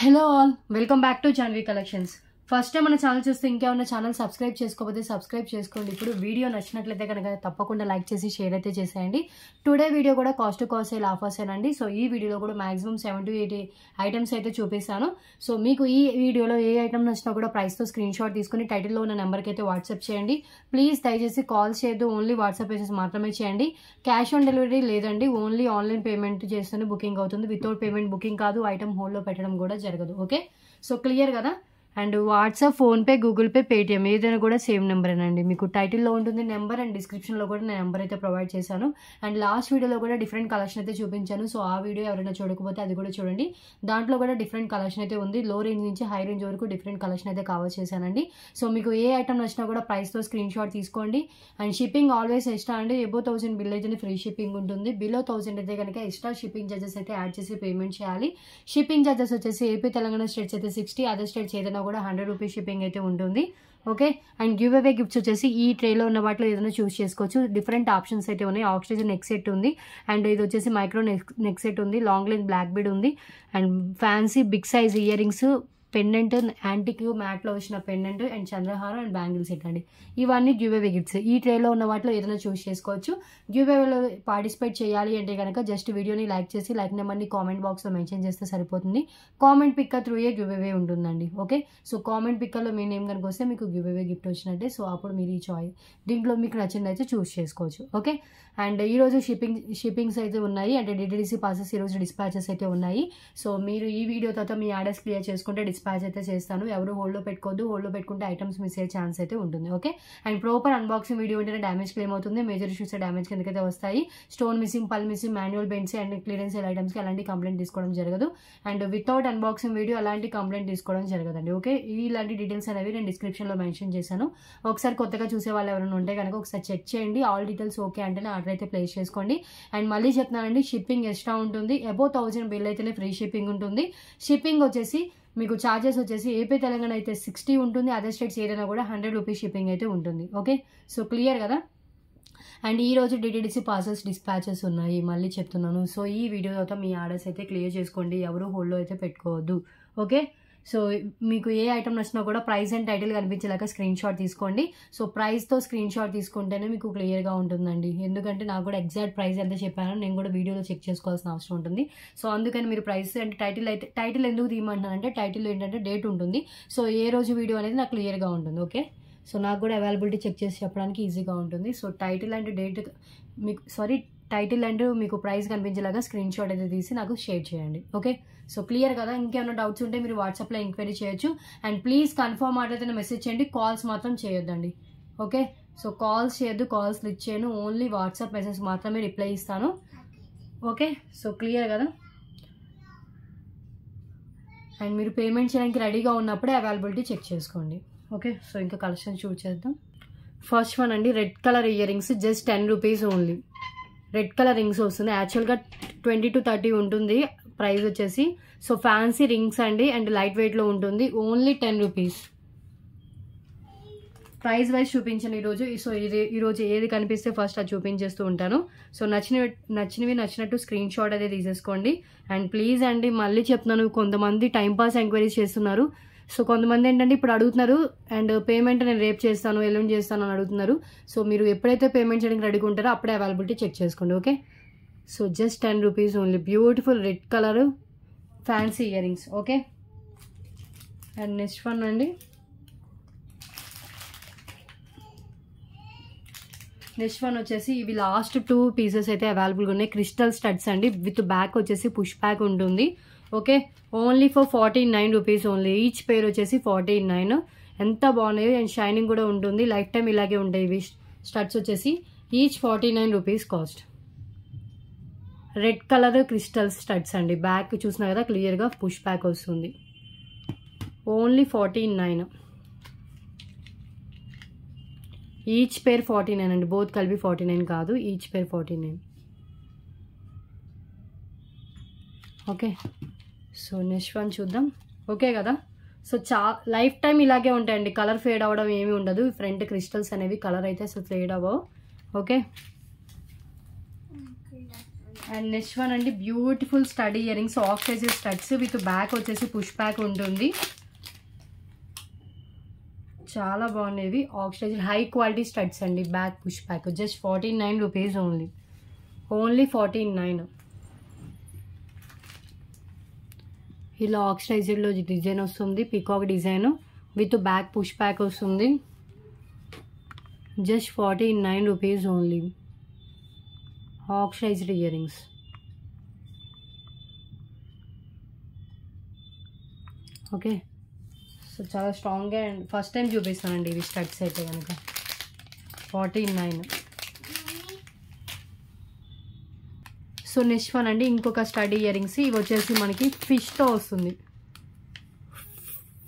Hello all, welcome back to Janhvi collections. First time మన channel చూస్తే ఇంకేమన్నా ఛానల్ సబ్స్క్రైబ్ చేసుకోకపోతే సబ్స్క్రైబ్ చేసుకోండి. ఇప్పుడు వీడియో నచ్చినట్లయితే కనుక తప్పకుండా లైక్ చేసి షేర్ అయితే చేసేయండి. టుడే వీడియో కూడా cost to cost sale offers ఏనండి. సో ఈ వీడియోలో కూడా మాక్సిమం 7 to 8 ఐటమ్స్ అయితే చూపిస్తాను. సో మీకు ఈ వీడియోలో ఏ ఐటమ్ నచ్చినా కూడా ప్రైస్తో స్క్రీన్ షాట్ తీసుకుని టైటిల్లో ఉన్న నెంబర్కి అయితే వాట్సాప్ చేయండి. ప్లీజ్ దయచేసి కాల్ చేయొద్దు, ఓన్లీ వాట్సాప్ మెసేజ్ మాత్రమే చేయండి. క్యాష్ ఆన్ డెలివరీ లేదండి, ఓన్లీ ఆన్లైన్ పేమెంట్ చేస్తేనే బుకింగ్ అవుతుంది. వితౌట్ పేమెంట్ బుకింగ్ కాదు, ఐటమ్ హోల్డ్లో పెట్టడం కూడా జరగదు. ఓకే, సో క్లియర్ కదా. And WhatsApp, PhonePe, Google pay, Paytm ఏదైనా కూడా సేమ్ నెంబరేనండి. మీకు టైటిల్లో ఉంటుంది నెంబర్ అండ్ డిస్క్రిప్షన్లో కూడా నేను నెంబర్ అయితే ప్రొవైడ్ చేశాను. అండ్ లాస్ట్ వీడియోలో కూడా డిఫరెంట్ కలెక్షన్ అయితే చూపించాను. సో ఆ వీడియో ఎవరైనా చూడకపోతే అది కూడా చూడండి. దాంట్లో కూడా డిఫరెంట్ కలెక్షన్ అయితే ఉంది. లో రేంజ్ నుంచి హై రేంజ్ వరకు డిఫరెంట్ కలెక్షన్ అయితే కవర్ చేశానండి. సో మీకు ఏ ఐటమ్ నచ్చినా కూడా ప్రైస్తో స్క్రీన్ షాట్ తీసుకోండి. అండ్ షిప్పింగ్ ఆల్వేస్ ఎక్స్ట్రా అండి. ఎబో 1000 బిల్ అయితే ఫ్రీ షిప్పింగ్ ఉంటుంది. బిలో 1000 అయితే కనుక ఎక్స్ట్రా షిప్పింగ్ చార్జెస్ అయితే యాడ్ చేసి పేమెంట్ చేయాలి. షిప్పింగ్ చార్జెస్ వచ్చేసి ఏపీ తెలంగాణ స్టేట్స్ అయితే 60, అదర్ స్టేట్స్ ఏదైనా కూడా 100 రూపీస్ షిప్పింగ్ అయితే ఉంటుంది. Okay, and give away gifts వచ్చేసి ఈ ట్రేలో ఉన్న వాటిలో ఏదైనా చూస్ చేసుకోవచ్చు. డిఫరెంట్ ఆప్షన్స్ అయితే ఉన్నాయి. ఆక్సిజన్ నెక్ సెట్ ఉంది, అండ్ ఇది వచ్చేసి మైక్రో నెక్ సెట్ ఉంది, లాంగ్ లెంత్ బ్లాక్ బీడ్ ఉంది, and fancy big size earrings, pendant, antique మ్యాట్లో వచ్చిన పెండెంట్, అండ్ చంద్రహారం అండ్ బ్యాంగిల్ సెట్ అండి. ఇవన్నీ గివ్ అవే గిఫ్ట్స్. ఈ ట్రేలో ఉన్న వాటిలో ఏదైనా చూస్ చేసుకోవచ్చు. గివ్ అవేలో పార్టిసిపేట్ చేయాలి అంటే కనుక జస్ట్ వీడియోని లైక్ చేసి లైక్ నెంబర్ని కామెంట్ బాక్స్లో మెన్షన్ చేస్తే సరిపోతుంది. Comment picker through a give away ఉంటుందండి. ఓకే, సో కామెంట్ పిక్కర్లో మీ నేమ్ కనుక వస్తే మీకు గివ్ అవే గిఫ్ట్ వచ్చినట్టే. సో అప్పుడు మీరు ఈ చాయిస్ దీంట్లో మీకు నచ్చింది అయితే చూస్ చేసుకోవచ్చు. ఓకే, అండ్ ఈరోజు షిప్పింగ్స్ అయితే ఉన్నాయి. అంటే డిటిడిసి పాసెస్ ఈరోజు డిస్పాచెస్ అయితే ఉన్నాయి. సో మీరు ఈ వీడియో తర్వాత మీ ఆర్డర్స్ క్లియర్ చేసుకుంటే డిస్పాచ్ అయితే చేస్తాను. ఎవరు హోల్డ్లో పెట్టుకోవద్దు, హోల్డ్లో పెట్టుకుంటే ఐటమ్స్ మిస్ అయ్యే ఛాన్స్ అయితే ఉంటుంది. Okay, and proper unboxing video ఉంటేనే డ్యామేజ్ క్లెయిమ్ అవుతుంది. మేజర్ ఇష్యూస్ డ్యామేజ్ కిందకైతే వస్తాయి. Stone missing, pearl missing, manual bends and clearance ఐటమ్స్కి అలాంటి కంప్లైంట్ తీసుకోవడం జరగదు. అండ్ వితౌట్ అన్బాక్సింగ్ వీడియో అలాంటి కంప్లైంట్ తీసుకోవడం జరగదండి. ఓకే, ఇలాంటి డీటెయిల్స్ అనేవి నేను డిస్క్రిప్షన్లో మెన్షన్ చేశాను. ఒకసారి కొత్తగా చూసే వాళ్ళు ఎవరైనా ఉంటే కనుక ఒకసారి చెక్ చేయండి. ఆల్ డీటెయిల్స్ ఓకే అంటేనే ఆర్డర్ అయితే ప్లేస్ చేసుకోండి. అండ్ మళ్ళీ చెప్తున్నానండి, షిప్పింగ్ ఎక్స్ట్రా ఉంటుంది. అబౌ 1000 బిల్ అయితేనే ఫ్రీ షిప్పింగ్ ఉంటుంది. షిప్పింగ్ వచ్చేసి మీకు ఛార్జెస్ వచ్చేసి ఏపీ తెలంగాణ అయితే 60 ఉంటుంది, అదర్ స్టేట్స్ ఏదైనా కూడా 100 రూపీస్ షిప్పింగ్ అయితే ఉంటుంది. ఓకే, సో క్లియర్ కదా. అండ్ ఈరోజు డిటిడిసి పార్సల్స్ డిస్పాచెస్ ఉన్నాయి, మళ్ళీ చెప్తున్నాను. సో ఈ వీడియో తర్వాత మీ ఆర్డర్స్ అయితే క్లియర్ చేసుకోండి. ఎవరు హోల్డ్లో అయితే పెట్టుకోవద్దు. ఓకే, సో మీకు ఏ ఐటమ్ నచ్చినా కూడా ప్రైస్ అండ్ టైటిల్ కనిపించేలాగా స్క్రీన్ షాట్ తీసుకోండి. సో ప్రైస్తో స్క్రీన్ షాట్ తీసుకుంటేనే మీకు క్లియర్గా ఉంటుందండి. ఎందుకంటే నాకు కూడా ఎగ్జాక్ట్ ప్రైస్ ఎంత చెప్పాను నేను కూడా వీడియోలో చెక్ చేసుకోవాల్సిన అవసరం ఉంటుంది. సో అందుకని మీరు ప్రైస్ అండ్ టైటిల్ ఎందుకు తీయమంటున్నానంటే టైటిల్ ఏంటంటే డేట్ ఉంటుంది. సో ఏ రోజు వీడియో అనేది నాకు క్లియర్గా ఉంటుంది. ఓకే, సో నాకు కూడా అవైలబిలిటీ చెక్ చేసి చెప్పడానికి ఈజీగా ఉంటుంది. So title and date title and మీకు ప్రైస్ కనిపించేలాగా స్క్రీన్ షాట్ అయితే తీసి నాకు షేర్ చేయండి. ఓకే, సో క్లియర్ కదా. ఇంకేమైనా డౌట్స్ ఉంటే మీరు వాట్సాప్లో ఎంక్వైరీ చేయొచ్చు. అండ్ ప్లీజ్ కన్ఫర్మ్ ఆర్డర్ అయితే మెసేజ్ చేయండి, కాల్స్ మాత్రం చేయొద్దండి. ఓకే, సో కాల్స్ చేయొద్దు, కాల్స్ లిఫ్ట్ చేయను, ఓన్లీ వాట్సాప్ మెసేజ్ మాత్రమే రిప్లై ఇస్తాను. ఓకే, సో క్లియర్ కదా. అండ్ మీరు పేమెంట్ చేయడానికి రెడీగా ఉన్నప్పుడే అవైలబిలిటీ చెక్ చేసుకోండి. ఓకే, సో ఇంకా కలెక్షన్ చూసేద్దాం. ఫస్ట్ వన్ అండి, red colour ear rings, just 10 rupees only. Red colour rings వస్తుంది. యాక్చువల్గా 20 to 30 ఉంటుంది ప్రైస్ వచ్చేసి. సో ఫ్యాన్సీ రింగ్స్ అండి, అండ్ లైట్ వెయిట్లో ఉంటుంది. Only 10 rupees. ప్రైస్ వైజ్ చూపించాను ఈరోజు. సో ఈరోజు ఏది కనిపిస్తే ఫస్ట్ అది చూపించేస్తూ ఉంటాను. సో నచ్చినవి నచ్చినట్టు స్క్రీన్ షాట్ అయితే తీసేసుకోండి. అండ్ ప్లీజ్ అండి మళ్ళీ చెప్తున్నాను, కొంతమంది టైంపాస్ ఎంక్వైరీస్ చేస్తున్నారు. సో కొంతమంది ఏంటంటే ఇప్పుడు అడుగుతున్నారు అండ్ పేమెంట్ నేను రేపు చేస్తాను, ఎల్లుండి చేస్తాను అని అడుగుతున్నారు. సో మీరు ఎప్పుడైతే పేమెంట్ చేయడానికి రెడీగా ఉంటారో అప్పుడే అవైలబిలిటీ చెక్ చేసుకోండి. Okay, so just 10 rupees only. Beautiful red colour fancy ear rings. Okay, and next one అండి, నెక్స్ట్ వన్ వచ్చేసి ఇవి లాస్ట్ 2 పీసెస్ అయితే అవైలబుల్గా ఉన్నాయి. క్రిస్టల్ స్టడ్స్ అండి, విత్ బ్యాక్ వచ్చేసి పుష్ బ్యాక్ ఉంటుంది. Okay, only for 49 rupees only. Each పేర్ వచ్చేసి 49. ఎంత బాగున్నాయి అండ్ షైనింగ్ కూడా ఉంటుంది. లైఫ్ టైం ఇలాగే ఉంటాయి ఇవి స్టడ్స్ వచ్చేసి. Each 49 rupees cost. Red colour crystal studs అండి. బ్యాక్ చూసినా కదా క్లియర్గా పుష్ బ్యాక్ వస్తుంది. ఓన్లీ 49. ఈచ్ పేర్ 49 అండి. బోత్ కలిపి 49 కాదు, ఈచ్ పేర్ 49. ఓకే, సో నెక్స్ట్ వన్ చూద్దాం. ఓకే కదా. సో లైఫ్ టైం ఇలాగే ఉంటాయండి, కలర్ ఫేడ్ అవ్వడం ఏమీ ఉండదు. ఫ్రంట్ క్రిస్టల్స్ అనేవి కలర్ అయితే అసలు ఫేడ్ అవ్వవు. ఓకే, అండ్ నెక్స్ట్ వన్ అండి బ్యూటిఫుల్ స్టడ్ ఇయర్ రింగ్స్ ఆక్సైజ్ స్టడ్స్ విత్ బ్యాక్ వచ్చేసి పుష్ బ్యాక్ ఉంటుంది. చాలా బాగున్నాయి. ఆక్సైజ్ హై క్వాలిటీ స్టడ్స్ అండి. Back push back just 49 rupees only 49. ఇలా ఆక్సిడైజ్డ్లో డిజైన్ వస్తుంది. Peacock design with back push back వస్తుంది. Just 49 rupees only. Oxidised ear rings. Okay, so చాలా స్ట్రాంగ్గా అండ్ ఫస్ట్ టైం చూపిస్తానండి ఇవి స్టడ్స్ అయితే కనుక 49. సో నెక్స్ట్ వన్ అండి ఇంకొక స్టడ్ ఇయర్ రింగ్స్. ఇవి వచ్చేసి మనకి ఫిష్తో వస్తుంది.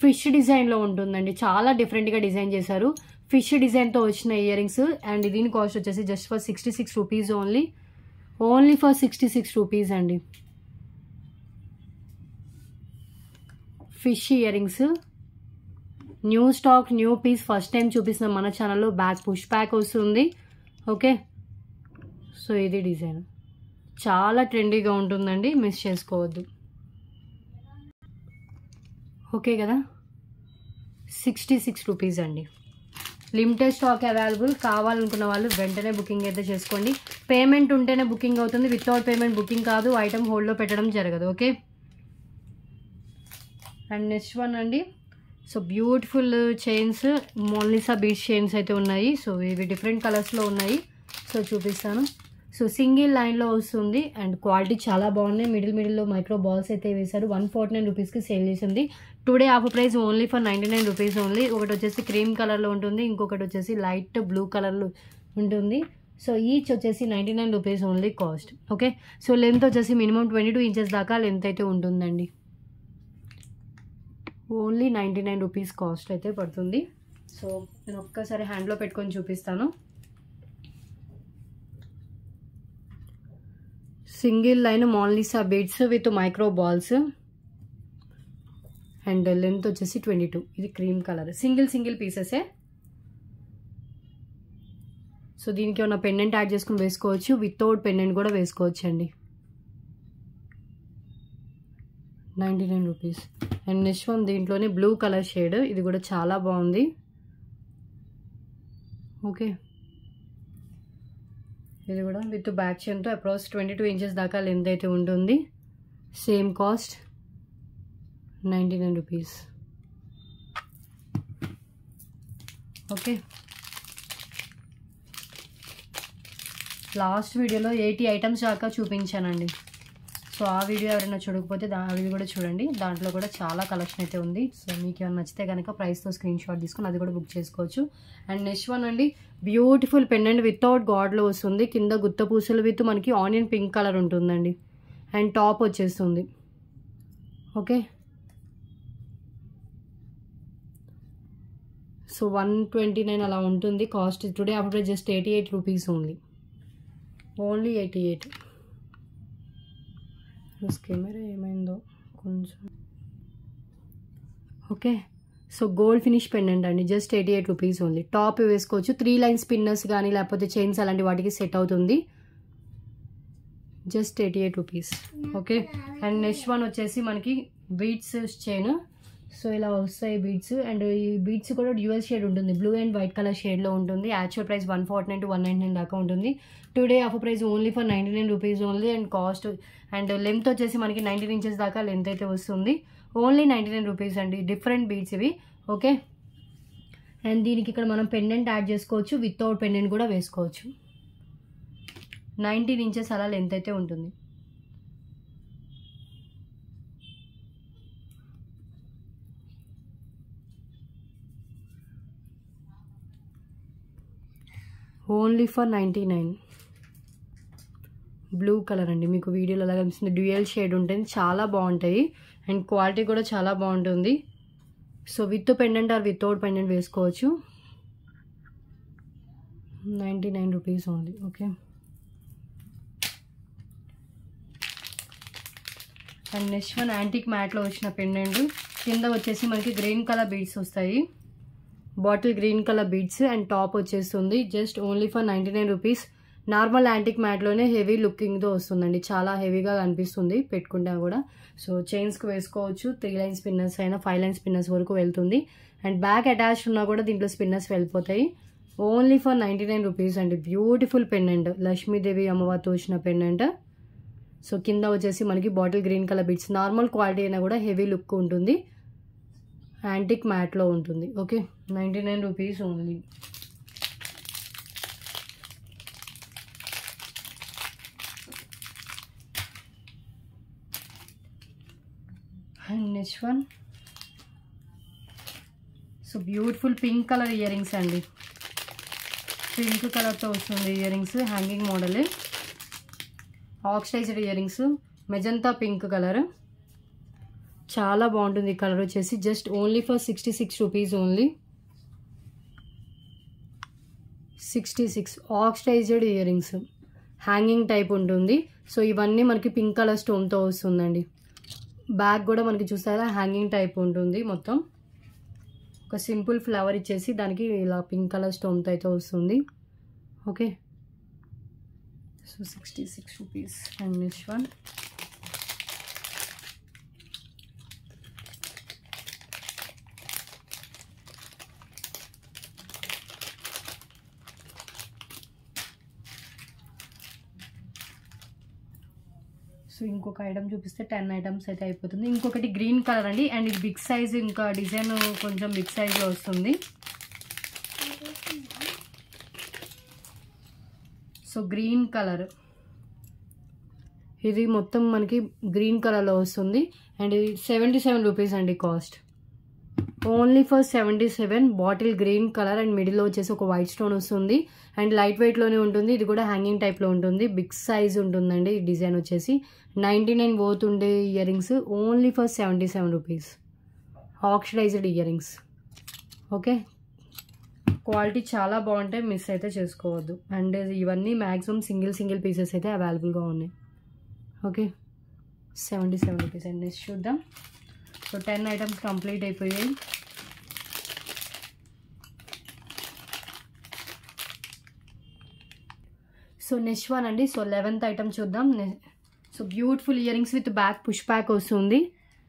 ఫిష్ డిజైన్లో ఉంటుందండి. చాలా డిఫరెంట్గా డిజైన్ చేశారు. ఫిష్ డిజైన్తో వచ్చిన ఇయర్ రింగ్స్ అండ్ దీని కాస్ట్ వచ్చేసి just for 66 rupees only for 66 rupees అండి. Fish earrings new stock new piece first time చూపిస్తున్నాం మన ఛానల్లో. బ్యాక్ పుష్ బ్యాక్ వస్తుంది. ఓకే, సో ఇది డిజైన్ చాలా ట్రెండీగా ఉంటుందండి, మిస్ చేసుకోవద్దు. ఓకే కదా, 66 రూపీస్ అండి. Limited stock available. కావాలనుకున్న వాళ్ళు వెంటనే బుకింగ్ అయితే చేసుకోండి. పేమెంట్ ఉంటేనే బుకింగ్ అవుతుంది. వితౌట్ పేమెంట్ బుకింగ్ కాదు. ఐటమ్ హోల్డ్లో పెట్టడం జరగదు. ఓకే, అండ్ నెక్స్ట్ వన్ అండి so beautiful chains Mona Lisa beads chains అయితే ఉన్నాయి. సో ఇవి డిఫరెంట్ కలర్స్లో ఉన్నాయి. సో చూపిస్తాను. సో సింగిల్ లైన్లో వస్తుంది అండ్ క్వాలిటీ చాలా బాగున్నాయి. మిడిల్లో మైక్రో బాల్స్ అయితే వేశారు. 149 రూపీస్కి సేల్ చేసింది. Today offer price only for 99 rupees only. ఒకటి వచ్చేసి క్రీమ్ కలర్లో ఉంటుంది, ఇంకొకటి వచ్చేసి లైట్ బ్లూ కలర్లో ఉంటుంది. సో ఈచ్ వచ్చేసి 99 rupees only cost. Okay, so length వచ్చేసి మినిమం 22 ఇంచెస్ దాకా లెంత్ అయితే ఉంటుందండి. ఓన్లీ 99 రూపీస్ కాస్ట్ అయితే పడుతుంది. సో నేను ఒక్కసారి హ్యాండ్లో పెట్టుకొని చూపిస్తాను. Single line Mona Lisa beads with micro balls and length వచ్చేసి 22. ఇది క్రీమ్ కలర్. సింగిల్ పీసెసే. సో దీనికి ఏమైనా పెండెంట్ యాడ్ చేసుకుని వేసుకోవచ్చు. వితౌట్ పెండెంట్ కూడా వేసుకోవచ్చు అండి. 99 రూపీస్. అండ్ నెక్స్ట్ వన్ దీంట్లోనే బ్లూ కలర్ షేడ్. ఇది కూడా చాలా బాగుంది. ఓకే, ఇది కూడా విత్ బ్యాక్ చైన్తో అప్రాక్స్ 22 ఇంచెస్ దాకా లెంత్ అయితే ఉంటుంది. Same cost 99 rupees. Okay, last వీడియోలో 80 ఐటమ్స్ దాకా చూపించానండి. సో ఆ వీడియో ఎవరైనా చూడకపోతే అది కూడా చూడండి. దాంట్లో కూడా చాలా కలెక్షన్ అయితే ఉంది. సో మీకు ఏమైనా నచ్చితే కనుక ప్రైస్తో స్క్రీన్ షాట్ తీసుకొని అది కూడా బుక్ చేసుకోవచ్చు. అండ్ నెక్స్ట్ వన్ అండి బ్యూటిఫుల్ పెండెంట్ వితౌట్ గాడ్లో వస్తుంది. కింద గుత్త పూసలు విత్ మనకి ఆనియన్ పింక్ కలర్ ఉంటుందండి. అండ్ టాప్ వచ్చేస్తుంది. ఓకే, సో 129 అలా ఉంటుంది cost. Today after just 88 rupees only 88. Camera ఏమైందో కొంచెం. Okay, so gold finish pendant అండి. Just 88 rupees only. టాప్ వేసుకోవచ్చు. 3 లైన్ స్పిన్నర్స్ కానీ లేకపోతే చైన్స్ అలాంటి వాటికి సెట్ అవుతుంది. Just 88 rupees. Okay, and next one వచ్చేసి మనకి బీడ్స్ చైన్. సో ఇలా వస్తాయి బీడ్స్. అండ్ ఈ బీడ్స్ కూడా డ్యూయల్ షేడ్ ఉంటుంది. బ్లూ అండ్ వైట్ కలర్ షేడ్లో ఉంటుంది. యాక్చువల్ ప్రైస్ 149 to 199 దాకా ఉంటుంది. Today offer price only for 99 rupees only. And cost and length వచ్చేసి మనకి 19 ఇంచెస్ దాకా లెంత్ అయితే వస్తుంది. ఓన్లీ 99 రూపీస్ అండి. డిఫరెంట్ బీడ్స్ ఇవి. ఓకే, అండ్ దీనికి ఇక్కడ మనం పెండెంట్ యాడ్ చేసుకోవచ్చు. వితౌట్ పెండెంట్ కూడా వేసుకోవచ్చు. 19 ఇంచెస్ అలా లెంత్ అయితే ఉంటుంది. Only for 99. బ్లూ కలర్ అండి. మీకు వీడియోలో ఎలా కనిపిస్తుంది డ్యూయల్ షేడ్ ఉంటుంది. చాలా బాగుంటాయి అండ్ క్వాలిటీ కూడా చాలా బాగుంటుంది. So with pendant or without pendant వేసుకోవచ్చు. 99 rupees only. Okay, and next one antique మ్యాట్లో వచ్చిన పెండెంట్. కింద వచ్చేసి మనకి గ్రీన్ కలర్ బీడ్స్ వస్తాయి. Bottle green colour beads and top వచ్చేస్తుంది. Just only for 99 rupees. Normal antique మ్యాట్లోనే హెవీ లుకింగ్తో వస్తుందండి, చాలా హెవీగా కనిపిస్తుంది పెట్టుకుంటా కూడా. సో చైన్స్కి వేసుకోవచ్చు, 3 లైన్ స్పిన్నర్స్ అయినా 5 లైన్ స్పిన్నర్స్ వరకు వెళ్తుంది. అండ్ బ్యాక్ అటాచ్డ్ ఉన్నా కూడా దీంట్లో స్పిన్నర్స్ వెళ్ళిపోతాయి. ఓన్లీ ఫర్ 99 రూపీస్ అండి. బ్యూటిఫుల్ పెండెంట్, లక్ష్మీదేవి అమ్మవారితో వచ్చిన పెండెంట్. సో కింద వచ్చేసి మనకి bottle green colour bits, normal quality అయినా కూడా హెవీ లుక్ ఉంటుంది, యాంటిక్ మ్యాట్లో ఉంటుంది. Okay, 99 rupees only. And next one, so beautiful pink colour ear rings అండి. పింక్ కలర్తో వస్తుంది earrings, hanging model, oxidised earrings, magenta pink colour. చాలా బాగుంటుంది ఈ కలర్ వచ్చేసి. Just only for 66 rupees only. 66 oxidised earrings, hanging type ఉంటుంది. So ఇవన్నీ మనకి పింక్ కలర్ స్టోన్తో వస్తుందండి. బ్యాక్ కూడా మనకి చూస్తారా హ్యాంగింగ్ టైప్ ఉంటుంది. మొత్తం ఒక సింపుల్ ఫ్లవర్ ఇచ్చేసి దానికి ఇలా పింక్ కలర్ స్టోన్తో అయితే వస్తుంది. Okay, so 66 rupees. And next one, so ఇంకొక ఐటమ్ చూపిస్తే 10 ఐటమ్స్ అయితే అయిపోతుంది. ఇంకొకటి గ్రీన్ కలర్ అండి, అండ్ ఇది బిగ్ సైజ్, ఇంకా డిజైన్ కొంచెం బిగ్ సైజ్లో వస్తుంది. సో గ్రీన్ కలర్, ఇది మొత్తం మనకి గ్రీన్ కలర్లో వస్తుంది. అండ్ ఇది 77 రూపీస్ అండి cost. Only for 77. Bottle green colour and మిడిల్లో వచ్చేసి ఒక వైట్ స్టోన్ వస్తుంది. అండ్ లైట్ వెయిట్లోనే ఉంటుంది. ఇది కూడా హ్యాంగింగ్ టైప్లో ఉంటుంది, బిగ్ సైజ్ ఉంటుందండి. ఈ డిజైన్ వచ్చేసి 99 పోతుండే earrings, only for 77 rupees. Oxidised ear rings. Okay, quality చాలా బాగుంటాయి, మిస్ అయితే చేసుకోవద్దు. అండ్ ఇవన్నీ మ్యాక్సిమం సింగిల్ పీసెస్ అయితే అవైలబుల్గా ఉన్నాయి. Okay, 77 rupees. అండ్ నెక్స్ట్ చూద్దాం. సో 10 ఐటమ్స్ కంప్లీట్ అయిపోయాయి. సో నెక్స్ట్ వన్ అండి. సో 11th ఐటమ్ చూద్దాం. So beautiful ear rings with back push back వస్తుంది.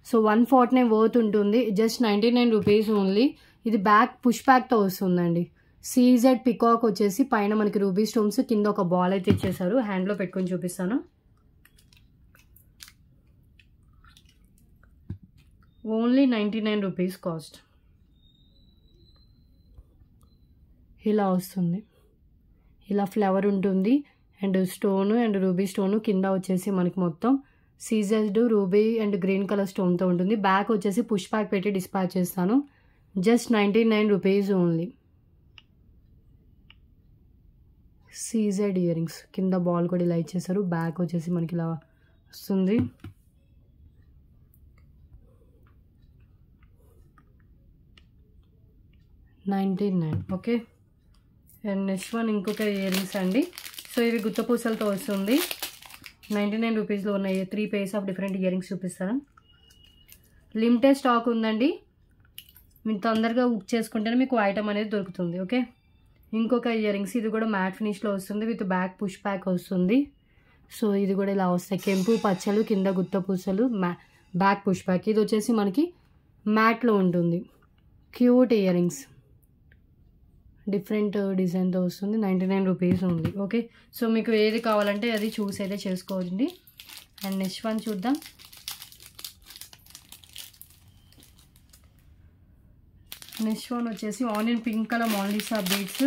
సో 149 వర్త్ ఉంటుంది. Just 99 rupees only. ఇది బ్యాక్ పుష్ బ్యాక్తో వస్తుందండి. సీజెడ్ పికాక్ వచ్చేసి పైన మనకి రూబీ స్టోన్స్, కింద ఒక బాల్ అయితే ఇచ్చేసారు. హ్యాండ్లో పెట్టుకొని చూపిస్తాను. Only 99 rupees cost. ఇలా వస్తుంది, ఇలా ఫ్లవర్ ఉంటుంది. And stone and ruby stone కింద వచ్చేసి మనకి మొత్తం CZ ruby and green colour స్టోన్తో ఉంటుంది. బ్యాక్ వచ్చేసి పుష్ బ్యాక్ పెట్టి డిస్పాచ్ చేస్తాను. Just 99 rupees only. CZ earrings, కింద బాల్ కూడా ఇలా ఇచ్చేసారు. బ్యాక్ వచ్చేసి మనకి ఇలా వస్తుంది. $99. ఓకే, అండ్ నెక్స్ట్ వన్ ఇంకొక ఇయర్ రింగ్స్ అండి. సో ఇవి గుత్తపూసలతో వస్తుంది. 99 రూపీస్లో ఉన్నాయి. 3 pairs of different ear rings చూపిస్తాను. లిమిటెడ్ స్టాక్ ఉందండి, మీరు తొందరగా బుక్ చేసుకుంటేనే మీకు ఐటమ్ అనేది దొరుకుతుంది. ఓకే, ఇంకొక ఇయర్ రింగ్స్, ఇది కూడా మ్యాట్ ఫినిష్లో వస్తుంది, విత్ బ్యాక్ పుష్ బ్యాక్ వస్తుంది. సో ఇది కూడా ఇలా వస్తాయి, కెంపు పచ్చలు, కింద గుత్తపూసలు, బ్యాక్ పుష్ బ్యాక్. ఇది వచ్చేసి మనకి మ్యాట్లో ఉంటుంది. క్యూట్ ఇయర్ రింగ్స్, డిఫరెంట్ డిజైన్తో వస్తుంది. 99 రూపీస్ ఉంది. ఓకే, సో మీకు ఏది కావాలంటే అది చూస్ అయితే చేసుకోండి. అండ్ నెక్స్ట్ వన్ చూద్దాం. నెక్స్ట్ వన్ వచ్చేసి ఆనియన్ పింక్ కలర్ మాలిసా బీడ్స్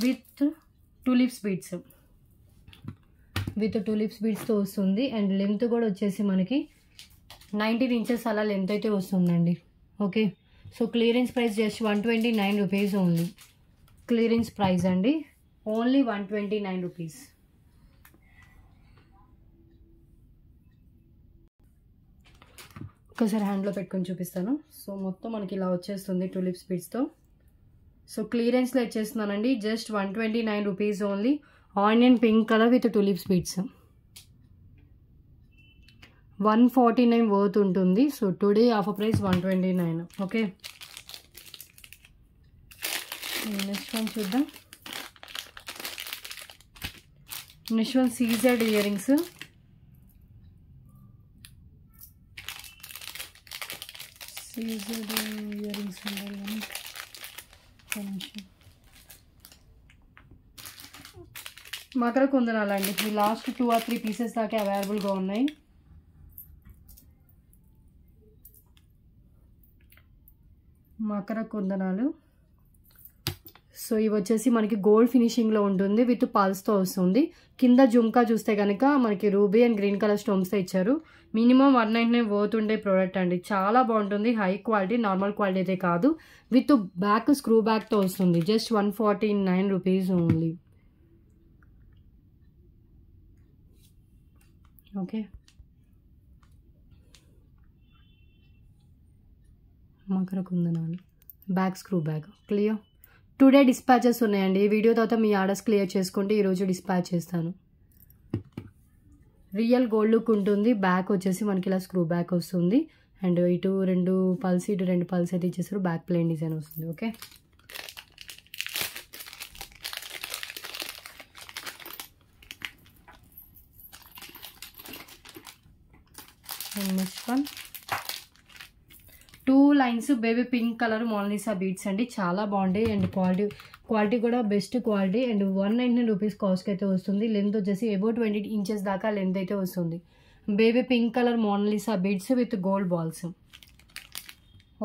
విత్ టూలిప్స్ బీడ్స్, బీడ్స్తో వస్తుంది. అండ్ లెంత్ కూడా వచ్చేసి మనకి 19 ఇంచెస్ అలా లెంత్ అయితే వస్తుందండి. Okay, so clearance price just 129 rupees only. Clearance price అండి, ఓన్లీ 129 రూపీస్. ఒకసారి హ్యాండ్లో పెట్టుకొని చూపిస్తాను. సో మొత్తం మనకి ఇలా వచ్చేస్తుంది టూలిప్స్ బీడ్స్తో. సో క్లియరెన్స్లో ఇచ్చేస్తున్నానండి. Just 129 rupees only. Onion pink colour with tulips beads. 149 worth ఉంటుంది. So today offer price 129. Okay, next one చూద్దాం. Next one CZ earrings. CZ earrings ఉండాలి కానీ మకర కుందనాలు అండి. ఈ లాస్ట్ 2 or 3 పీసెస్ దాకా అవైలబుల్గా ఉన్నాయి. మకర కుందనాలు. సో ఇవి వచ్చేసి మనకి గోల్డ్ ఫినిషింగ్లో ఉంటుంది, విత్ పల్స్తో వస్తుంది. కింద జుంకా చూస్తే కనుక మనకి రూబీ అండ్ గ్రీన్ కలర్ స్టోన్స్తో ఇచ్చారు. మినిమం 199 వర్త్ ఉండే ప్రోడక్ట్ అండి. చాలా బాగుంటుంది, హై క్వాలిటీ, నార్మల్ క్వాలిటీ అయితే కాదు. విత్ బ్యాక్ స్క్రూ బ్యాక్తో వస్తుంది. Just 149 rupees only. ఓకే, మకర కుందనాలు, back screw back. Clear. Today dispatches ఉన్నాయండి. ఈ వీడియో తర్వాత మీ ఆర్డర్స్ క్లియర్ చేసుకుంటే ఈరోజు డిస్పాచ్ చేస్తాను. రియల్ గోల్డ్ లుక్ ఉంటుంది. బ్యాక్ వచ్చేసి మనకి ఇలా స్క్రూ బ్యాక్ వస్తుంది. అండ్ ఇటు 2 పల్స్, ఇటు 2 పల్స్ అయితే ఇచ్చేసారు. బ్యాక్ ప్లెయిన్ డిజైన్ వస్తుంది. Okay, next one 2 lines baby pink colour Mona Lisa beads అండి. చాలా బాగుంటాయి అండ్ క్వాలిటీ కూడా బెస్ట్ క్వాలిటీ. అండ్ 199 రూపీస్ కాస్ట్కి అయితే వస్తుంది. లెంత్ వచ్చేసి అబౌట్ 20 inches దాకా లెంత్ అయితే వస్తుంది. Baby pink colour Mona Lisa beads with gold balls.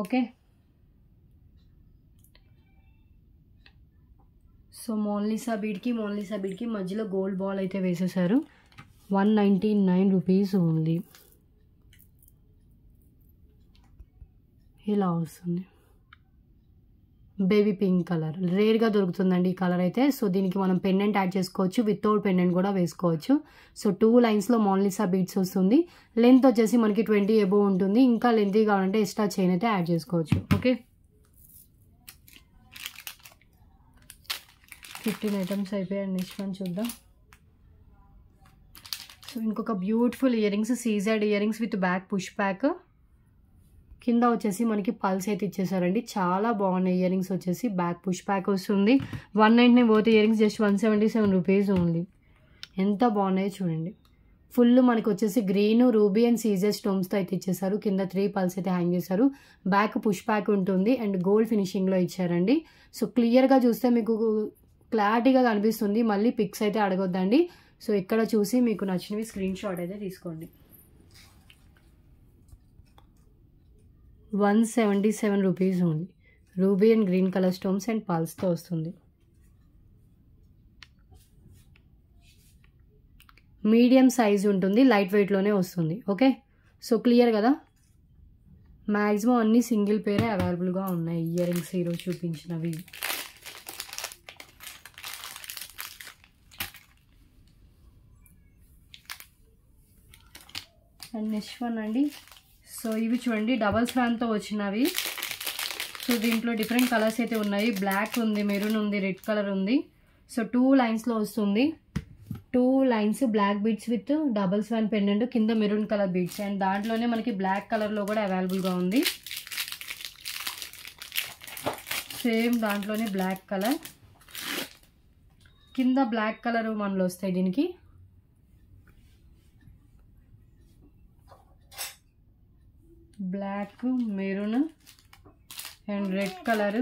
Okay, so Monalisa బీడ్కి మధ్యలో గోల్డ్ బాల్ అయితే వేసేసారు. 199 రూపీస్ ఓన్లీ. ఇలా వస్తుంది. బేబీ పింక్ కలర్ రేర్గా దొరుకుతుందండి ఈ కలర్ అయితే. సో దీనికి మనం పెండెంట్ యాడ్ చేసుకోవచ్చు, వితౌట్ పెండెంట్ కూడా వేసుకోవచ్చు. సో 2 లైన్స్లో మోనాలిసా బీడ్స్ వస్తుంది. లెంత్ వచ్చేసి మనకి 20 అబోవ్ ఉంటుంది. ఇంకా లెంతీ కావాలంటే ఎక్స్ట్రా చైన్ అయితే యాడ్ చేసుకోవచ్చు. ఓకే, 15 ఐటమ్స్ అయిపోయాయి. నెక్స్ట్ వన్ చూద్దాం. సో ఇంకొక beautiful ear rings, CZ ear rings with back push back. కింద వచ్చేసి మనకి పల్స్ అయితే ఇచ్చేసారండి. చాలా బాగున్నాయి ఇయర్ రింగ్స్. వచ్చేసి బ్యాక్ పుష్ బ్యాక్ వస్తుంది. 199 worth ear rings, just 177 rupees only. ఎంత బాగున్నాయో చూడండి. ఫుల్ మనకి వచ్చేసి గ్రీన్, రూబీ అండ్ సీజెడ్ స్టోన్స్తో అయితే ఇచ్చేసారు. కింద 3 పల్స్ అయితే హ్యాంగ్ చేశారు. బ్యాక్ పుష్ బ్యాక్ ఉంటుంది అండ్ గోల్డ్ ఫినిషింగ్లో ఇచ్చారండి. సో క్లియర్గా చూస్తే మీకు క్లారిటీగా కనిపిస్తుంది. మళ్ళీ పిక్స్ అయితే అడగొద్దండి. సో ఇక్కడ చూసి మీకు నచ్చినవి స్క్రీన్ షాట్ అయితే తీసుకోండి. 177 rupees only. Ruby and green colour stones and పల్స్తో వస్తుంది. మీడియం సైజ్ ఉంటుంది, లైట్ వెయిట్లోనే వస్తుంది. ఓకే, సో క్లియర్ కదా. మ్యాక్సిమం అన్ని సింగిల్ పేరే అవైలబుల్గా ఉన్నాయి ఇయర్ రింగ్స్ ఈరోజు చూపించినవి. అండ్ నెక్స్ట్ వన్ అండి. సో ఇవి చూడండి, డబల్ స్వాన్తో వచ్చినవి. సో దీంట్లో డిఫరెంట్ కలర్స్ అయితే ఉన్నాయి. బ్లాక్ ఉంది, మెరూన్ ఉంది, రెడ్ కలర్ ఉంది. సో 2 లైన్స్లో వస్తుంది. 2 lines black beads with double swan pendant, కింద మెరూన్ కలర్ బీడ్స్. అండ్ దాంట్లోనే మనకి బ్లాక్ కలర్లో కూడా అవైలబుల్గా ఉంది. సేమ్ దాంట్లోనే బ్లాక్ కలర్, కింద బ్లాక్ కలర్ మనలో వస్తాయి. దీనికి black, maroon and red colour.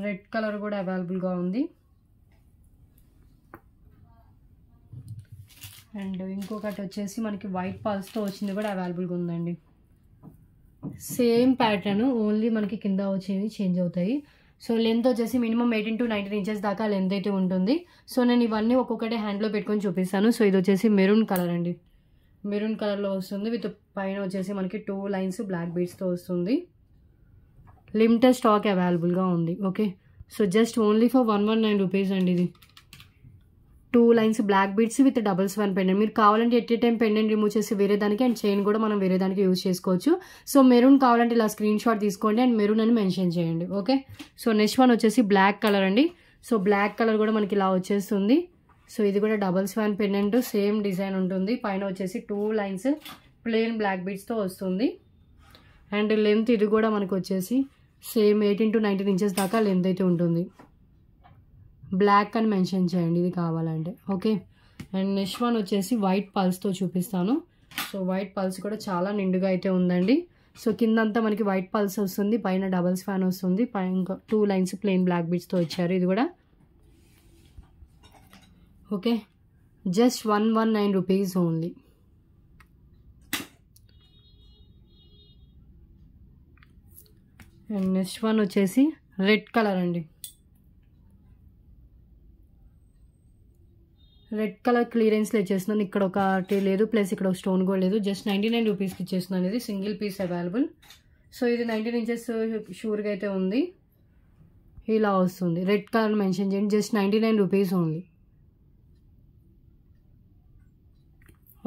Red colour కూడా అవైలబుల్గా ఉంది. అండ్ ఇంకొకటి వచ్చేసి మనకి వైట్ పల్స్తో వచ్చింది కూడా అవైలబుల్గా ఉందండి. సేమ్ ప్యాటర్న్, ఓన్లీ మనకి కింద వచ్చేవి చేంజ్ అవుతాయి. సో లెంత్ వచ్చేసి మినిమం 18 to 19 inches దాకా లెంత్ అయితే ఉంటుంది. సో నేను ఇవన్నీ ఒక్కొక్కటి హ్యాండ్లో పెట్టుకొని చూపిస్తాను. సో ఇది వచ్చేసి మెరూన్ కలర్ అండి. మెరూన్ కలర్లో వస్తుంది. విత్ పైన వచ్చేసి మనకి 2 లైన్స్ బ్లాక్ బీడ్స్తో వస్తుంది. లిమిటెడ్ స్టాక్ అవైలబుల్గా ఉంది. Okay, so just only for 119 rupees అండి. ఇది 2 lines black beads with double swan pendant. మీరు కావాలంటే at a time pendant remove చేసి వేరే దానికి, అండ్ చైన్ కూడా మనం వేరే దానికి యూజ్ చేసుకోవచ్చు. సో మెరూన్ కావాలంటే ఇలా స్క్రీన్ షాట్ తీసుకోండి అండ్ మెరూన్ అని మెన్షన్ చేయండి. ఓకే, సో నెక్స్ట్ వన్ వచ్చేసి బ్లాక్ కలర్ అండి. సో బ్లాక్ కలర్ కూడా మనకి ఇలా వచ్చేస్తుంది. సో ఇది కూడా double swan pendant, same design ఉంటుంది. పైన వచ్చేసి 2 లైన్స్ ప్లెయిన్ బ్లాక్ బీడ్స్తో వస్తుంది. అండ్ లెంత్ ఇది కూడా మనకు వచ్చేసి సేమ్ 18 to 19 ఇంచెస్ దాకా లెంత్ అయితే ఉంటుంది. బ్లాక్ అని మెన్షన్ చేయండి ఇది కావాలంటే. ఓకే, అండ్ నెక్స్ట్ వన్ వచ్చేసి వైట్ పల్స్తో చూపిస్తాను. సో వైట్ పల్స్ కూడా చాలా నిండుగా అయితే ఉందండి. సో కిందంతా మనకి వైట్ పల్స్ వస్తుంది, పైన డబల్స్ ఫ్యాన్ వస్తుంది, పైన ఇంకా 2 లైన్స్ ప్లెయిన్ బ్లాక్ బీడ్స్తో ఇచ్చారు. ఇది కూడా okay, just 119 rupees only. And next one వచ్చేసి రెడ్ కలర్ అండి. రెడ్ కలర్ క్లియరెన్స్లో ఇచ్చేస్తున్నాను. ఇక్కడ ఒకటి లేదు, ప్లస్ ఇక్కడ ఒక స్టోన్ కూడా లేదు. జస్ట్ 99 రూపీస్కి ఇచ్చేస్తున్నాను. ఇది సింగిల్ పీస్ అవైలబుల్. సో ఇది 19 ఇంచెస్ షూర్గా అయితే ఉంది. ఇలా వస్తుంది, రెడ్ కలర్ మెన్షన్ చేయండి. Just 99 rupees only.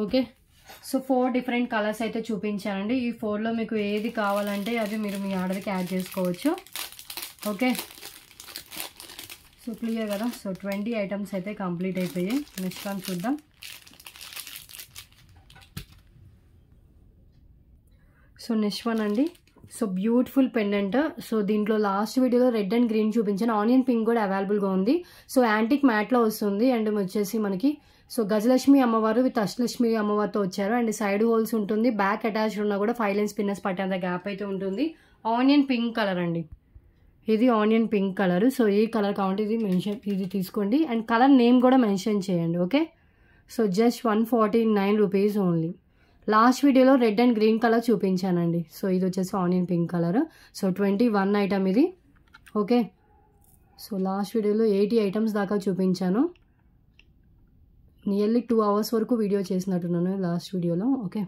Okay, so 4 different colours అయితే చూపించానండి. ఈ 4లో మీకు ఏది కావాలంటే అది మీరు మీ ఆర్డర్కి యాడ్ చేసుకోవచ్చు. ఓకే, సో క్లియర్ కదా. సో 20 ఐటమ్స్ అయితే కంప్లీట్ అయిపోయాయి. నెక్స్ట్ వన్ చూద్దాం. సో నెక్స్ట్ వన్ అండి. So beautiful pendant. సో దీంట్లో లాస్ట్ వీడియోలో రెడ్ అండ్ గ్రీన్ చూపించాను, ఆనియన్ పింక్ కూడా అవైలబుల్గా ఉంది. సో యాంటిక్ మ్యాట్లో వస్తుంది. అండ్ వచ్చేసి మనకి సో గజలక్ష్మి అమ్మవారు విత్ అష్టలక్ష్మి అమ్మవారితో వచ్చారు. అండ్ సైడ్ హోల్స్ ఉంటుంది, బ్యాక్ అటాచ్డ్ ఉన్నా కూడా 5 లైన్స్ పిన్నర్స్ పట్టేంత గ్యాప్ అయితే ఉంటుంది. ఆనియన్ పింక్ కలర్ అండి, ఇది ఆనియన్ పింక్ కలర్. సో ఈ కలర్ కావాలంటే ఇది తీసుకోండి. అండ్ కలర్ నేమ్ కూడా మెన్షన్ చేయండి. Okay, so just 149 rupees only. Last వీడియోలో రెడ్ అండ్ గ్రీన్ కలర్ చూపించానండి. సో ఇది వచ్చేసి onion pink colour. So 21 item ఇది. ఓకే, సో లాస్ట్ వీడియోలో 80 ఐటమ్స్ దాకా చూపించాను. నియర్లీ 2 hours వరకు వీడియో చేసినట్టున్నాను లాస్ట్ వీడియోలో. ఓకే,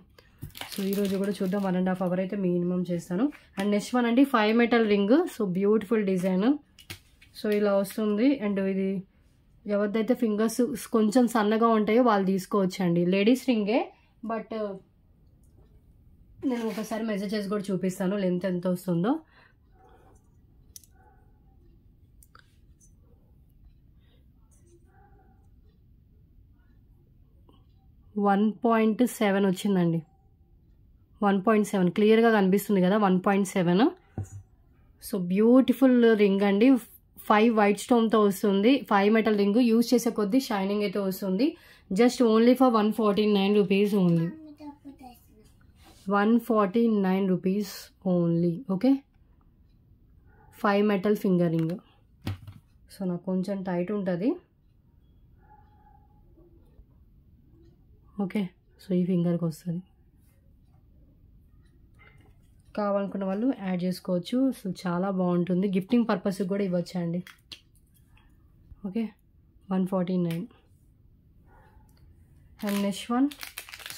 సో ఈరోజు కూడా చూద్దాం. 1.5 hours అయితే మినిమం చేస్తాను. అండ్ నెక్స్ట్ వన్ అండి 5 metal ring. So beautiful design. So ఇలా వస్తుంది. అండ్ ఇది ఎవరిదైతే ఫింగర్స్ కొంచెం సన్నగా ఉంటాయో వాళ్ళు తీసుకోవచ్చు అండి. లేడీస్ రింగే, బట్ నేను ఒకసారి మెజర్ చేసి కూడా చూపిస్తాను లెంత్ ఎంత వస్తుందో. .7 వచ్చిందండి. 1.7 క్లియర్గా కనిపిస్తుంది కదా, 1.7. సో బ్యూటిఫుల్ రింగ్ అండి. 5 వైట్ స్టోన్తో వస్తుంది. 5 మెటల్ రింగ్. యూజ్ చేసే కొద్దీ షైనింగ్ అయితే వస్తుంది. Just only for 149 rupees only. 149 rupees only. Okay, 5 metal finger ring. So నాకు కొంచెం టైట్ ఉంటుంది. ఓకే, సో ఈ ఫింగర్కి వస్తుంది. కావాలనుకున్న వాళ్ళు యాడ్ చేసుకోవచ్చు. సో చాలా బాగుంటుంది, గిఫ్టింగ్ పర్పస్కి కూడా ఇవ్వచ్చు అండి. Okay, 149. And next one.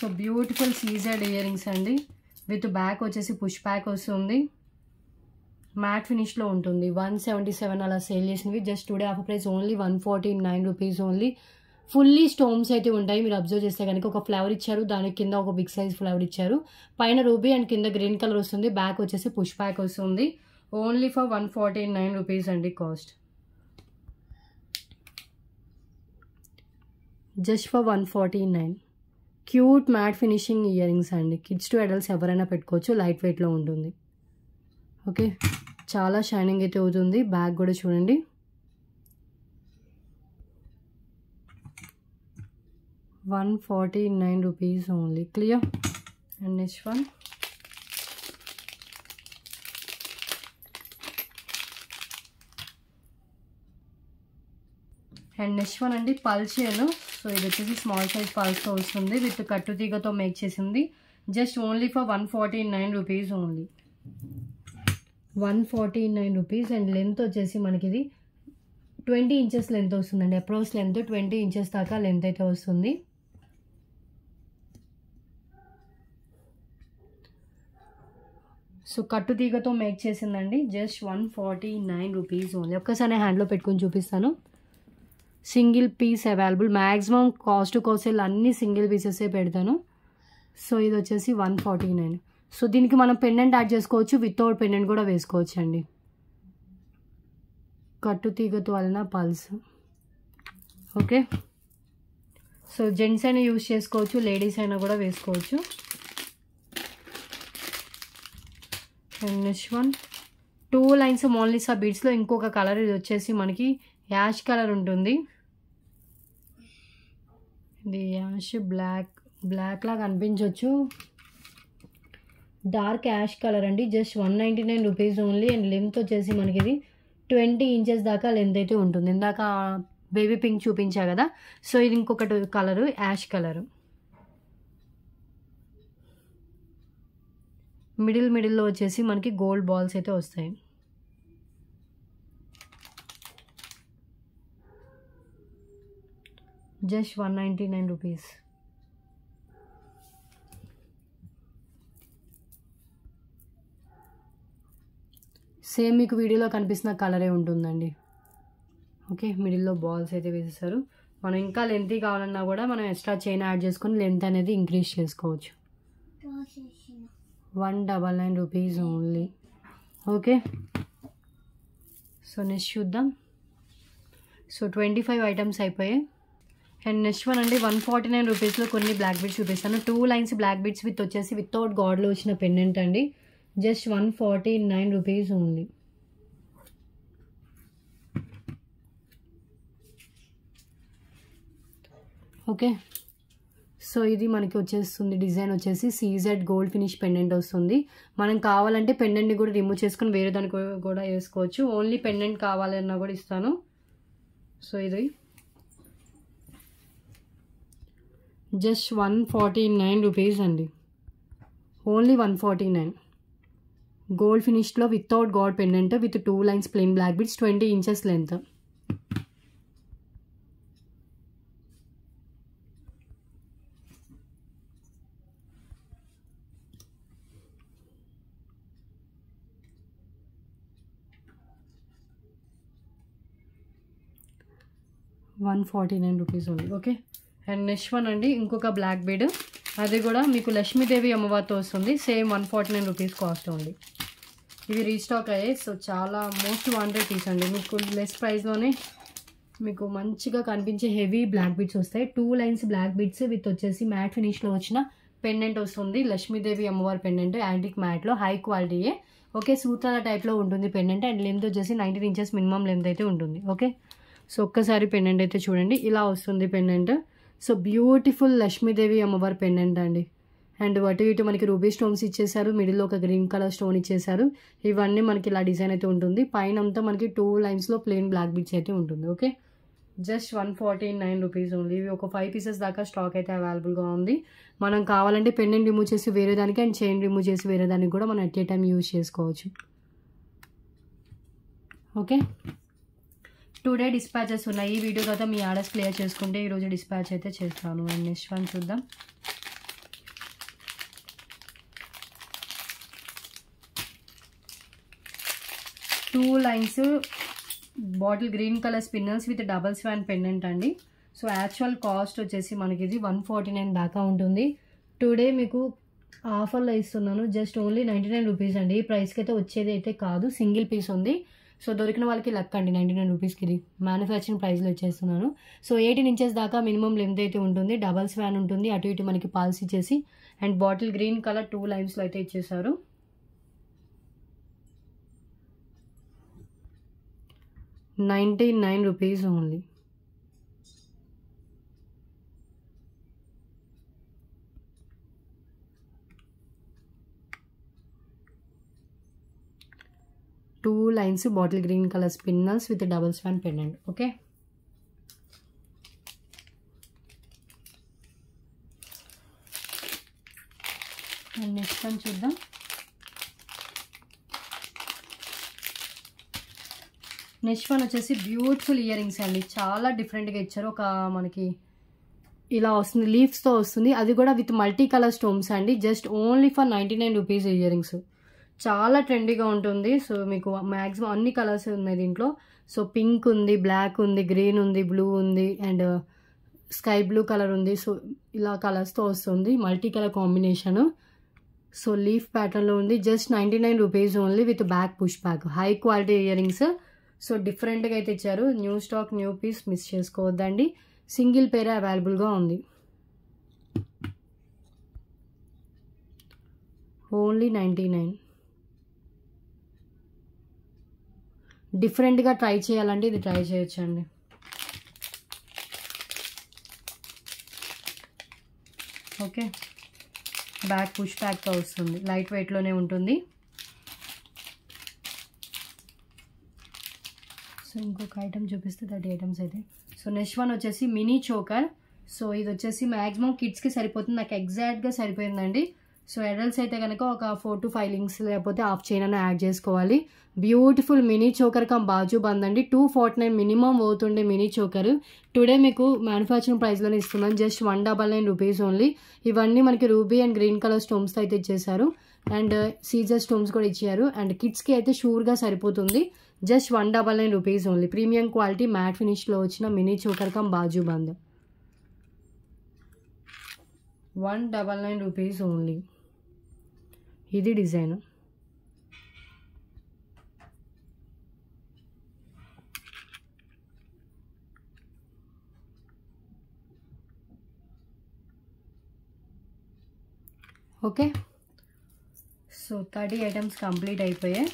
So beautiful సీజర్డ్ ఇయర్ రింగ్స్ అండి. విత్ బ్యాక్ వచ్చేసి పుష్ బ్యాక్ వస్తుంది. మ్యాట్ ఫినిష్లో ఉంటుంది. 177 అలా సేల్ చేసినవి. Just today offer price only 149 rupees only. Fully stones అయితే ఉంటాయి. మీరు అబ్జర్వ్ చేస్తే కనుక ఒక ఫ్లవర్ ఇచ్చారు, దాని కింద ఒక బిగ్ సైజ్ ఫ్లవర్ ఇచ్చారు. పైన రూబీ అండ్ కింద గ్రీన్ కలర్ వస్తుంది. బ్యాక్ వచ్చేసి పుష్ బ్యాక్ వస్తుంది. ఓన్లీ ఫర్ 149 రూపీస్ అండి cost. Just for 149. Cute matte finishing ear rings అండి. కిడ్స్ టు అడల్ట్స్ ఎవరైనా పెట్టుకోవచ్చు. లైట్ వెయిట్లో ఉంటుంది. ఓకే, చాలా షైనింగ్ అయితే అవుతుంది. బ్యాక్ కూడా చూడండి. ₹149 ఓన్లీ. Clear. And next one. And next one అండి పల్స్ చైన్. సో ఇది వచ్చేసి స్మాల్ సైజ్ పల్స్తో వస్తుంది. విత్ కట్టు తీగతో మేక్ చేసింది. Just only for 149 rupees only. 149 rupees. And length వచ్చేసి మనకి ఇది 20 ఇంచెస్ లెంత్ వస్తుందండి. అప్రోక్స్ లెంత్ 20 ఇంచెస్ దాకా లెంత్ అయితే వస్తుంది. సో కట్టు తీగతో మేక్ చేసిందండి. Just 149 rupees only. ఒక్కసారి హ్యాండ్లో పెట్టుకొని చూపిస్తాను. Single piece available. Maximum cost కోసేలు అన్ని సింగిల్ పీసెసే పెడతాను. సో ఇది వచ్చేసి 149. సో దీనికి మనం పెండెంట్ యాడ్ చేసుకోవచ్చు, వితౌట్ పెండెంట్ కూడా వేసుకోవచ్చు అండి. కట్టు తీగతో వలన పల్స్. ఓకే, సో జెంట్స్ అయినా యూజ్ చేసుకోవచ్చు, లేడీస్ అయినా కూడా వేసుకోవచ్చు. And next one. 2 lines Monalisa బీడ్స్లో ఇంకొక కలర్, ఇది వచ్చేసి మనకి యాష్ కలర్ ఉంటుంది. ఇది యాష్ బ్లాక్ లాగా అనిపించవచ్చు, డార్క్ యాష్ కలర్ అండి. Just 199 rupees only. And length వచ్చేసి మనకి ఇది 20 ఇంచెస్ దాకా లెంత్ అయితే ఉంటుంది. ఇందాక బేబీ పింక్ చూపించా కదా, సో ఇది ఇంకొకటి కలరు యాష్ కలరు. మిడిల్లో వచ్చేసి మనకి గోల్డ్ బాల్స్ అయితే వస్తాయి. Just 199 rupees. సేమ్ మీకు వీడియోలో కనిపిస్తున్న కలరే ఉంటుందండి. ఓకే, మిడిల్లో బాల్స్ అయితే వేసేసారు. మనం ఇంకా లెంత్ కావాలన్నా కూడా మనం ఎక్స్ట్రా చైన్ యాడ్ చేసుకొని లెంత్ అనేది ఇంక్రీజ్ చేసుకోవచ్చు. 199 rupees only. Okay, so next చూద్దాం. సో 25 ఐటమ్స్ అయిపోయాయి. అండ్ నెక్స్ట్ వన్ అండి 149 రూపీస్లో కొన్ని బ్లాక్ బీడ్స్ చూపిస్తాను. 2 లైన్స్ బ్లాక్ బీడ్స్ విత్ వచ్చేసి వితౌట్ గాడ్లో వచ్చిన పెండెంట్ అండి. Just 149 rupees only. Okay, so ఇది మనకి వచ్చేస్తుంది. డిజైన్ వచ్చేసి సీజెడ్ గోల్డ్ ఫినిష్ పెండెంట్ వస్తుంది. మనం కావాలంటే పెండెంట్ని కూడా రిమూవ్ చేసుకొని వేరే దానికి కూడా వేసుకోవచ్చు. ఓన్లీ పెండెంట్ కావాలన్నా కూడా ఇస్తాను. సో ఇది జస్ట్ 149 రూపీస్ అండి. ఓన్లీ 149. గోల్డ్ ఫినిష్లో without god pendant with 2 lines plain black beads, 20 inches length. ₹149 only. Okay, and next one అండి ఇంకొక బ్లాక్ బీడ్, అది కూడా మీకు లక్ష్మీదేవి అమ్మవారితో వస్తుంది. Same 149 rupees cost only. ఇవి రీస్టాక్ అయ్యాయి. సో చాలా మోస్ట్ వాంటెడ్ పీస్ అండి. మీకు లెస్ ప్రైస్లోనే మీకు మంచిగా కనిపించే హెవీ బ్లాక్ బీడ్స్ వస్తాయి. 2 లైన్స్ బ్లాక్ బీడ్స్ విత్ వచ్చేసి మ్యాట్ ఫినిష్లో వచ్చిన పెండెంట్ వస్తుంది. లక్ష్మీదేవి అమ్మవారి పెండెంట్ యాంటిక్ మ్యాట్లో హై క్వాలిటీయే. ఓకే, సూత్రాల టైప్లో ఉంటుంది పెండెంట్. అండ్ లెంత్ వచ్చేసి 19 ఇంచెస్ మినిమం లెంత్ అయితే ఉంటుంది. ఓకే, సో ఒక్కసారి పెండెంట్ అయితే చూడండి, ఇలా వస్తుంది పెండెంట్. సో బ్యూటిఫుల్ లక్ష్మీదేవి అమ్మవారి పెండెంట్ అండి. అండ్ అటు ఇటు మనకి రూబీ స్టోన్స్ ఇచ్చేసారు, మిడిల్లో ఒక గ్రీన్ కలర్ స్టోన్ ఇచ్చేసారు. ఇవన్నీ మనకి ఇలా డిజైన్ అయితే ఉంటుంది. పైన అంతా మనకి 2 లైన్స్లో ప్లెయిన్ బ్లాక్ బీడ్స్ అయితే ఉంటుంది. Okay, just 149 rupees only. ఇవి ఒక 5 పీసెస్ దాకా స్టాక్ అయితే అవైలబుల్గా ఉంది. మనం కావాలంటే పెండెంట్ రిమూవ్ చేసి వేరే దానికి అండ్ చైన్ రిమూవ్ చేసి వేరే దానికి కూడా మనం ఎట్ ఏ టైం యూజ్ చేసుకోవచ్చు. ఓకే, టుడే డిస్పాచెస్ ఉన్నాయి. ఈ వీడియో తర్వాత మీ ఆర్డర్స్ క్లియర్ చేసుకుంటే ఈరోజు డిస్పాచ్ అయితే చేస్తాను. అండ్ నెక్స్ట్ వన్ చూద్దాం. Two lines bottle green colour spinners with double swan pendant అండి. సో యాక్చువల్ కాస్ట్ వచ్చేసి మనకి ఇది 149 దాకా ఉంటుంది. టుడే మీకు ఆఫర్లో ఇస్తున్నాను. జస్ట్ ఓన్లీ 99 రూపీస్ అండి. ఈ ప్రైస్కి అయితే వచ్చేది అయితే కాదు, సింగిల్ పీస్ ఉంది. సో దొరికిన వాళ్ళకి లక్ అండి. 99 రూపీస్కి ఇది మ్యానుఫ్యాక్చరింగ్ ప్రైస్లో ఇచ్చేస్తున్నాను. సో 18 ఇంచెస్ దాకా మినిమం లెంత్ అయితే ఉంటుంది. డబల్ స్వాన్ ఉంటుంది. అటు ఇటు మనకి పాల్స్ ఇచ్చేసి అండ్ బాటిల్ గ్రీన్ కలర్ 2 లైన్స్లో అయితే ఇచ్చేసారు. ₹99 only. Two lines bottle green colour spinners with double swan pendant. Okay, and next one చూద్దాం. నెక్స్ట్ వన్ వచ్చేసి బ్యూటిఫుల్ ఇయర్ రింగ్స్ అండి. చాలా డిఫరెంట్గా ఇచ్చారు. ఒక మనకి ఇలా వస్తుంది, లీవ్స్తో వస్తుంది. అది కూడా విత్ మల్టీ కలర్ స్టోన్స్ అండి. Just only for 99 rupees ear rings. చాలా ట్రెండీగా ఉంటుంది. సో మీకు మ్యాక్సిమం అన్ని కలర్స్ ఉన్నాయి దీంట్లో. సో పింక్ ఉంది, బ్లాక్ ఉంది, గ్రీన్ ఉంది, బ్లూ ఉంది అండ్ స్కై బ్లూ కలర్ ఉంది. సో ఇలా కలర్స్తో వస్తుంది, multi colour combination. So leaf ప్యాటర్న్లో ఉంది. Just 99 rupees only with back push back. High quality ear rings. So డిఫరెంట్గా అయితే ఇచ్చారు. New stock, new piece, miss చేసుకోవద్దండి. సింగిల్ పేరే అవైలబుల్గా ఉంది. ఓన్లీ 99. డిఫరెంట్గా ట్రై చేయాలంటే ఇది ట్రై చేయొచ్చండి. ఓకే, బ్యాక్ పుష్ బ్యాక్తో వస్తుంది, లైట్ వెయిట్లోనే ఉంటుంది. సో ఇంకొక ఐటమ్ చూపిస్తే 30 ఐటమ్స్ అయితే. సో నెక్స్ట్ వన్ వచ్చేసి మినీ చోకర్. సో ఇది వచ్చేసి మ్యాక్సిమం కిడ్స్కి సరిపోతుంది, నాకు ఎగ్జాక్ట్గా సరిపోయిందండి. సో అడల్ట్స్ అయితే కనుక ఒక 4 to 5 లింక్స్ లేకపోతే హాఫ్ చైన్ అన్న యాడ్ చేసుకోవాలి. బ్యూటిఫుల్ మినీ చోకర్ కమ్ బాజు బంద్ అండి. 249 మినిమం పోతుండే మినీ చోకర్. టుడే మీకు మ్యానుఫ్యాక్చరింగ్ ప్రైస్లోనే ఇస్తున్నాను, జస్ట్ 199 రూపీస్ ఓన్లీ. ఇవన్నీ మనకి రూబీ అండ్ గ్రీన్ కలర్ స్టోన్స్తో అయితే ఇచ్చేసారు, అండ్ సీజర్ స్టోన్స్ కూడా ఇచ్చారు. అండ్ కిడ్స్కి అయితే షూర్గా సరిపోతుంది, just 199 rupees only. Premium quality matte ఫినిష్లో వచ్చిన మినీ చోకర్ కమ్ బాజు బంద్ 199 రూపీస్ ఓన్లీ. ఇది design. Okay, so 30 items complete అయిపోయాయి.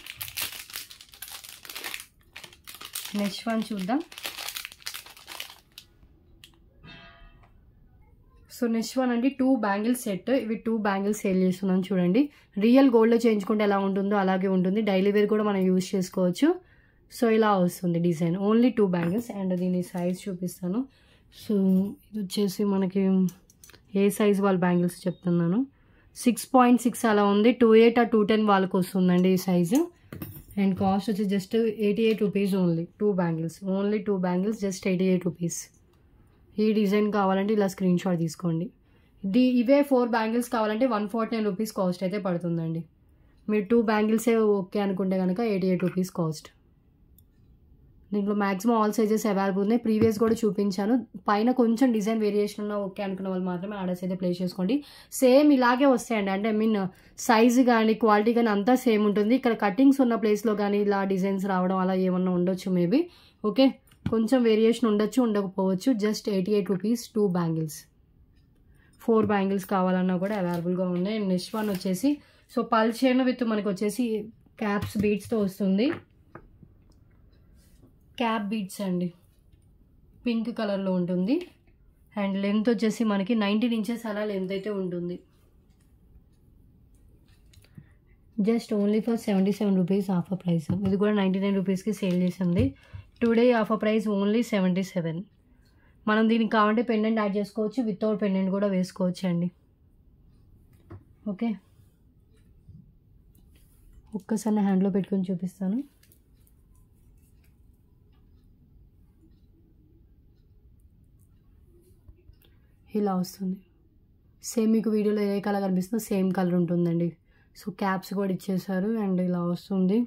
నెక్స్ట్ వన్ చూద్దాం. సో నెక్స్ట్ వన్ అండి 2 బ్యాంగిల్స్ సెట్. ఇవి 2 బ్యాంగిల్స్ సేల్ చేస్తున్నాను చూడండి. రియల్ గోల్డ్లో చేయించుకుంటే ఎలా ఉంటుందో అలాగే ఉంటుంది, డైలీ వేర్ కూడా మనం యూజ్ చేసుకోవచ్చు. సో ఇలా వస్తుంది డిజైన్, ఓన్లీ 2 బ్యాంగిల్స్. అండ్ దీని సైజ్ చూపిస్తాను. సో ఇది వచ్చేసి మనకి ఏ సైజ్ వాళ్ళ బ్యాంగిల్స్ చెప్తున్నాను, 6.6 అలా ఉంది. 28 or 210 వాళ్ళకి వస్తుందండి ఈ సైజు. అండ్ కాస్ట్ వచ్చి just 88 rupees only. 2 bangles, only 2 bangles, just 88 rupees. ఈ డిజైన్ కావాలంటే ఇలా స్క్రీన్ షాట్ తీసుకోండి. ఇవే 4 బ్యాంగిల్స్ కావాలంటే 149 రూపీస్ కాస్ట్ అయితే పడుతుందండి. మీరు 2 బ్యాంగిల్సే ఓకే అనుకుంటే కనుక 88 రూపీస్ కాస్ట్. దీంట్లో మ్యాక్సిమం ఆల్ సైజెస్ అవైలబుల్ ఉన్నాయి, ప్రీవియస్ కూడా చూపించాను. పైన కొంచెం డిజైన్ వేరియేషన్ ఉన్న ఓకే అనుకున్న వాళ్ళు మాత్రమే ఆర్డర్స్ అయితే ప్లేస్ చేసుకోండి. సేమ్ ఇలాగే వస్తాయండి, అంటే ఐ మీన్ సైజు కానీ క్వాలిటీ కానీ అంతా సేమ్ ఉంటుంది. ఇక్కడ కటింగ్స్ ఉన్న ప్లేస్లో కానీ ఇలా డిజైన్స్ రావడం అలా ఏమన్నా ఉండొచ్చు మేబీ. ఓకే, కొంచెం వేరియేషన్ ఉండొచ్చు, ఉండకపోవచ్చు. Just 88 rupees 2 bangles. 4 బ్యాంగిల్స్ కావాలన్నా కూడా అవైలబుల్గా ఉన్నాయి. నెక్స్ట్ వన్ వచ్చేసి సో పల్ చైన్ విత్ మనకు వచ్చేసి క్యాప్స్ బీడ్స్తో వస్తుంది. క్యాప్ బీడ్స్ అండి, పింక్ కలర్లో ఉంటుంది. అండ్ లెంత్ వచ్చేసి మనకి 19 ఇంచెస్ అలా లెంత్ అయితే ఉంటుంది. Just only for 77 rupees offer price. ఇది కూడా 99 రూపీస్కి సేల్ చేసింది. Today offer price only 77. మనం దీనికి కావాలంటే పెండెంట్ యాడ్ చేసుకోవచ్చు, వితౌట్ పెండెంట్ కూడా వేసుకోవచ్చు అండి. ఓకే, ఒక్కసారి హ్యాండ్లో పెట్టుకొని చూపిస్తాను. ఇలా వస్తుంది, సేమ్ మీకు వీడియోలో ఏ కలర్ కనిపిస్తుందో సేమ్ కలర్ ఉంటుందండి. సో క్యాప్స్ కూడా ఇచ్చేసారు అండ్ ఇలా వస్తుంది.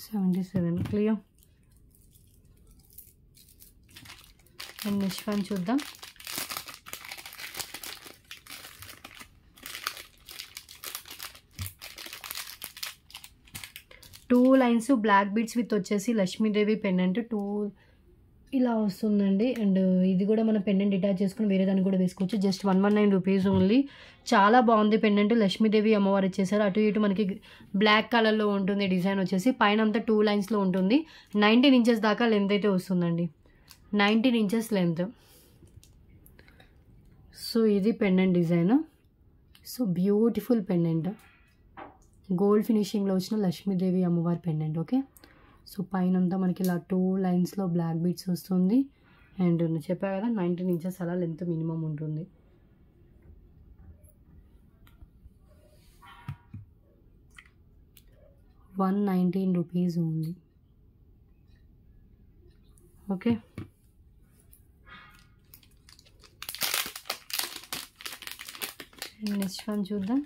77 క్లియర్. అండ్ నెక్స్ట్ వన్ చూద్దాం. Two lines black beads with వచ్చేసి లక్ష్మీదేవి పెండెంట్ 2 ఇలా వస్తుందండి. అండ్ ఇది కూడా మన పెండెంట్ అటాచ్ చేసుకుని వేరే దాన్ని కూడా వేసుకోవచ్చు. Just 119 rupees only. చాలా బాగుంది పెండెంట్. లక్ష్మీదేవి అమ్మవారు ఇచ్చేసారు. అటు ఇటు మనకి బ్లాక్ కలర్లో ఉంటుంది డిజైన్ వచ్చేసి. పైన అంతా 2 లైన్స్లో ఉంటుంది. 19 ఇంచెస్ దాకా లెంత్ అయితే వస్తుందండి, 19 ఇంచెస్ లెంత్. సో ఇది pendant design. So beautiful pendant, gold ఫినిషింగ్లో వచ్చిన లక్ష్మీదేవి అమ్మవారి పెండెంట్. ఓకే, సో పైన అంతా మనకి ఇలా 2 లైన్స్లో బ్లాక్ బీడ్స్ వస్తుంది. అండ్ చెప్పా కదా 19 ఇంచెస్ అలా లెంత్ మినిమం ఉంటుంది. ₹119 ఓన్లీ. ఓకే, నెక్స్ట్ వన్ చూద్దాం.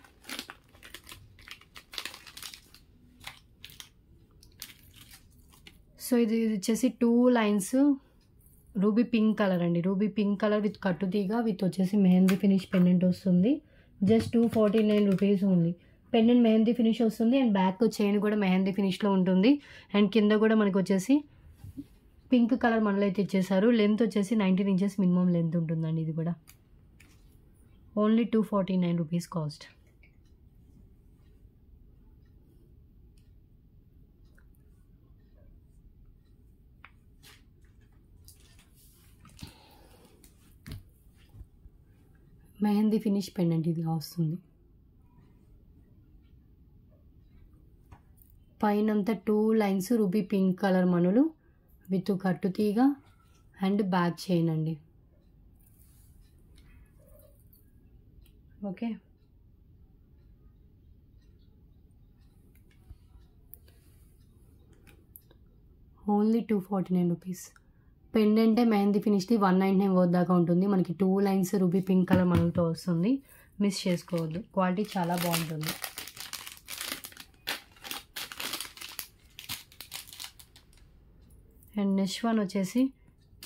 సో ఇది వచ్చేసి 2 లైన్స్ రూబీ పింక్ కలర్ అండి, రూబీ పింక్ కలర్ విత్ కట్టుతీగ విత్ వచ్చేసి మెహందీ ఫినిష్ పెండెంట్ వస్తుంది. Just 249 rupees only. Pendant mehndi finish వస్తుంది అండ్ బ్యాక్ చైన్ కూడా మెహందీ ఫినిష్లో ఉంటుంది. అండ్ కింద కూడా మనకు వచ్చేసి పింక్ కలర్ మనలో అయితే ఇచ్చేసారు. లెంత్ వచ్చేసి 19 ఇంచెస్ మినిమం లెంత్ ఉంటుందండి. ఇది కూడా only 249 rupees cost. Mehndi finish pendant ఇది వస్తుంది. పైనంతా 2 లైన్స్ రూబీ పింక్ కలర్ మనులు విత్ కట్టు తీగ అండ్ బ్యాక్ చైన్ అండి. Okay, only 249 rupees. పెండెంటే మెహందీ ఫినిష్ది 199 దాకా ఉంటుంది. మనకి 2 లైన్స్ రూబీ పింక్ కలర్ మనులతో వస్తుంది. మిస్ చేసుకోవద్దు, క్వాలిటీ చాలా బాగుంటుంది. అండ్ నెక్స్ట్ వన్ వచ్చేసి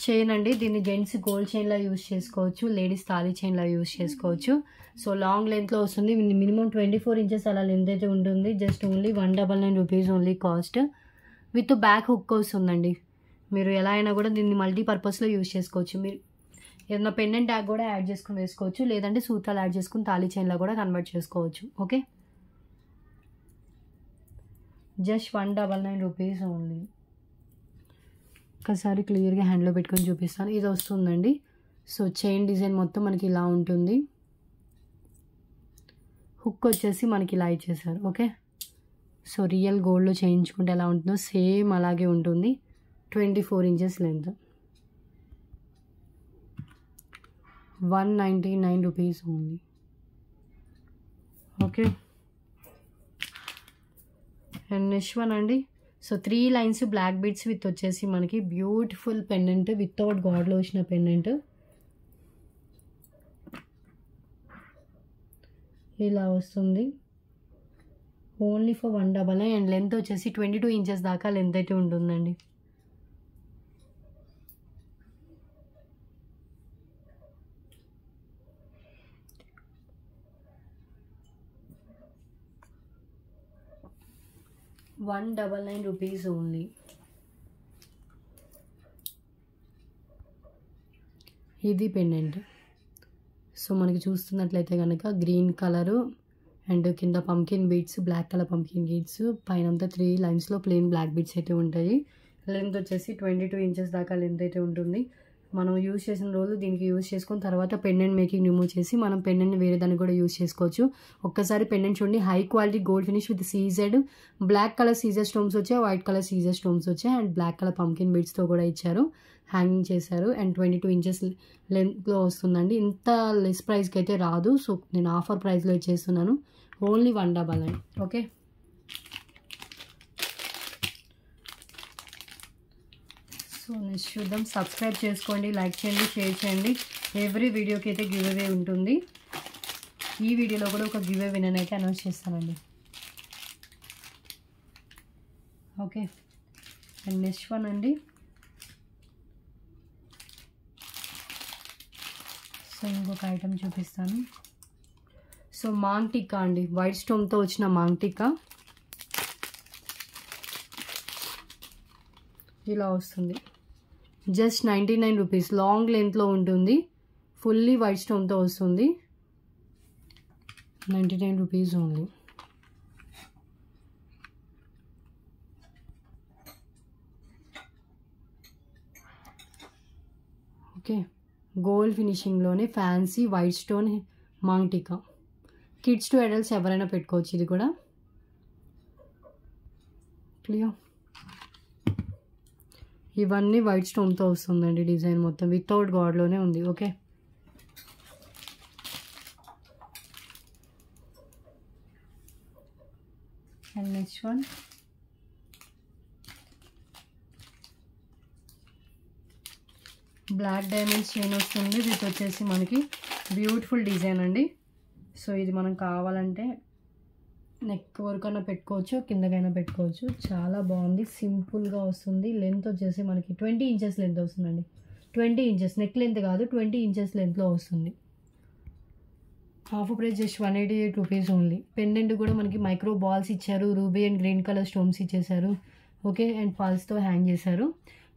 చైన్ అండి. దీన్ని జెంట్స్ గోల్డ్ చైన్లా యూజ్ చేసుకోవచ్చు, లేడీస్ తాళీ చైన్లా యూజ్ చేసుకోవచ్చు. సో లాంగ్ లెంత్లో వస్తుంది. మినిమం 24 ఇంచెస్ అలా లెంత్ అయితే ఉంటుంది. Just only 199 rupees only cost. With back hook వస్తుందండి. మీరు ఎలా అయినా కూడా దీన్ని మల్టీపర్పస్లో యూజ్ చేసుకోవచ్చు. మీరు ఏదైనా పెండెంట్ ట్యాగ్ కూడా యాడ్ చేసుకుని వేసుకోవచ్చు, లేదంటే సూత్రాలు యాడ్ చేసుకుని తాళీ చైన్లా కూడా కన్వర్ట్ చేసుకోవచ్చు. Okay, just 199 rupees only. ఒకసారి క్లియర్గా హ్యాండ్లో పెట్టుకొని చూపిస్తాను. ఇది వస్తుందండి. సో చైన్ డిజైన్ మొత్తం మనకి ఇలా ఉంటుంది. హుక్ వచ్చేసి మనకి ఇలా ఇచ్చేసారు. ఓకే, సో రియల్ గోల్డ్లో చేయించుకుంటే ఎలా ఉంటుందో సేమ్ అలాగే ఉంటుంది. 24 inches length, 199 rupees only. Okay, and next one అండి. So 3 lines black beads with వచ్చేసి మనకి బ్యూటిఫుల్ పెండెంట్ వితౌట్ గాడ్లో వచ్చిన పెండెంట్ ఇలా వస్తుంది. ఓన్లీ ఫర్ 199 అండ్ లెంత్ వచ్చేసి 22 ఇంచెస్ దాకా లెంత్ అయితే ఉంటుందండి. $199 రూపీస్ ఓన్లీ. ఇది పెండెంట్. సో మనకి చూస్తున్నట్లయితే కనుక గ్రీన్ కలరు అండ్ కింద pumpkin beads, black colour pumpkin beads, పైనంతా 3 లైన్స్లో ప్లెయిన్ బ్లాక్ బీడ్స్ అయితే ఉంటాయి. లెంత్ వచ్చేసి 22 ఇంచెస్ దాకా లెంత్ అయితే ఉంటుంది. మనం యూజ్ చేసిన రోజు దీనికి యూజ్ చేసుకుని తర్వాత పెండెంట్ మేకింగ్ రిమూవ్ చేసి మనం పెండెంట్ వేరే దానికి కూడా యూజ్ చేసుకోవచ్చు. ఒక్కసారి పెండెంట్ చూడండి, high quality gold finish with CZ black colour CZ stones వచ్చాయి, వైట్ కలర్ సీజర్ స్టోన్స్ వచ్చాయి అండ్ బ్లాక్ కలర్ పంకిన్ బీడ్స్తో కూడా ఇచ్చారు. హ్యాంగింగ్ చేశారు అండ్ 22 ఇంచెస్ లెంత్లో వస్తుందండి. ఇంత లెస్ ప్రైస్కి అయితే రాదు. సో నేను ఆఫర్ ప్రైస్లో ఇచ్చేస్తున్నాను. ఓన్లీ 199. ఓకే, సో నెక్స్ట్ చూద్దాం. సబ్స్క్రైబ్ చేసుకోండి, లైక్ చేయండి, షేర్ చేయండి. ఎవ్రీ వీడియోకి అయితే గివ్ అవే ఉంటుంది. ఈ వీడియోలో కూడా ఒక గివ్ అవే విన్నర్ అయితే అనౌన్స్ చేస్తానండి. ఓకే, అండ్ నెక్స్ట్ వన్ అండి. సో ఇంకొక ఐటమ్ చూపిస్తాను. సో మాంగ్ టిక్కా అండి, వైట్ స్టోన్తో వచ్చిన మాంగ్ టిక్కా ఇలా వస్తుంది. Just 99 rupees. లాంగ్ లెంత్లో ఉంటుంది, ఫుల్లీ వైట్ స్టోన్తో వస్తుంది. 99 రూపీస్ ఓన్లీ. ఓకే, గోల్డ్ ఫినిషింగ్లోనే fancy white stone maang tikka. Kids to adults ఎవరైనా పెట్టుకోవచ్చు. ఇది కూడా క్లియర్. ఇవన్నీ వైట్ స్టోన్తో వస్తుందండి. డిజైన్ మొత్తం వితౌట్ గాడ్లోనే ఉంది. Okay, and next one black diamonds chain వస్తుంది. విత్ వచ్చేసి మనకి బ్యూటిఫుల్ డిజైన్ అండి. సో ఇది మనం కావాలంటే నెక్ వరకైనా పెట్టుకోవచ్చు, కిందకైనా పెట్టుకోవచ్చు. చాలా బాగుంది, సింపుల్గా వస్తుంది. లెంత్ వచ్చేసి మనకి 20 ఇంచెస్ లెంత్ వస్తుందండి. 20 ఇంచెస్ నెక్ లెంత్ కాదు, 20 ఇంచెస్ లెంత్లో వస్తుంది. Half price just 188 rupees only. Pendant కూడా మనకి మైక్రో బాల్స్ ఇచ్చారు, ruby and green colour stones ఇచ్చేసారు. ఓకే, అండ్ పల్స్తో హ్యాంగ్ చేశారు.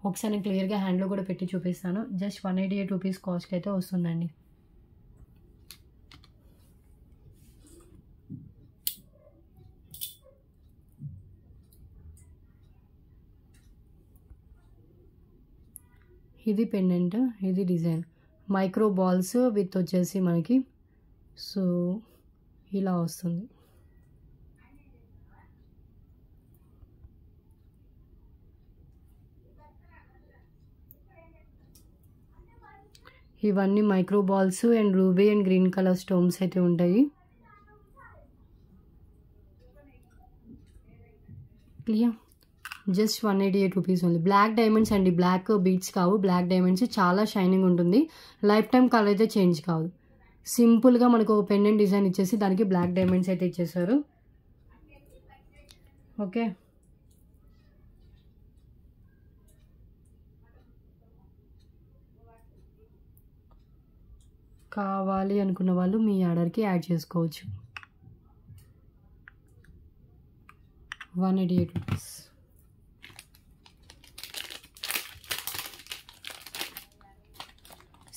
ఒకసారి నేను క్లియర్గా హ్యాండ్లో కూడా పెట్టి చూపిస్తాను. జస్ట్ 188 రూపీస్ కాస్ట్ అయితే వస్తుందండి. ఇది పెండెంట్, ఇది డిజైన్. మైక్రో బాల్స్ విత్ వచ్చేసి మనకి సో ఇలా వస్తుంది. ఇవన్నీ micro balls and ruby and green colour stones అయితే ఉంటాయి. Clear. Just 188 rupees only. Black diamonds అండి, బ్లాక్ బీడ్స్ కావు, బ్లాక్ డైమండ్స్. చాలా షైనింగ్ ఉంటుంది. లైఫ్ టైం కలర్ అయితే చేంజ్ కాదు. సింపుల్గా మనకు ఒక పెండెంట్ డిజైన్ ఇచ్చేసి దానికి బ్లాక్ డైమండ్స్ అయితే ఇచ్చేసారు. ఓకే, కావాలి అనుకున్న వాళ్ళు మీ ఆర్డర్కి యాడ్ చేసుకోవచ్చు. 188 rupees.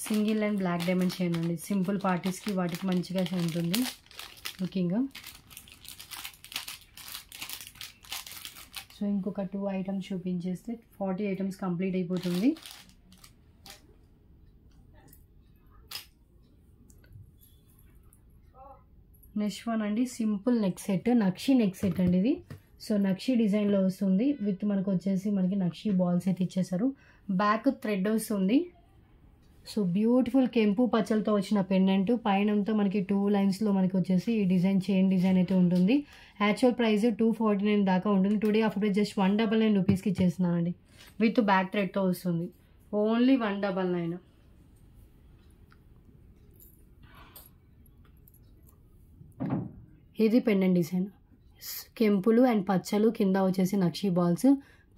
Single and black diamond chain అండి. సింపుల్ పార్టీస్కి వాటికి మంచిగా ఉంటుంది లుకింగ్. సో ఇంకొక 2 ఐటమ్స్ చూపించేస్తే 40 ఐటమ్స్ కంప్లీట్ అయిపోతుంది. నెక్స్ట్ వన్ అండి, సింపుల్ నెక్ సెట్, నక్షి నెక్ సెట్ అండి ఇది. సో నక్షి డిజైన్లో వస్తుంది విత్ మనకు వచ్చేసి మనకి నక్షి బాల్స్ అయితే ఇచ్చేసారు. బ్యాక్ థ్రెడ్ వస్తుంది. సో బ్యూటిఫుల్ కెంపు పచ్చలతో వచ్చిన పెండెంట్. పైనంతా మనకి 2 లైన్స్లో మనకి వచ్చేసి ఈ డిజైన్ చైన్ డిజైన్ అయితే ఉంటుంది. యాక్చువల్ ప్రైస్ 249 దాకా ఉంటుంది. టుడే ఆఫర్ జస్ట్ 199 రూపీస్కి ఇచ్చేస్తున్నానండి. విత్ బ్యాక్ థ్రెడ్తో వస్తుంది. ఓన్లీ 199. ఇది పెండెంట్ డిజైన్. కెంపులు అండ్ పచ్చలు, కింద వచ్చేసి నక్షి బాల్స్,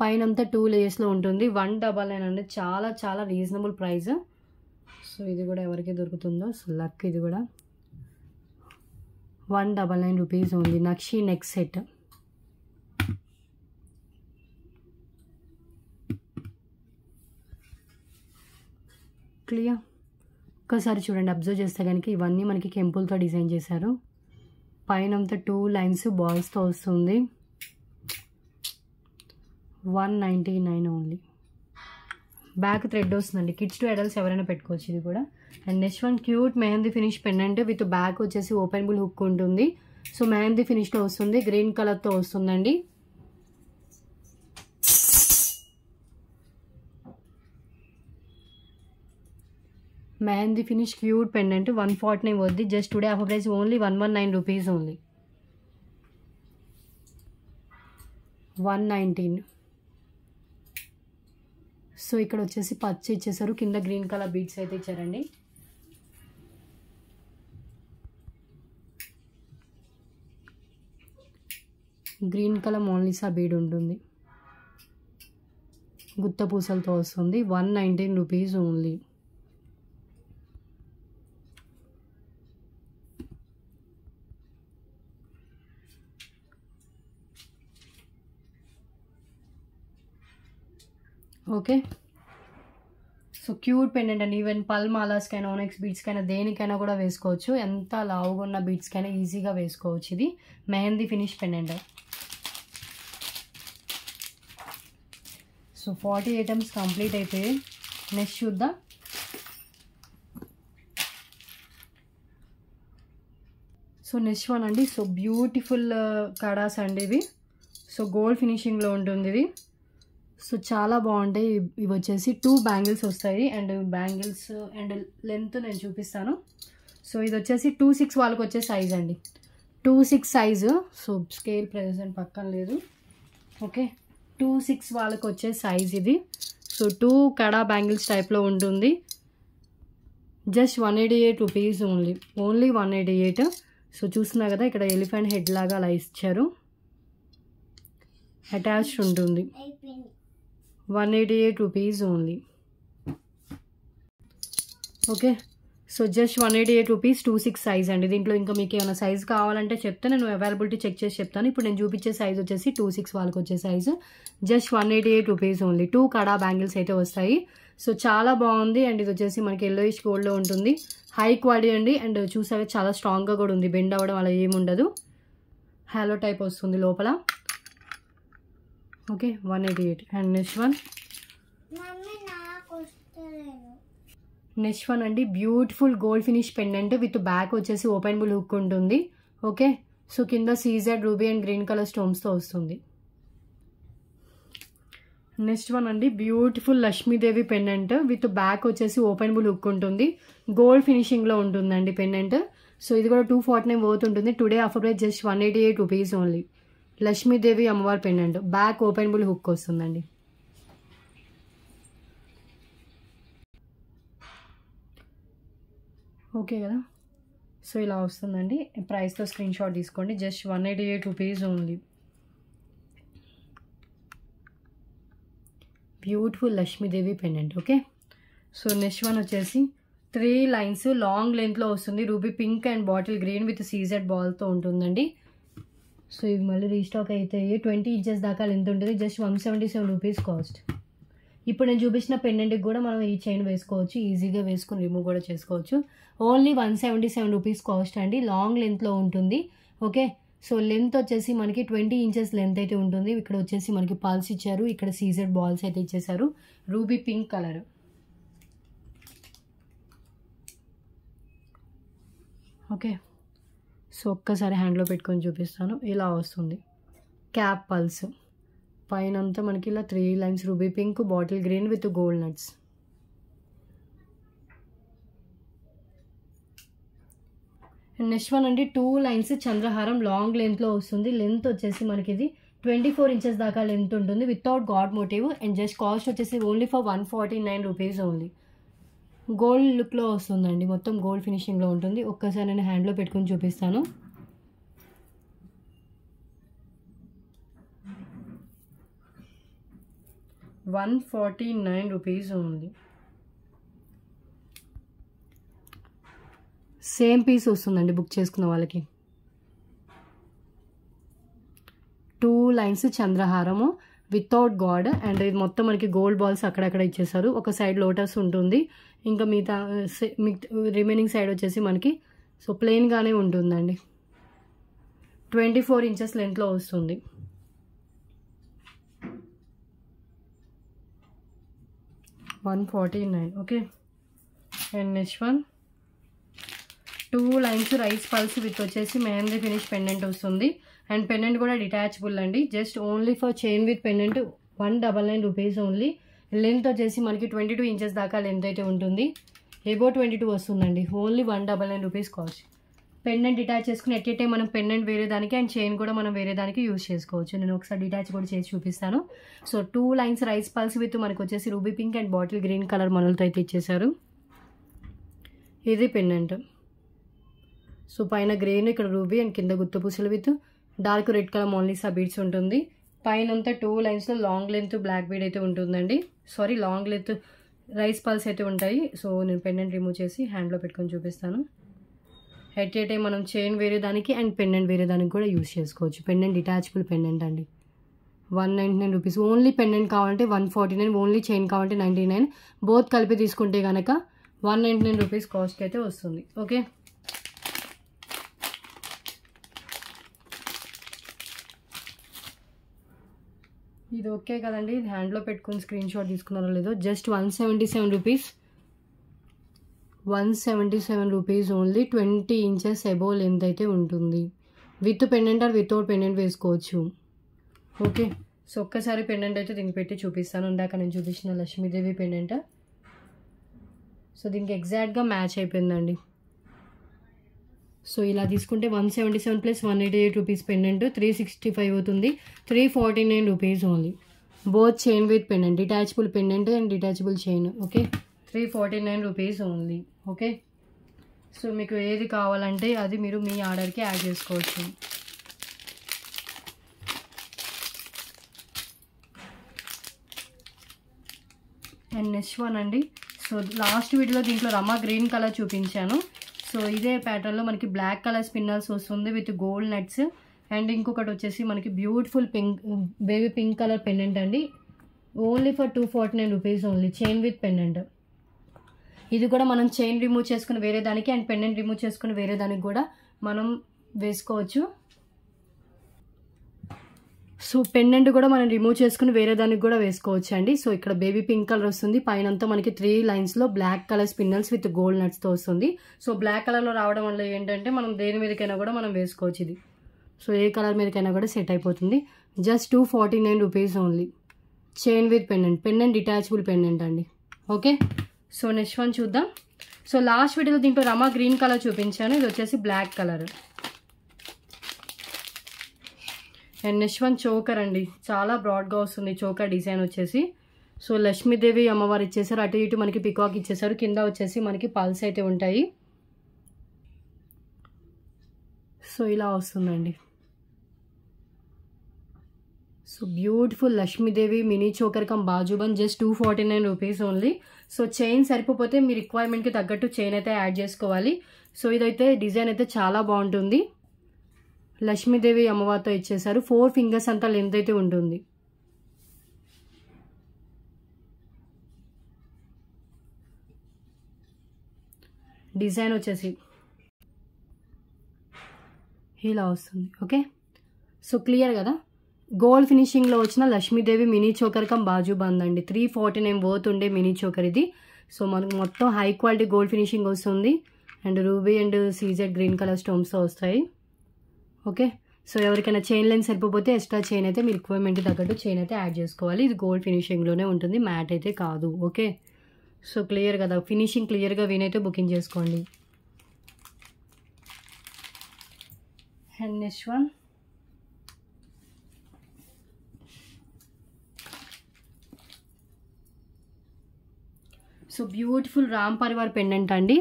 పైనంతా 2 లేయర్స్లో ఉంటుంది. 199 అండి. చాలా చాలా రీజనబుల్ ప్రైస్. సో ఇది కూడా ఎవరికి దొరుకుతుందో సో లక్. ఇది కూడా 199 రూపీస్ ఓన్లీ. నక్షి నెక్ సెట్. క్లియర్. ఒక్కసారి చూడండి, అబ్జర్వ్ చేస్తే కనుక ఇవన్నీ మనకి కెంపులతో డిజైన్ చేశారు. పైనంతా 2 లైన్స్ బాల్స్తో వస్తుంది. 199 ఓన్లీ. బ్యాక్ థ్రెడ్ వస్తుందండి. కిడ్స్ టు అడల్ట్స్ ఎవరైనా పెట్టుకోవచ్చు ఇది కూడా. And next one cute mehndi finish pendant with back వచ్చేసి ఓపెనబుల్ హుక్ ఉంటుంది. సో మెహందీ ఫినిష్లో వస్తుంది. గ్రీన్ కలర్తో వస్తుందండి. మెహందీ ఫినిష్ క్యూట్ పెండెంట్ 149 వద్ది. Just today offer price only 119 rupees only. 119. So ఇక్కడ వచ్చేసి పచ్చ ఇచ్చేసారు, కింద గ్రీన్ కలర్ బీడ్స్ అయితే ఇచ్చారండి. గ్రీన్ కలర్ మోనాలిసా బీడ్ ఉంటుంది. గుత్త పూసలతో వస్తుంది. 119 rupees only. Okay. So cute pendant అండి. ఈవెన్ పల్ మాలాస్కైనా, ఓనెక్స్ బీడ్స్కైనా, దేనికైనా కూడా వేసుకోవచ్చు. ఎంత లావుగా ఉన్న బీడ్స్కైనా ఈజీగా వేసుకోవచ్చు. ఇది mehndi finish pendant. So 40 items complete అయిపోయాయి. నెక్స్ట్ చూద్దాం. సో నెక్స్ట్ వన్ అండి. సో బ్యూటిఫుల్ కడాస్ అండి ఇవి. సో గోల్డ్ ఫినిషింగ్లో ఉంటుంది ఇది. సో చాలా బాగుంటాయి. ఇవి వచ్చేసి 2 బ్యాంగిల్స్ వస్తాయి. అండ్ బ్యాంగిల్స్ అండ్ లెంత్ నేను చూపిస్తాను. సో ఇది వచ్చేసి 2.6 వాళ్ళకి వచ్చే సైజ్ అండి. 2.6 సైజు. సో స్కేల్ ప్రెజెంట్ పక్కన లేదు. ఓకే, 2.6 వాళ్ళకి వచ్చే సైజ్ ఇది. సో 2 కడా బ్యాంగిల్స్ టైప్లో ఉంటుంది. Just 188 rupees only. Only 188. So చూస్తున్నా కదా, ఇక్కడ ఎలిఫెంట్ హెడ్ లాగా అలా ఇచ్చారు. అటాచ్డ్ ఉంటుంది. 188 rupees only. Okay, so just 188 rupees 2.6 size అండి. దీంట్లో ఇంకా మీకు ఏమైనా సైజ్ కావాలంటే చెప్తే నేను అవైలబిలిటీ చెక్ చేసి చెప్తాను. ఇప్పుడు నేను చూపించే సైజ్ వచ్చేసి 2.6 వాళ్ళకి వచ్చే సైజు. Just 188 rupees only. 2 కడా బ్యాంగిల్స్ అయితే వస్తాయి. సో చాలా బాగుంది. అండ్ ఇది వచ్చేసి మనకి ఎల్లోయిష్ గోల్డ్లో ఉంటుంది. హై క్వాలిటీ అండి. అండ్ చూసాక చాలా స్ట్రాంగ్గా కూడా ఉంది. బెండ్ అవ్వడం అలా ఏముండదు. హాలో టైప్ వస్తుంది లోపల. Okay, 188. And next one next one అండి beautiful gold finish pendant with back వచ్చేసి ఓపెనబుల్ హుక్ ఉంటుంది. ఓకే, సో కింద CZ ruby and green colour స్టోన్స్తో వస్తుంది. నెక్స్ట్ వన్ అండి beautiful Lakshmidevi pendant with back వచ్చేసి ఓపెనబుల్ హుక్ ఉంటుంది. గోల్డ్ ఫినిషింగ్లో ఉంటుందండి పెండెంట్. సో ఇది కూడా 249 వర్త్ ఉంటుంది. Today offer price just 188 rupees only. Lakshmidevi అమ్మవారి పెండెంట్, బ్యాక్ ఓపెనబుల్ హుక్ వస్తుందండి. ఓకే కదా, సో ఇలా వస్తుందండి. ప్రైస్తో స్క్రీన్ షాట్ తీసుకోండి. Just 188 rupees only. Beautiful Lakshmidevi pendant. Okay, so next one వచ్చేసి 3 లైన్స్ లాంగ్ లెంత్లో వస్తుంది. Ruby pink and bottle green with CZ బాల్తో ఉంటుందండి. సో ఇవి మళ్ళీ రీస్టాక్ అయితే 20 ఇంచెస్ దాకా లెంత్ ఉంటుంది. Just 177 rupees cost. ఇప్పుడు నేను చూపించిన పెండెంట్కి కూడా మనం ఈ చైన్ వేసుకోవచ్చు, ఈజీగా వేసుకొని రిమూవ్ కూడా చేసుకోవచ్చు. ఓన్లీ 177 రూపీస్ కాస్ట్ అండి. లాంగ్ లెంత్లో ఉంటుంది. ఓకే, సో లెంత్ వచ్చేసి మనకి 20 ఇంచెస్ లెంత్ అయితే ఉంటుంది. ఇక్కడ వచ్చేసి మనకి పల్స్ ఇచ్చారు, ఇక్కడ సీజెడ్ బాల్స్ అయితే ఇచ్చేసారు. Ruby pink colour. Okay, so ఒక్కసారి హ్యాండ్లో పెట్టుకొని చూపిస్తాను. ఇలా వస్తుంది క్యాప్ పల్స్. పైన అంతా మనకి ఇలా 3 lines ruby pink bottle green with gold nuts. Next one అండి 2 లైన్స్ చంద్రహారం లాంగ్ లెంత్లో వస్తుంది. లెంత్ వచ్చేసి మనకి ఇది 24 ఇంచెస్ దాకా లెంత్ ఉంటుంది without god motif. And just cost వచ్చేసి only for 149 rupees only. Gold లుక్లో వస్తుందండి, మొత్తం గోల్డ్ ఫినిషింగ్లో ఉంటుంది. ఒక్కసారి నేను హ్యాండ్లో పెట్టుకొని చూపిస్తాను. ₹149 ఓన్లీ. సేమ్ పీస్ వస్తుందండి బుక్ చేసుకున్న వాళ్ళకి. 2 లైన్స్ చంద్రహారము వితౌట్ గాడ్. అండ్ ఇది మొత్తం మనకి గోల్డ్ బాల్స్ అక్కడక్కడ ఇచ్చేసారు. ఒక సైడ్ లోటస్ ఉంటుంది, ఇంకా మిగతా రిమైనింగ్ సైడ్ వచ్చేసి మనకి సో ప్లెయిన్గానే ఉంటుందండి. 24 ఇంచెస్ లెంత్లో వస్తుంది. $149. Okay, and next one 2 lines rice pearls with వచ్చేసి మెహందీ ఫినిష్ పెండెంట్ వస్తుంది. అండ్ పెండెంట్ కూడా డిటాచబుల్ అండి. Just only for chain with pendant 199 rupees only. Length వచ్చేసి మనకి 22 ఇంచెస్ దాకా లెంత్ అయితే ఉంటుంది. ఎబో 22 వస్తుందండి. Only 199 rupees cost. Pendant detach చేసుకుని ఎట్ ఏ టైం మనం పెండెంట్ వేరే దానికి అండ్ చైన్ కూడా మనం వేరే దానికి యూజ్ చేసుకోవచ్చు. నేను ఒకసారి డిటాచ్ కూడా చేసి చూపిస్తాను. So 2 lines rice pearls with మనకు వచ్చేసి ruby pink and bottle green colour మనలతో అయితే ఇచ్చేసారు. ఇది పెండెంట్. సో పైన గ్రీన్, ఇక్కడ రూబీ అండ్ కింద గుత్త పూసలు విత్ dark red colour Monalisa beads ఉంటుంది. పైన అంతా 2 లైన్స్లో లాంగ్ లెంత్ బ్లాక్ బీడ్ అయితే ఉంటుందండి. Sorry, long length rice pearls అయితే ఉంటాయి. సో నేను పెండెంట్ రిమూవ్ చేసి హ్యాండ్లో పెట్టుకొని చూపిస్తాను. ఎట్ ఏ టైం మనం చైన్ వేరే దానికి అండ్ పెండెంట్ వేరే దానికి కూడా యూజ్ చేసుకోవచ్చు. పెండెంట్ డిటాచబుల్ పెండెంట్ అండి. 199 రూపీస్ ఓన్లీ. పెండెంట్ కావాలంటే 149, ఓన్లీ చైన్ కావాలంటే 99. బోత్ కలిపి తీసుకుంటే కనుక 199 రూపీస్ కాస్ట్కి అయితే వస్తుంది. ఓకే, ఇది ఓకే కదండి. హ్యాండ్లో పెట్టుకుని స్క్రీన్ షాట్ తీసుకున్నారో లేదో. Just 177 rupees. 177 rupees only. 20 inches above length అయితే ఉంటుంది. With pendant or without pendant వేసుకోవచ్చు. ఓకే, సో ఒక్కసారి పెండెంట్ అయితే దీనికి పెట్టి చూపిస్తాను. ఇందాక నేను చూపించిన లక్ష్మీదేవి పెండెంట్. సో దీనికి ఎగ్జాక్ట్గా మ్యాచ్ అయిపోయిందండి. సో ఇలా తీసుకుంటే 177 ప్లస్ 188 రూపీస్ పెండెంట్ 365 అవుతుంది. 349 rupees only. Both chain with pendant, detachable pendant and detachable chain. Okay, 349 rupees only. Okay, so మీకు ఏది కావాలంటే అది మీరు మీ ఆర్డర్కి యాడ్ చేసుకోవచ్చు. అండ్ నెక్స్ట్ వన్ అండి. సో లాస్ట్ వీడియోలో దీంట్లో రమా గ్రీన్ కలర్ చూపించాను. సో ఇదే ప్యాటర్న్లో మనకి బ్లాక్ కలర్ స్పిన్నర్స్ వస్తుంది విత్ గోల్డ్ నట్స్. అండ్ ఇంకొకటి వచ్చేసి మనకి beautiful pink baby pink colour pendant అండి. Only for 249 rupees only. Chain with pendant. ఇది కూడా మనం చైన్ రిమూవ్ చేసుకుని వేరే దానికి అండ్ పెండెంట్ రిమూవ్ చేసుకుని వేరే దానికి కూడా మనం వేసుకోవచ్చు. సో పెండెంట్ కూడా మనం రిమూవ్ చేసుకుని వేరే దానికి కూడా వేసుకోవచ్చు అండి. సో ఇక్కడ బేబీ పింక్ కలర్ వస్తుంది, పైనంతా మనకి 3 లైన్స్లో black colour spinners with gold నట్స్తో వస్తుంది. సో బ్లాక్ కలర్లో రావడం వల్ల ఏంటంటే మనం దేని మీదకైనా కూడా మనం వేసుకోవచ్చు ఇది. సో ఏ కలర్ మీదకైనా కూడా సెట్ అయిపోతుంది. Just 249 rupees only. Chain with pendant, pendant detachable pendant అండి. ఓకే, సో నెక్స్ట్ వన్ చూద్దాం. సో లాస్ట్ వీడియోలో దీంట్లో రమా గ్రీన్ కలర్ చూపించాను, ఇది వచ్చేసి black colour. And next one choker అండి, చాలా బ్రాడ్గా వస్తుంది చోకర్ డిజైన్ వచ్చేసి. సో లక్ష్మీదేవి అమ్మవారు ఇచ్చేసారు, అటు ఇటు మనకి పికాక్ ఇచ్చేసారు, కింద వచ్చేసి మనకి పల్స్ అయితే ఉంటాయి. సో ఇలా వస్తుందండి. So beautiful Lakshmidevi mini choker come బాజుబన్, just 249 rupees only. So chain సరిపోతే మీ రిక్వైర్మెంట్కి తగ్గట్టు చైన్ అయితే యాడ్ చేసుకోవాలి. సో ఇదైతే డిజైన్ అయితే చాలా బాగుంటుంది. లక్ష్మీదేవి అమ్మవారితో ఇచ్చేసారు, 4 ఫింగర్స్ అంతా లెంత్ అయితే ఉంటుంది. డిజైన్ వచ్చేసి ఇలా వస్తుంది. ఓకే, సో క్లియర్ కదా. గోల్డ్ ఫినిషింగ్లో వచ్చిన లక్ష్మీదేవి మినీ చోకర్ కమ్ బాజు బంద్ అండి. 349 వర్త్ ఉండే మినీ చోకర్ ఇది. సో మనకు మొత్తం హై క్వాలిటీ గోల్డ్ ఫినిషింగ్ వస్తుంది. And ruby and CZ green colour స్టోన్స్తో వస్తాయి. ఓకే, సో ఎవరికైనా చైన్ లెన్స్ సరిపోతే ఎక్స్ట్రా చైన్ అయితే మీ రిక్వైర్మెంట్కి తగ్గట్టు చైన్ అయితే యాడ్ చేసుకోవాలి. ఇది గోల్డ్ ఫినిషింగ్లోనే ఉంటుంది, మ్యాట్ అయితే కాదు. ఓకే, సో క్లియర్ కదా. ఫినిషింగ్ క్లియర్గా వీనైతే బుకింగ్ చేసుకోండి. And next one so beautiful Ram Parivar pendant అండి.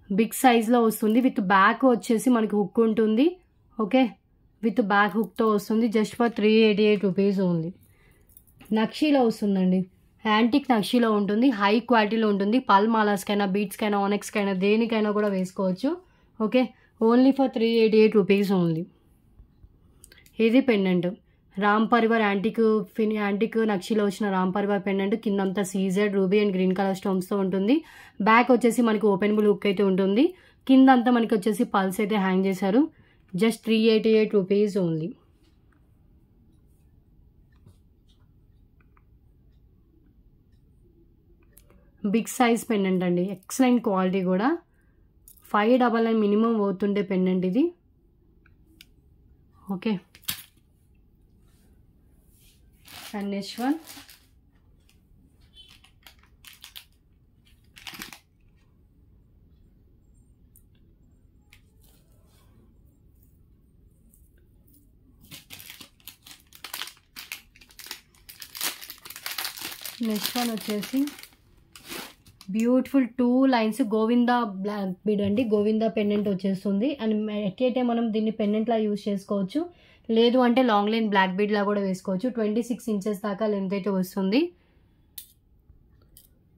బిగ్ సైజ్లో వస్తుంది, విత్ బ్యాక్ వచ్చేసి మనకి హుక్ ఉంటుంది. ఓకే, విత్ బ్యాక్ హుక్తో వస్తుంది. Just for 388 rupees only. నక్షీలో వస్తుందండి, యాంటిక్ నక్షీలో ఉంటుంది, హై క్వాలిటీలో ఉంటుంది. పల్ మాలాస్కైనా, బీట్స్కైనా, ఆనెక్స్కైనా దేనికైనా కూడా వేసుకోవచ్చు. ఓకే, ఓన్లీ ఫర్ 388 రూపీస్ ఓన్లీ. ఇది పెండెంట్ రామ్ పరివార్ యాంటిక్ నక్షీలో వచ్చిన రామ్ పరివార్ పెండెంట్. కిందంతా CZ ruby and green colour స్టోన్స్తో ఉంటుంది. బ్యాక్ వచ్చేసి మనకి ఓపెనబుల్ హుక్ అయితే ఉంటుంది. కింద అంతా మనకి వచ్చేసి పల్స్ అయితే హ్యాంగ్ చేశారు. Just 388 rupees only. Big size pendant అండి, ఎక్సలెంట్ క్వాలిటీ కూడా. 599 మినిమం అవుతుండే పెండెంట్ ఇది. ఓకే, అండ్ నెక్స్ట్ వన్ వచ్చేసి beautiful 2 lines Govinda black bead అండి. గోవిందా పెండెంట్ వచ్చేస్తుంది. అండ్ ఎట్లయితే మనం దీన్ని పెండెంట్లా యూజ్ చేసుకోవచ్చు, లేదు అంటే లాంగ్ లైన్ బ్లాక్ బీడ్లా కూడా వేసుకోవచ్చు. 26 ఇంచెస్ దాకా లెంత్ అయితే వస్తుంది.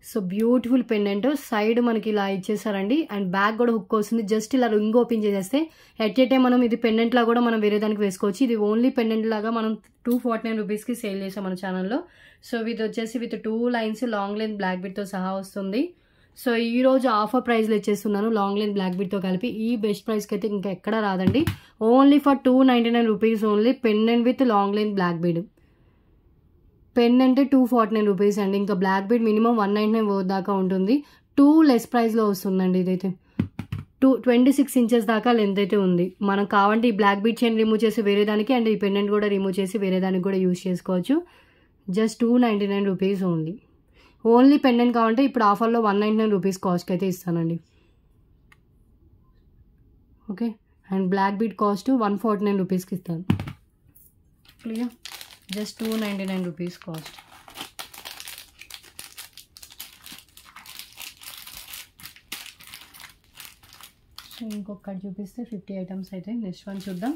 సో బ్యూటిఫుల్ పెండెంట్, సైడ్ మనకి ఇలా ఇచ్చేసారండి. అండ్ బ్యాక్ కూడా హుక్ వస్తుంది. జస్ట్ ఇలా రింగ్ ఓపెన్ చేసేస్తే ఎట్ ఏ టైం మనం ఇది పెండెంట్ లా కూడా మనం వేరే దానికి వేసుకోవచ్చు. ఇది ఓన్లీ పెండెంట్ లాగా మనం 249 రూపీస్కి సేల్ చేసాం మన ఛానల్లో. సో ఇది వచ్చేసి with 2 lines long line black బీడ్తో సహా వస్తుంది. సో ఈరోజు ఆఫర్ ప్రైస్లో ఇచ్చేస్తున్నాను, లాంగ్ లైన్ బ్లాక్ బీడ్తో కలిపి. ఈ బెస్ట్ ప్రైస్కి అయితే ఇంకా ఎక్కడ రాదండి. Only for 299 rupees only. Pendant with long line black bead. Pendant 249 rupees అండి. ఇంకా బ్లాక్ బీడ్ మినిమం 199 దాకా ఉంటుంది. 2 లెస్ ప్రైస్లో వస్తుందండి. ఇదైతే 26 ఇంచెస్ దాకా లెంత్ అయితే ఉంది. మనం కావాలంటే ఈ బ్లాక్ బీడ్ చైన్ రిమూవ్ చేసి వేరే దానికి, అండ్ ఈ పెండెంట్ కూడా రిమూవ్ చేసి వేరే దానికి కూడా యూజ్ చేసుకోవచ్చు. Just 299 rupees only. Only pendant కావాలంటే ఇప్పుడు ఆఫర్లో 199 రూపీస్ కాస్ట్ అయితే ఇస్తానండి. Okay, and black bead cost 149 రూపీస్కి ఇస్తాను. Clear, just 299 rupees cost. So ఇంకొకటి చూపిస్తే 50 ఐటమ్స్ అయితే. నెక్స్ట్ వన్ చూద్దాం.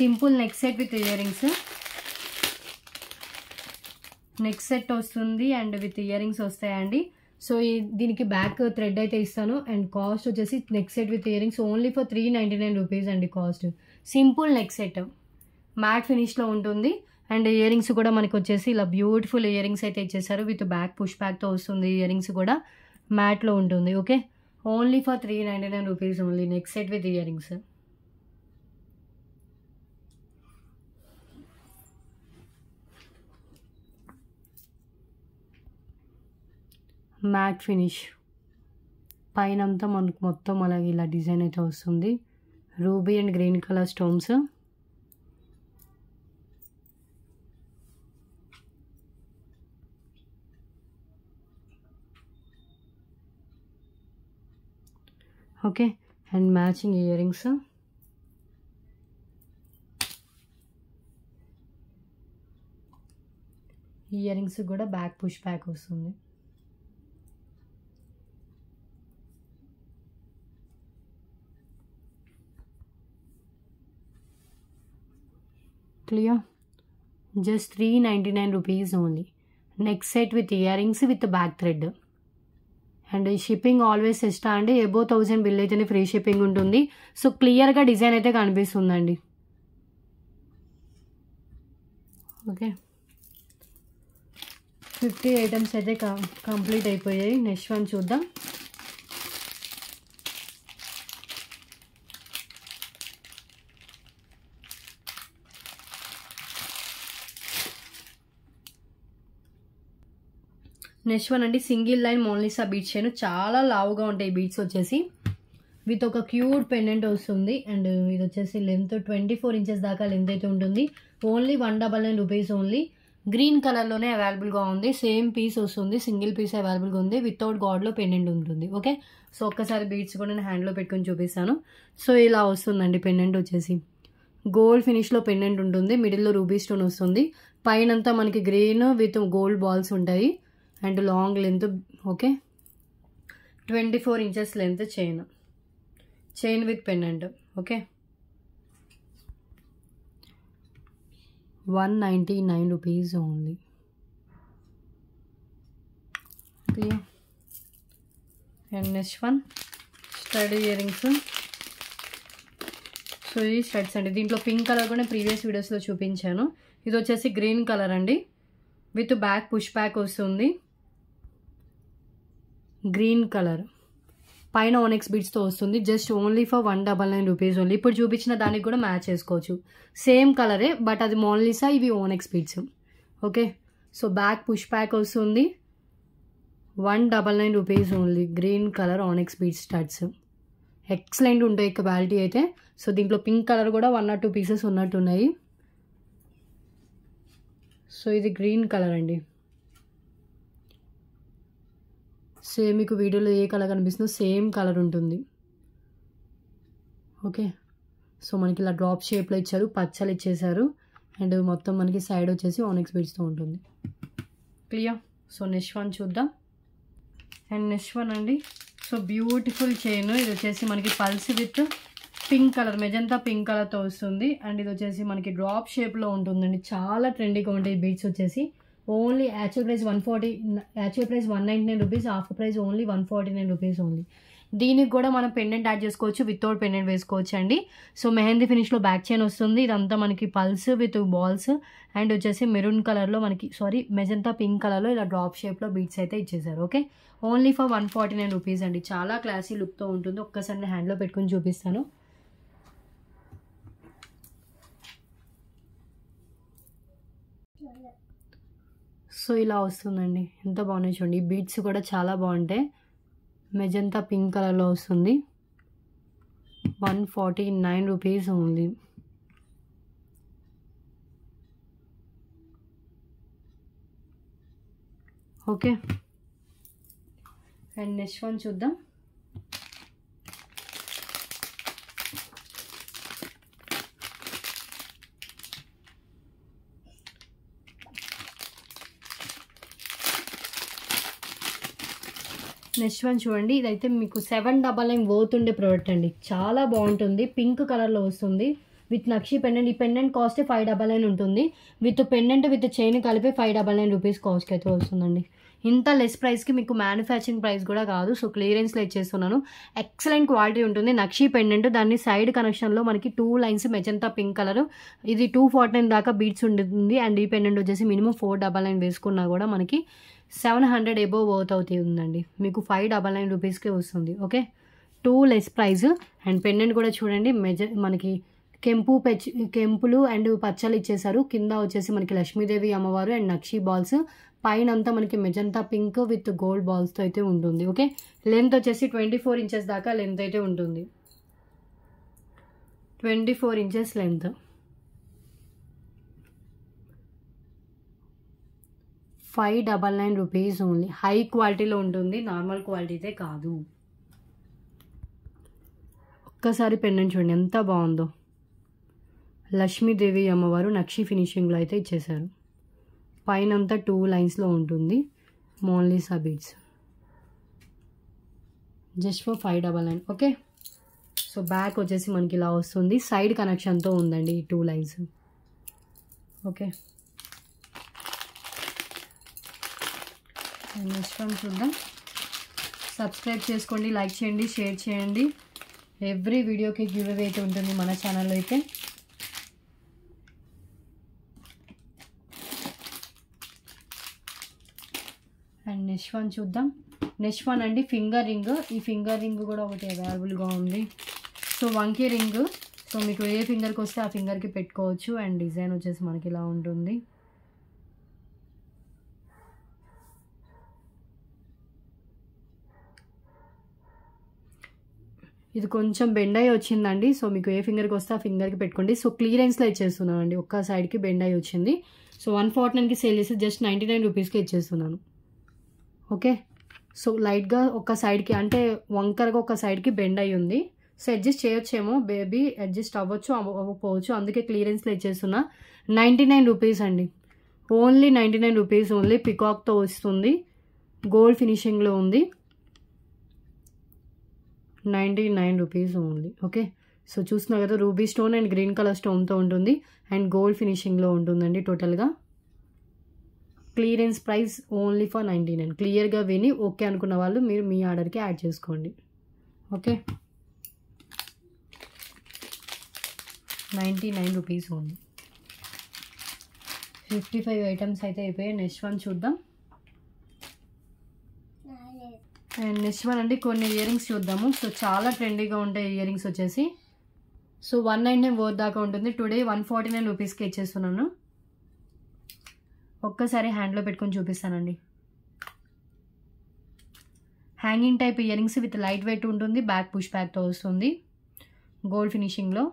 Simple neck set with ear rings. Neck set వస్తుంది అండ్ విత్ ఇయర్ రింగ్స్ వస్తాయండి. సో దీనికి బ్యాక్ థ్రెడ్ అయితే ఇస్తాను. అండ్ కాస్ట్ వచ్చేసి neck set with ear rings only for 399 rupees అండి cost. Simple neck set, matte ఫినిష్లో ఉంటుంది. అండ్ ఇయర్ రింగ్స్ కూడా మనకి వచ్చేసి ఇలా బ్యూటిఫుల్ ఇయర్ రింగ్స్ అయితే ఇచ్చేసారు. విత్ బ్యాక్ పుష్ బ్యాక్తో వస్తుంది. ఇయర్ రింగ్స్ కూడా మ్యాట్లో ఉంటుంది. Okay, only for 399 rupees only. Next set with ear rings. Matte finish పైన అంతా మనకు మొత్తం అలాగే ఇలా డిజైన్ అయితే వస్తుంది. Ruby and green colour stones. Okay, and matching ear rings. Ear rings కూడా బ్యాక్ పుష్ బ్యాక్ వస్తుంది. Clear, just 399 rupees only. Next set with ear rings with back thread. And shipping always extra అండి. Above 1000 bill అయితేనే free shipping ఉంటుంది. So క్లియర్గా design అయితే కనిపిస్తుందండి. Okay, 50 items అయితే complete అయిపోయాయి. నెక్స్ట్ వన్ చూద్దాం. నెక్స్ట్ వన్ అండి, single line Mona Lisa beads chain. చాలా లావుగా ఉంటాయి బీడ్స్ వచ్చేసి. విత్ ఒక క్యూట్ పెండెంట్ వస్తుంది. అండ్ ఇది వచ్చేసి లెంత్ 24 ఇంచెస్ దాకా లెంత్ అయితే ఉంటుంది. Only 199 rupees only. గ్రీన్ కలర్లోనే అవైలబుల్గా ఉంది. సేమ్ పీస్ వస్తుంది, సింగిల్ పీస్ అవైలబుల్గా ఉంది. వితౌట్ గాడ్లో పెండెంట్ ఉంటుంది. ఓకే, సో ఒక్కసారి బీడ్స్ కూడా నేను హ్యాండ్లో పెట్టుకొని చూపిస్తాను. సో ఇలా వస్తుందండి పెండెంట్ వచ్చేసి. గోల్డ్ ఫినిష్లో పెండెంట్ ఉంటుంది. మిడిల్లో రూబీ స్టోన్ వస్తుంది. పైనంతా మనకి గ్రీన్ విత్ గోల్డ్ బాల్స్ ఉంటాయి. And long length. Okay, 24 inches length chain with pendant. Okay, 199 rupees only. Clear. And next one stud year rings. So ఈ స్టడ్స్ అండి. దీంట్లో పింక్ కలర్ కూడా ప్రీవియస్ వీడియోస్లో చూపించాను. ఇది వచ్చేసి గ్రీన్ కలర్ అండి. విత్ బ్యాక్ పుష్ బ్యాక్ వస్తుంది. గ్రీన్ కలర్ పైన ఓనెక్స్ బీడ్స్తో వస్తుంది. Just only for 199 rupees only. ఇప్పుడు చూపించిన దానికి కూడా మ్యాచ్ చేసుకోవచ్చు. సేమ్ కలరే, బట్ అది మోనాలిసా, ఇవి onyx beads. Okay, so back push back వస్తుంది. 199 rupees only. Green colour onyx beads studs excellent ఉంటాయి క్వాలిటీ అయితే. సో దీంట్లో పింక్ కలర్ కూడా 1 or 2 పీసెస్ ఉన్నట్టున్నాయి. సో ఇది గ్రీన్ కలర్ అండి. సేమ్ మీకు వీడియోలో ఏ కలర్ కనిపిస్తుందో సేమ్ కలర్ ఉంటుంది. ఓకే, సో మనకి ఇలా డ్రాప్ షేప్లో ఇచ్చారు, పచ్చలు ఇచ్చేసారు. అండ్ మొత్తం మనకి సైడ్ వచ్చేసి ఓనెక్స్ బీడ్స్తో ఉంటుంది. క్లియర్. సో నెక్స్ట్ వన్ చూద్దాం. అండ్ నెక్స్ట్ వన్ అండి, సో బ్యూటిఫుల్ చైన్. ఇది వచ్చేసి మనకి pulse with pink colour, magenta pink కలర్తో వస్తుంది. అండ్ ఇది వచ్చేసి మనకి డ్రాప్ షేప్లో ఉంటుందండి. చాలా ట్రెండీగా ఉంటాయి బీడ్స్ వచ్చేసి. Only actual price 199 rupees. Offer price only 149 rupees only. దీనికి కూడా మనం పెండెంట్ యాడ్ చేసుకోవచ్చు, వితౌట్ పెండెంట్ వేసుకోవచ్చు అండి. సో మెహందీ ఫినిష్లో బ్యాక్ చైన్ వస్తుంది. ఇదంతా మనకి పల్స్ విత్ బాల్స్. అండ్ వచ్చేసి మెరూన్ కలర్లో మనకి మెజంతా పింక్ కలర్లో ఇలా డ్రాప్ షేప్లో బీడ్స్ అయితే ఇచ్చేసారు. ఓకే, ఓన్లీ ఫర్ 149 రూపీస్ అండి. చాలా క్లాసీ లుక్తో ఉంటుంది. ఒక్కసారి నేను హ్యాండ్లో పెట్టుకుని చూపిస్తాను. సో ఇలా వస్తుందండి. ఎంత బాగున్నాయి చూడండి. బీడ్స్ కూడా చాలా బాగుంటాయి. మెజంతా పింక్ కలర్లో వస్తుంది. 149 rupees only. Okay, and next one చూద్దాం. నెక్స్ట్ వన్ చూడండి. ఇదైతే మీకు 799 వర్త్ ఉండే ప్రోడక్ట్ అండి. చాలా బాగుంటుంది. పింక్ కలర్లో వస్తుంది విత్ నక్షి పెండెంట్. ఈ పెండెంట్ కాస్ట్ 599 ఉంటుంది. విత్ పెండెంట్ విత్ చైన్ కలిపి 599 రూపీస్ కాస్ట్ అయితే వస్తుందండి. ఇంత లెస్ ప్రైస్కి మీకు మ్యానుఫ్యాక్చరింగ్ ప్రైస్ కూడా కాదు. సో క్లియరెన్స్లో ఇచ్చేస్తున్నాను. ఎక్సలెంట్ క్వాలిటీ ఉంటుంది. నక్షి పెండెంట్, దాన్ని సైడ్ కనెక్షన్లో మనకి 2 లైన్స్ మెజంతా పింక్ కలర్. ఇది 249 దాకా బీట్స్ ఉంటుంది. అండ్ ఈ పెండెంట్ వచ్చేసి మినిమం 499 వేసుకున్నా కూడా మనకి 700 ఎబోవ్ వర్త్ అవుతుందండి. మీకు 599 రూపీస్కే వస్తుంది. Okay, 2 less price. And pendant కూడా చూడండి, మనకి కెంపులు అండ్ పచ్చలు ఇచ్చేసారు. కింద వచ్చేసి మనకి లక్ష్మీదేవి అమ్మవారు అండ్ నక్షి బాల్స్, పైన అంతా మనకి మెజంతా పింక్ విత్ గోల్డ్ బాల్స్తో అయితే ఉంటుంది. ఓకే, లెంత్ వచ్చేసి 24 ఇంచెస్ దాకా లెంత్ అయితే ఉంటుంది. 24 inches length. 599 rupees only. High క్వాలిటీలో ఉంటుంది, నార్మల్ క్వాలిటీ అయితే కాదు. ఒక్కసారి పెండెంట్ చూడండి ఎంత బాగుందో. లక్ష్మీదేవి అమ్మవారు నక్షి ఫినిషింగ్లో అయితే ఇచ్చేసారు. పైన అంతా 2 లైన్స్లో ఉంటుంది. మోన్లీసా beads just for 599. Okay, so back వచ్చేసి మనకి ఇలా వస్తుంది. సైడ్ కనెక్షన్తో ఉందండి ఈ 2 లైన్స్. ఓకే, నెక్స్ట్ వన్ చూద్దాం. సబ్స్క్రైబ్ చేసుకోండి, లైక్ చేయండి, షేర్ చేయండి. ఎవ్రీ వీడియోకి గివ్ అవే అయితే ఉంటుంది మన ఛానల్లో అయితే. అండ్ నెక్స్ట్ వన్ చూద్దాం. నెక్స్ట్ వన్ అండి ఫింగర్ రింగ్. ఈ ఫింగర్ రింగ్ కూడా ఒకటి అవైలబుల్గా ఉంది. So వంకీ ring. సో మీకు ఏ ఫింగర్కి వస్తే ఆ ఫింగర్కి పెట్టుకోవచ్చు. అండ్ డిజైన్ వచ్చేసి మనకి ఇలా ఉంటుంది. ఇది కొంచెం బెండ్ అయ్యి వచ్చిందండి. సో మీకు ఏ ఫింగర్కి వస్తే ఆ ఫింగర్కి పెట్టుకోండి. సో క్లియరెన్స్లో ఇచ్చేస్తున్నాను అండి. ఒక్క సైడ్కి బెండ్ అయ్యి వచ్చింది. సో 149కి సేల్ చేసి జస్ట్ 99 రూపీస్కి ఇచ్చేస్తున్నాను. ఓకే, సో లైట్గా ఒక సైడ్కి అంటే వంకరగా ఒక సైడ్కి బెండ్ అయ్యి ఉంది. సో అడ్జస్ట్ చేయొచ్చేమో బేబీ, అడ్జస్ట్ అవ్వచ్చు అవ్వకపోవచ్చు, అందుకే క్లియరెన్స్లో ఇచ్చేస్తున్నా. 99 రూపీస్ అండి. Only 99 rupees only. పికాక్తో వస్తుంది, గోల్డ్ ఫినిషింగ్లో ఉంది. 99 రూపీస్ ఓన్లీ. ఓకే, సో చూస్తున్నా కదా, ruby stone and green colour స్టోన్తో ఉంటుంది అండ్ గోల్డ్ ఫినిషింగ్లో ఉంటుందండి. టోటల్గా క్లియరెన్స్ ప్రైస్ ఓన్లీ ఫర్ 99. క్లియర్గా విని ఓకే అనుకున్న వాళ్ళు మీరు మీ ఆర్డర్కి యాడ్ చేసుకోండి. Okay, 99 rupees only. 55 ఐటమ్స్ అయితే అయిపోయాయి. నెక్స్ట్ వన్ చూద్దాం. అండ్ నెక్స్ట్ వన్ అండి కొన్ని ఇయర్ రింగ్స్ చూద్దాము. సో చాలా ట్రెండీగా ఉంటాయి ఇయర్ రింగ్స్ వచ్చేసి. సో 199 వర్త్ దాకా ఉంటుంది. టుడే 149 రూపీస్కి ఇచ్చేస్తున్నాను. ఒక్కసారి హ్యాండ్లో పెట్టుకొని చూపిస్తానండి. Hanging type ear rings with light weight ఉంటుంది. బ్యాక్ పుష్ బ్యాక్తో వస్తుంది, గోల్డ్ ఫినిషింగ్లో.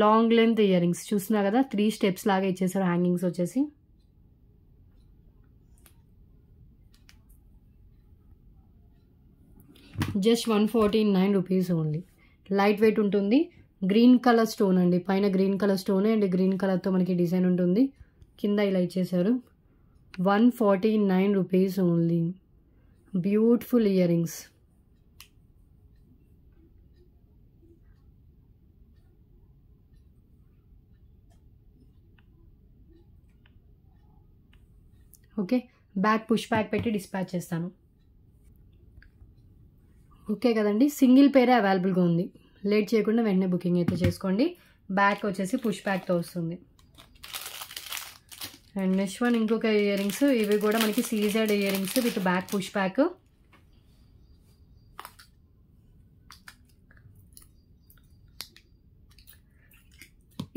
లాంగ్ లెంత్ ఇయర్ రింగ్స్ చూస్తున్నా కదా, 3 స్టెప్స్ లాగా ఇచ్చేసారు హ్యాంగింగ్స్ వచ్చేసి. Just 149 rupees only. Light weight ఉంటుంది. గ్రీన్ కలర్ స్టోన్ అండి, పైన green colour stone and green కలర్తో మనకి డిజైన్ ఉంటుంది. కింద ఇలా ఇచ్చేసారు. 149 rupees only. Beautiful ear rings. Okay, back push back పెట్టి డిస్పాచ్ చేస్తాను. ఓకే కదండి, సింగిల్ పేరే అవైలబుల్గా ఉంది. లేట్ చేయకుండా వెంటనే బుకింగ్ అయితే చేసుకోండి. బ్యాక్ వచ్చేసి పుష్ బ్యాక్తో వస్తుంది. అండ్ నెక్స్ట్ వన్ ఇంకొక ఇయర్ రింగ్స్. ఇవి కూడా మనకి CZ ear rings with back push back.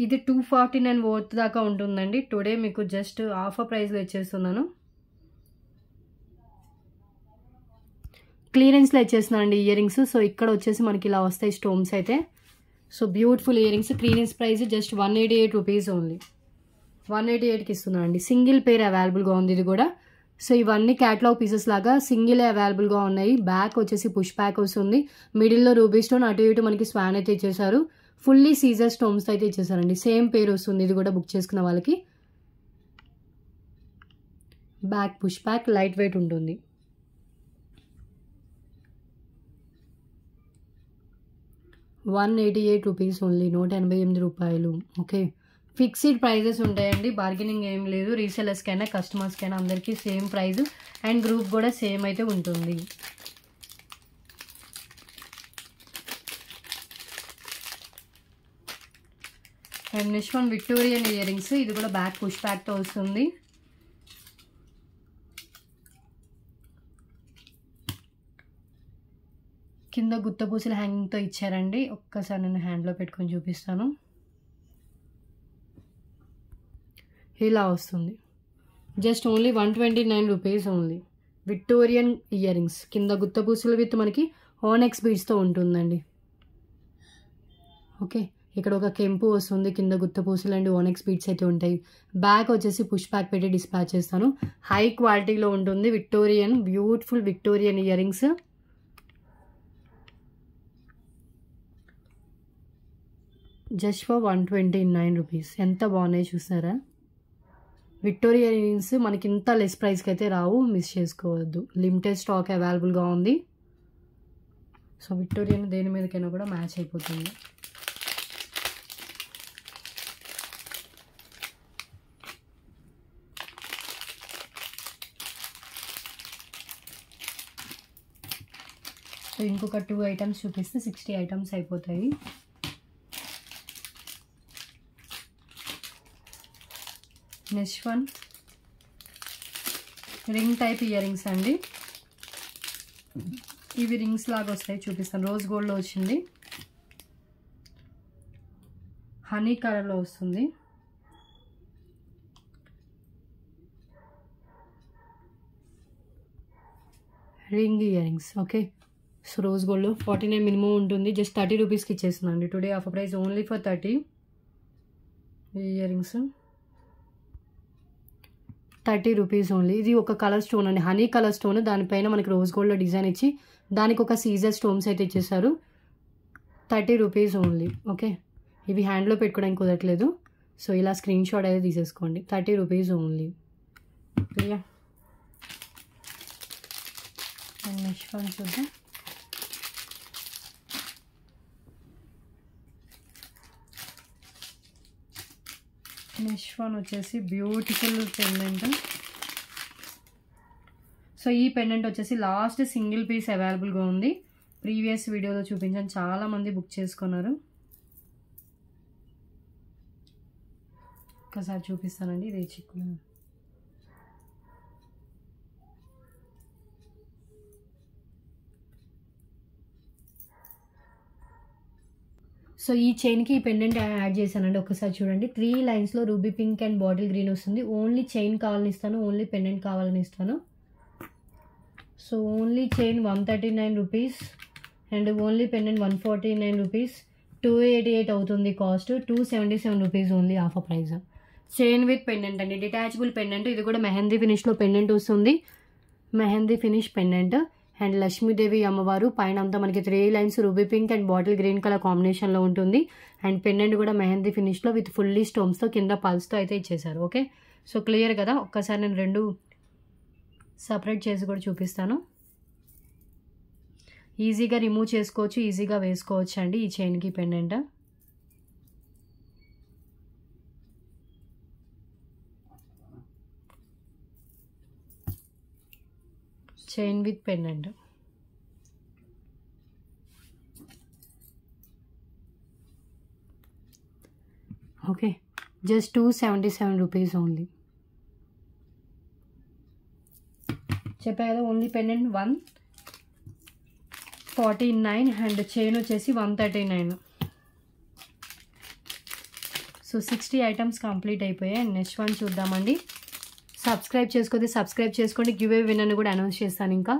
ఇది 249 వర్త్ దాకా ఉంటుందండి. టుడే మీకు జస్ట్ ఆఫర్ ప్రైస్లో ఇచ్చేస్తున్నాను. క్లియరెన్స్లో ఇచ్చేస్తున్నాను అండి ఇయర్ రింగ్స్. సో ఇక్కడ వచ్చేసి మనకి ఇలా వస్తాయి స్టోన్స్ అయితే. So beautiful year rings. Clearance price just 188 rupees only. 188కి ఇస్తున్నాను అండి. సింగిల్ పేర్ అవైలబుల్గా ఉంది ఇది కూడా. సో ఇవన్నీ క్యాటలాగ్ పీసెస్ లాగా సింగిల్ అవైలబుల్గా ఉన్నాయి. బ్యాక్ వచ్చేసి పుష్ బ్యాక్ వస్తుంది. మిడిల్లో రూబీ స్టోన్, అటు ఇటు మనకి స్వాన్ అయితే ఇచ్చేసారు. ఫుల్లీ సీజర్ స్టోన్స్ అయితే ఇచ్చేసారండి. సేమ్ పేరు వస్తుంది ఇది కూడా బుక్ చేసుకున్న వాళ్ళకి. Back push back light weight ఉంటుంది. Rupees only. 188 రూపాయలు. ఓకే, ఫిక్స్డ్ ప్రైజెస్ ఉంటాయండి, బార్గెనింగ్ ఏం లేదు. రీసెలర్స్కైనా కస్టమర్స్కైనా అందరికీ సేమ్ ప్రైస్ అండ్ గ్రూప్ కూడా సేమ్ అయితే ఉంటుంది. And next one Victorian ear rings. ఇది కూడా బ్యాక్ పుష్ బ్యాక్తో వస్తుంది. కింద గుత్తపూసల హ్యాంగింగ్తో ఇచ్చారండి. ఒక్కసారి నేను హ్యాండ్లో పెట్టుకొని చూపిస్తాను. ఇలా వస్తుంది. Just only 129 rupees only. Victorian ear rings కింద గుత్తపూసలు విత్ మనకి ఆనెక్స్ బీడ్స్తో ఉంటుందండి. ఓకే, ఇక్కడ ఒక కెంపు వస్తుంది, కింద గుత్తపూసలు అండ్ ఓనెక్స్ బీడ్స్ అయితే ఉంటాయి. బ్యాక్ వచ్చేసి పుష్ బ్యాక్ పెట్టి డిస్పాచ్ చేస్తాను. హై క్వాలిటీలో ఉంటుంది. Victorian, beautiful Victorian ear rings. Just for 129 rupees. ఎంత బాగున్నాయి చూసారా? విక్టోరియా ఇయర్ రింగ్స్ మనకి ఇంత లెస్ ప్రైస్కి అయితే రావు, మిస్ చేసుకోవద్దు. లిమిటెడ్ స్టాక్ అవైలబుల్గా ఉంది. సో విక్టోరియన్ దేని మీదకైనా కూడా మ్యాచ్ అయిపోతుంది. సో ఇంకొక 2 ఐటమ్స్ చూపిస్తే 60 ఐటమ్స్ అయిపోతాయి. Next one ring type ear rings అండి. ఇవి రింగ్స్ లాగా వస్తాయి, చూపిస్తాను. రోజ్ గోల్డ్లో వచ్చింది, హనీ కలర్లో వస్తుంది. Ring ear rings. Okay, so rose గోల్డ్లో 49 మినిమం ఉంటుంది. జస్ట్ 30 రూపీస్కి ఇచ్చేస్తుందండి. Today offer price only for 30. Ear rings 30 rupees only. ఇది ఒక కలర్ స్టోన్ అండి, హనీ కలర్ స్టోన్. దానిపైన మనకి రోజ్ గోల్డ్లో డిజైన్ ఇచ్చి దానికి ఒక సీజర్ స్టోన్స్ అయితే ఇచ్చేసారు. 30 రూపీస్ ఓన్లీ. ఓకే, ఇవి హ్యాండ్లో పెట్టుకోవడానికి కుదరట్లేదు, సో ఇలా స్క్రీన్ షాట్ అయితే తీసేసుకోండి. 30 రూపీస్ ఓన్లీ. నెక్స్ట్ వన్ చూద్దాం. నెక్స్ట్ వన్ వచ్చేసి బ్యూటిఫుల్ పెండెంట్. సో ఈ పెండెంట్ వచ్చేసి లాస్ట్ సింగిల్ పీస్ అవైలబుల్గా ఉంది. ప్రీవియస్ వీడియోలో చూపించాను, చాలామంది బుక్ చేసుకున్నారు. ఒకసారి చూపిస్తానండి. ఇది చిక్కులు. సో ఈ చైన్కి ఈ పెండెంట్ యాడ్ చేశానండి. ఒకసారి చూడండి. 3 లైన్స్లో ruby pink and bottle green వస్తుంది. ఓన్లీ చైన్ కావాలని ఇస్తాను, ఓన్లీ పెండెంట్ కావాలని ఇస్తాను. So only chain 139 rupees and only pendant 149 rupees. 288 అవుతుంది cost. 277 rupees only offer price. Chain with pendant అండి, డిటాచబుల్ పెండెంట్. ఇది కూడా మెహందీ ఫినిష్లో పెండెంట్ వస్తుంది. Mehndi finish pendant and Lakshmidevi అమ్మవారు పైన అంతా మనకి 3 lines ruby pink and bottle green colour కాంబినేషన్లో ఉంటుంది. అండ్ పెండెంట్ కూడా మెహందీ ఫినిష్లో విత్ ఫుల్లీ స్టోన్స్తో కింద పల్స్తో అయితే ఇచ్చేసారు. ఓకే, సో క్లియర్ కదా? ఒక్కసారి నేను 2 సపరేట్ చేసి కూడా చూపిస్తాను. ఈజీగా రిమూవ్ చేసుకోవచ్చు, ఈజీగా వేసుకోవచ్చు అండి ఈ చైన్కి pendant. Chain with pendant. Okay, just 277 rupees only. చెప్పా కదా, ఓన్లీ పెండెంట్ 149 అండ్ చైన్ వచ్చేసి 139. సో 60 ఐటమ్స్ కంప్లీట్ అయిపోయాయి. అండ్ నెక్స్ట్ వన్ చూద్దామండి. సబ్స్క్రైబ్ చేసుకోండి. గివ్ అవే విన్నర్ని కూడా అనౌన్స్ చేస్తాను ఇంకా.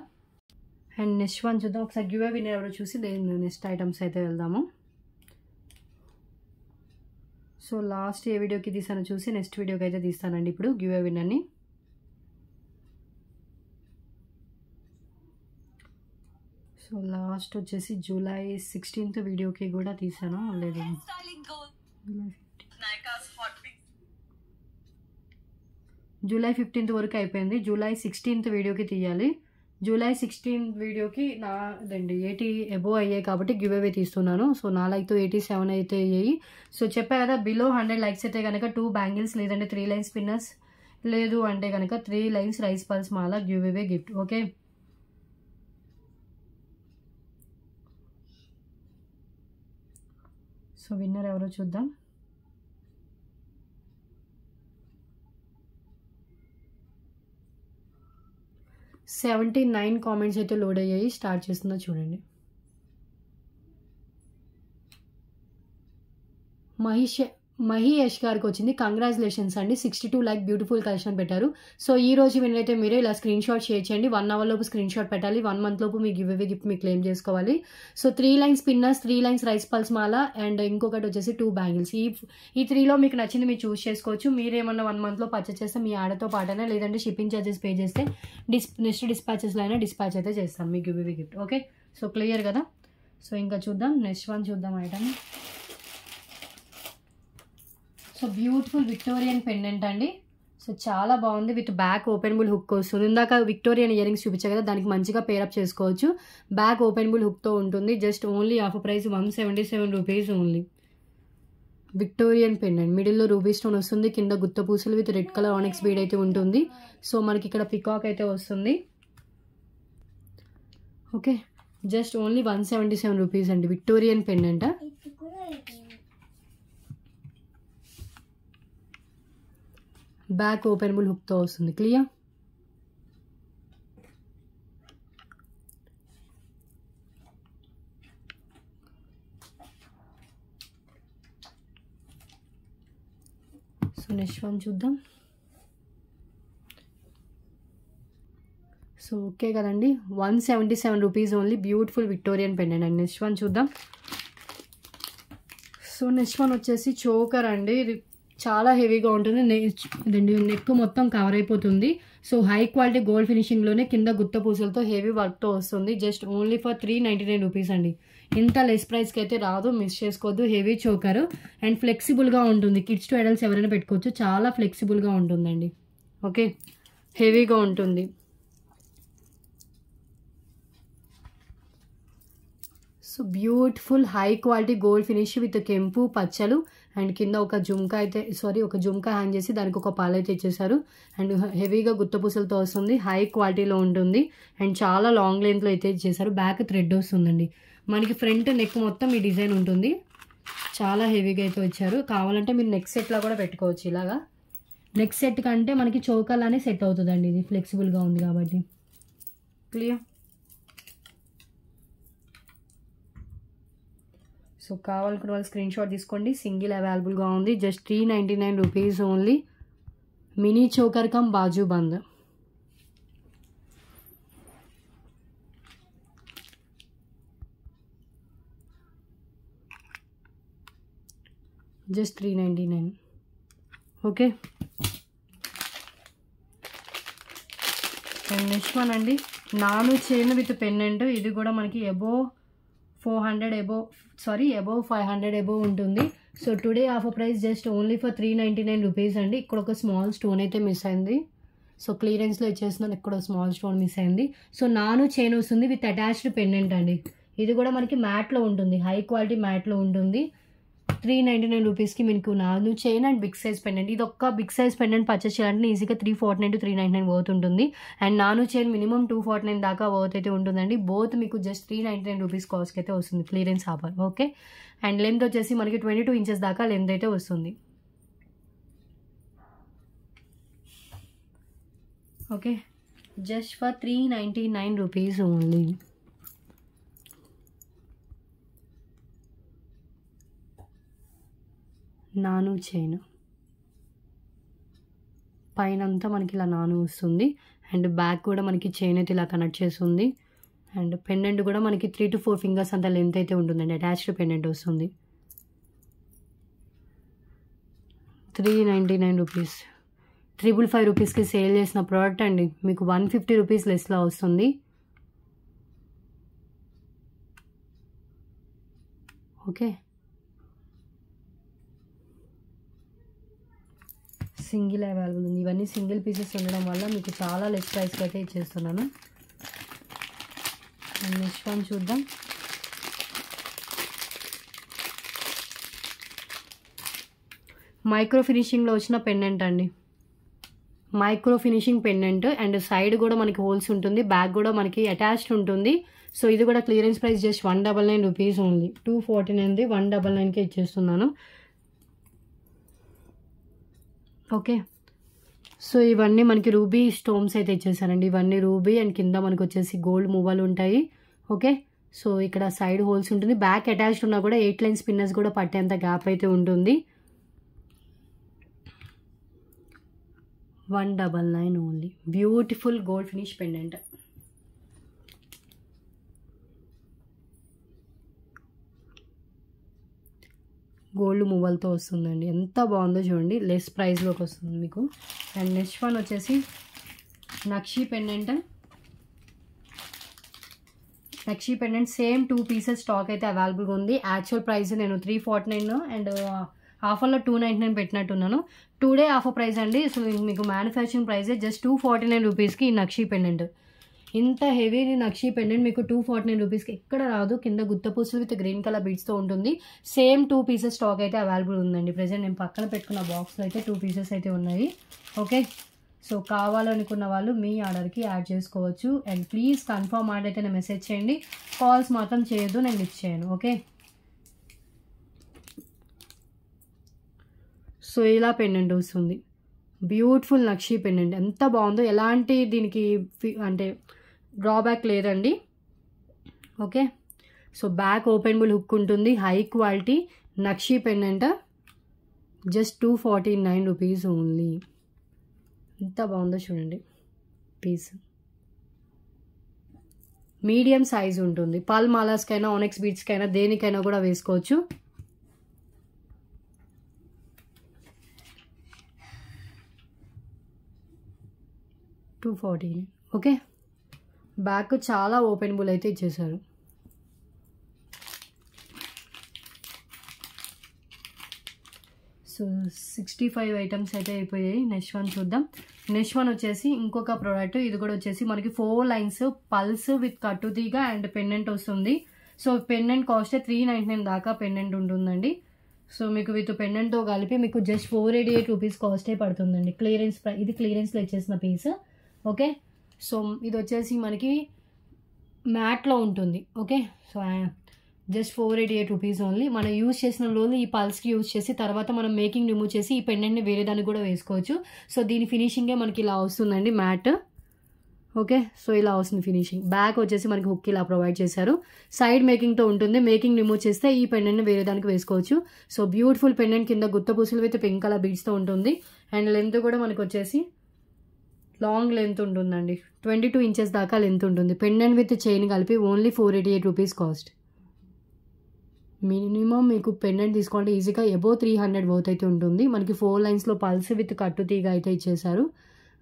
అండ్ నెక్స్ట్ వన్ చూద్దాం. ఒకసారి గివ్ అవే విన్నర్ ఎవరో చూసి నెక్స్ట్ ఐటమ్స్ అయితే వెళ్దాము. సో లాస్ట్ ఏ వీడియోకి తీసానో చూసి నెక్స్ట్ వీడియోకి అయితే తీస్తానండి ఇప్పుడు గివ్ అవే విన్నర్ని. సో లాస్ట్ వచ్చేసి జూలై 16th వీడియోకి కూడా తీసాను, లేదు జూలై 15th వరకు అయిపోయింది. జూలై 16th వీడియోకి తీయాలి. జూలై 16 వీడియోకి నాదండి 80 అబోవ్ అయ్యాయి కాబట్టి గివ్ అవే తీస్తున్నాను. సో నా లైక్తో 87 అయితే అయ్యాయి. సో చెప్పా కదా, బిలో 100 లైక్స్ అయితే కనుక 2 బ్యాంగిల్స్ లేదంటే 3 లైన్స్ పిన్నర్స్, లేదు అంటే కనుక 3 లైన్స్ రైస్ పల్స్ మాల give away gift. Okay, so winner ఎవరో చూద్దాం. $79 కామెంట్స్ అయితే లోడ్ అయ్యాయి. స్టార్ట్ చేస్తున్నా చూడండి. మహేష్ గారికి వచ్చింది. కంగ్రాచులేషన్స్ అండి, 62 లైక్ బ్యూటిఫుల్ కలెక్షన్ పెట్టారు. సో ఈ రోజు వినైతే మీరు ఇలా స్క్రీన్ షాట్ షేర్ చేయండి. 1 అవర్ లోపు స్క్రీన్ షాట్ పెట్టాలి. 1 మంత్ లోపు మీ గివ్ అవే గిఫ్ట్ మీకు క్లెయిమ్ చేసుకోవాలి. So 3 lines పిన్నర్స్, 3 lines rice pearls Mala and ఇంకొకటి వచ్చేసి 2 బ్యాంగిల్స్. ఈ 3లో మీకు నచ్చింది మీరు చూస్ చేసుకోవచ్చు. మీరేమన్నా 1 మంత్లో పర్చేస్ చేస్తే మీ ఆడతో పాటైనా, లేదంటే షిప్పింగ్ ఛార్జెస్ పే చేస్తే నెక్స్ట్ డిస్పాచెస్లో అయినా డిస్పాచ్ అయితే చేస్తాం me give away gift. Okay, so clear కదా. సో ఇంకా చూద్దాం, నెక్స్ట్ వన్ చూద్దాం item. So beautiful Victorian pendant అండి. సో చాలా బాగుంది, విత్ బ్యాక్ ఓపెనబుల్ హుక్ వస్తుంది. ఇందాక విక్టోరియన్ ఇయర్ రింగ్స్ చూపించా కదా, దానికి మంచిగా పేరప్ చేసుకోవచ్చు. బ్యాక్ ఓపెనబుల్ హుక్తో ఉంటుంది. Just only offer price 177 rupees only. Victorian pendant, మిడిల్లో రూబీ స్టోన్ వస్తుంది, కింద గుత్త పూసలు with red colour onyx bead అయితే ఉంటుంది. సో మనకి ఇక్కడ పికాక్ అయితే వస్తుంది. ఓకే, జస్ట్ ఓన్లీ 177 రూపీస్ అండి విక్టోరియన్ పెండెంట్. బ్యాక్ ఓపెనబుల్ హుక్తో వస్తుంది. క్లియర్. సో నెక్స్ట్ వన్ చూద్దాం. సో ఓకే కదండి, 177 rupees only beautiful Victorian pendant అండి. నెక్స్ట్ వన్ చూద్దాం. సో నెక్స్ట్ వన్ వచ్చేసి చోకర్ అండి. చాలా హెవీగా ఉంటుంది, నెక్ మొత్తం కవర్ అయిపోతుంది. సో హై క్వాలిటీ గోల్డ్ ఫినిషింగ్లోనే కింద గుత్త పూసలతో హెవీ వర్క్తో వస్తుంది. జస్ట్ ఓన్లీ ఫర్ 399 రూపీస్ అండి. ఇంత లెస్ ప్రైస్కి అయితే రాదు, మిస్ చేసుకోవద్దు. హెవీ చోకర్ అండ్ ఫ్లెక్సిబుల్గా ఉంటుంది. కిడ్స్ టు అడల్ట్స్ ఎవరైనా పెట్టుకోవచ్చు. చాలా ఫ్లెక్సిబుల్గా ఉంటుందండి. ఓకే, హెవీగా ఉంటుంది. So beautiful high quality gold finish with కెంపు పచ్చలు అండ్ కింద ఒక జుమ్కా హ్యాంగ్ చేసి దానికి ఒక పాలు అయితే ఇచ్చేసారు. అండ్ హెవీగా గుత్తపూసలతో వస్తుంది. హై క్వాలిటీలో ఉంటుంది అండ్ చాలా లాంగ్ లెంత్లో అయితే ఇచ్చేసారు. బ్యాక్ థ్రెడ్ వస్తుందండి. మనకి ఫ్రంట్ నెక్ మొత్తం ఈ డిజైన్ ఉంటుంది. చాలా హెవీగా అయితే వచ్చారు. కావాలంటే మీరు నెక్ సెట్లో కూడా పెట్టుకోవచ్చు. ఇలాగా నెక్ సెట్ కంటే మనకి చౌకాలానే సెట్ అవుతుందండి. ఇది ఫ్లెక్సిబుల్గా ఉంది కాబట్టి. క్లియర్. సో కావాలనుకున్న వాళ్ళు స్క్రీన్ షాట్ తీసుకోండి. సింగిల్ అవైలబుల్గా ఉంది. Just 399 rupees only. Mini choker come Baju bandh. Just 399. Okay, and next one అండి, నాను చైన్ విత్ పెండెంట్. ఇది కూడా మనకి అబోవ్ 500 అబోవ్ ఉంటుంది. So today offer price just only for 399 rupees అండి. ఇక్కడ ఒక స్మాల్ స్టోన్ అయితే మిస్ అయింది. సో క్లియరెన్స్లో ఇచ్చేస్తున్నాను. ఇక్కడ స్మాల్ స్టోన్ మిస్ అయింది. సో నాను చైన్ వస్తుంది విత్ అటాచ్డ్ పెండెంట్ అండి. ఇది కూడా మనకి మ్యాట్లో ఉంటుంది, హై క్వాలిటీ మ్యాట్లో ఉంటుంది. 399 రూపీస్కి మీకు నాను chain and big size pendant. ఇది ఒక్క బిగ్ సైజ్ పెండెంట్ పర్చేస్ చేయాలంటే ఈజీగా 349 to 399 వర్త్ ఉంటుంది. అండ్ నాను చైన్ మినిమం 249 దాకా వర్త్ అయితే ఉంటుందండి. బోత్ మీకు జస్ట్ 399 రూపీస్ కాస్ట్కి అయితే వస్తుంది. Clearance offer. Okay, and length వచ్చేసి మనకి 22 ఇంచెస్ దాకా లెంత్ అయితే వస్తుంది. Okay, just for 399 rupees only. నాను చైన్ పైన అంతా మనకి ఇలా నాను వస్తుంది. అండ్ బ్యాక్ కూడా మనకి చైన్ అయితే ఇలా కనెక్ట్ చేస్తుంది. అండ్ పెండెంట్ కూడా మనకి 3 to 4 ఫింగర్స్ అంత లెంత్ అయితే ఉంటుందండి. అటాచ్డ్ పెండెంట్ వస్తుంది. 399 రూపీస్. 555 రూపీస్కి సేల్ చేసిన ప్రోడక్ట్ అండి. మీకు 150 రూపీస్ లెస్లో వస్తుంది. ఓకే, సింగిల్ అవైలబుల్ ఉంది. ఇవన్నీ సింగిల్ పీసెస్ ఉండడం వల్ల మీకు చాలా లెస్ ప్రైస్కి అయితే ఇచ్చేస్తున్నాను. నెక్స్ట్ వన్ చూద్దాం. మైక్రో ఫినిషింగ్లో వచ్చిన పెండెంట్ అండి. Micro finishing pendant and side కూడా మనకి హోల్స్ ఉంటుంది, బ్యాక్ కూడా మనకి అటాచ్డ్ ఉంటుంది. సో ఇది కూడా clearance price just 199 rupees only. 249 199కే ఇచ్చేస్తున్నాను. ఓకే, సో ఇవన్నీ మనకి రూబీ స్టోన్స్ అయితే ఇచ్చేసారండి. ఇవన్నీ రూబీ అండ్ కింద మనకు వచ్చేసి గోల్డ్ మూవలు ఉంటాయి. ఓకే, సో ఇక్కడ సైడ్ హోల్స్ ఉంటుంది, బ్యాక్ అటాచ్డ్ ఉన్నా కూడా 8 లైన్ స్పిన్నర్స్ కూడా పట్టేంత గ్యాప్ అయితే ఉంటుంది. 199 only. Beautiful gold finish pendant. Gold మూవల్తో వస్తుందండి, ఎంత బాగుందో చూడండి. లెస్ ప్రైస్లోకి వస్తుంది మీకు. అండ్ నెక్స్ట్ వన్ వచ్చేసి nakshi pendant. Nakshi pendant same 2 pieces stock అయితే అవైలబుల్గా ఉంది. యాక్చువల్ ప్రైస్ నేను 349 అండ్ ఆఫర్లో 299 పెట్టినట్టున్నాను. 2 డే ఆఫర్ ప్రైస్ అండి. సో మీకు మ్యానుఫ్యాక్చరింగ్ ప్రైసే జస్ట్ 249 రూపీస్కి ఈ నక్షీ పెండెంట్. ఇంత హెవీ నక్షీ పెండెంట్ మీకు 249 రూపీస్కి ఎక్కడ రాదు. కింద గుత్తపూసలు విత్ గ్రీన్ కలర్ బీడ్స్తో ఉంటుంది. సేమ్ 2 పీసెస్ స్టాక్ అయితే అవైలబుల్ ఉందండి. ప్రెజెంట్ నేను పక్కన పెట్టుకున్న బాక్స్లో అయితే 2 పీసెస్ అయితే ఉన్నాయి. ఓకే, సో కావాలనుకున్న వాళ్ళు మీ ఆర్డర్కి యాడ్ చేసుకోవచ్చు. అండ్ ప్లీజ్ కన్ఫర్మ్ ఆర్డర్ అయితే మెసేజ్ చేయండి, కాల్స్ మాత్రం చేయొద్దు, నేను లిఫ్ట్ చేయను. ఓకే, సో ఇలా పెండెంట్ వస్తుంది. బ్యూటిఫుల్ నక్షీ పెండెంట్, ఎంత బాగుందో. ఎలాంటి దీనికి అంటే డ్రాబ్యాక్ లేదండి. Okay, so back openable hook ఉంటుంది. High quality nakshi pendant just 249 rupees only. ఎంత బాగుందో చూడండి పీస్. మీడియం సైజ్ ఉంటుంది. పల్ మాలాస్కైనా ఆనెక్స్ బీడ్స్కైనా దేనికైనా కూడా వేసుకోవచ్చు. $249. ఓకే, బ్యాక్ చాలా ఓపెనబుల్ అయితే ఇచ్చేసారు. సో 65 ఐటమ్స్ అయితే అయిపోయాయి. నెక్స్ట్ వన్ చూద్దాం. నెక్స్ట్ వన్ వచ్చేసి ఇంకొక ప్రోడక్ట్. ఇది కూడా వచ్చేసి మనకి 4 లైన్స్ పల్స్ విత్ కట్టుతీగ అండ్ పెండెంట్ వస్తుంది. సో పెండెంట్ కాస్ట్ 399 దాకా పెండెంట్ ఉంటుందండి. సో మీకు విత్ పెండెంట్తో కలిపి మీకు జస్ట్ 488 రూపీస్ కాస్టే పడుతుందండి. క్లియరెన్స్ ఇది క్లియరెన్స్లో ఇచ్చేసిన పీస్. ఓకే, సో ఇది వచ్చేసి మనకి మ్యాట్లో ఉంటుంది. Okay, so just 488 rupees only. మనం యూజ్ చేసిన రోజు ఈ పల్స్కి యూజ్ చేసి తర్వాత మనం మేకింగ్ రిమూవ్ చేసి ఈ పెండెంట్ని వేరే దానికి కూడా వేసుకోవచ్చు. సో దీని ఫినిషింగే మనకి ఇలా వస్తుందండి మ్యాట్. ఓకే, సో ఇలా వస్తుంది ఫినిషింగ్. బ్యాక్ వచ్చేసి మనకి హుక్ ఇలా ప్రొవైడ్ చేశారు. సైడ్ మేకింగ్తో ఉంటుంది. మేకింగ్ రిమూవ్ చేస్తే ఈ పెండెంట్ని వేరే దానికి వేసుకోవచ్చు. సో బ్యూటిఫుల్ పెండెంట్ కింద గుత్తపూసలు విత్ పింక్ కలర్ బీడ్స్తో ఉంటుంది. అండ్ లెంత్ కూడా మనకు వచ్చేసి లాంగ్ లెంత్ ఉంటుందండి. 22 ఇంచెస్ దాకా లెంత్ ఉంటుంది. పెండెంట్ విత్ చైన్ కలిపి ఓన్లీ 488 రూపీస్ కాస్ట్. మినిమం మీకు పెండెంట్ తీసుకోండి ఈజీగా అబోవ్ 300 వర్త్ అయితే ఉంటుంది. మనకి 4 లైన్స్లో పల్స్ విత్ కట్టు తీగ అయితే ఇచ్చేసారు.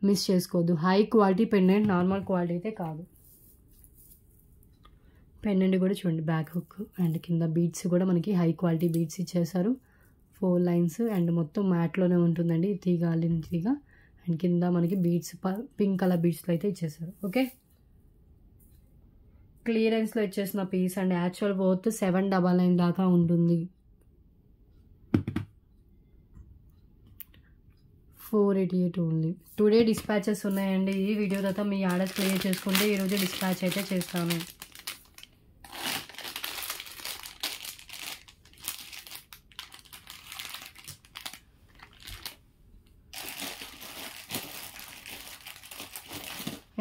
మిస్ చేసుకోవద్దు. High quality pendant, normal quality అయితే కాదు. పెండెంట్ కూడా చూడండి, బ్యాక్ హుక్ అండ్ కింద బీడ్స్ కూడా మనకి హై క్వాలిటీ బీడ్స్ ఇచ్చేసారు. 4 లైన్స్ అండ్ మొత్తం మ్యాట్లోనే ఉంటుందండి తీగ, అల్లిన తీగ. అండ్ కింద మనకి బీడ్స్ పింక్ కలర్ బీడ్స్లో అయితే ఇచ్చేసారు. ఓకే, క్లియరెన్స్లో ఇచ్చేసిన పీస్ అండ్ యాక్చువల్ వర్త్ 799 దాకా ఉంటుంది. 488 ఓన్లీ. టుడే డిస్పాచెస్ ఉన్నాయండి. ఈ వీడియో తర్వాత మీ ఆర్డర్స్ క్లియర్ చేసుకుంటే ఈరోజు డిస్పాచ్ అయితే చేస్తాను.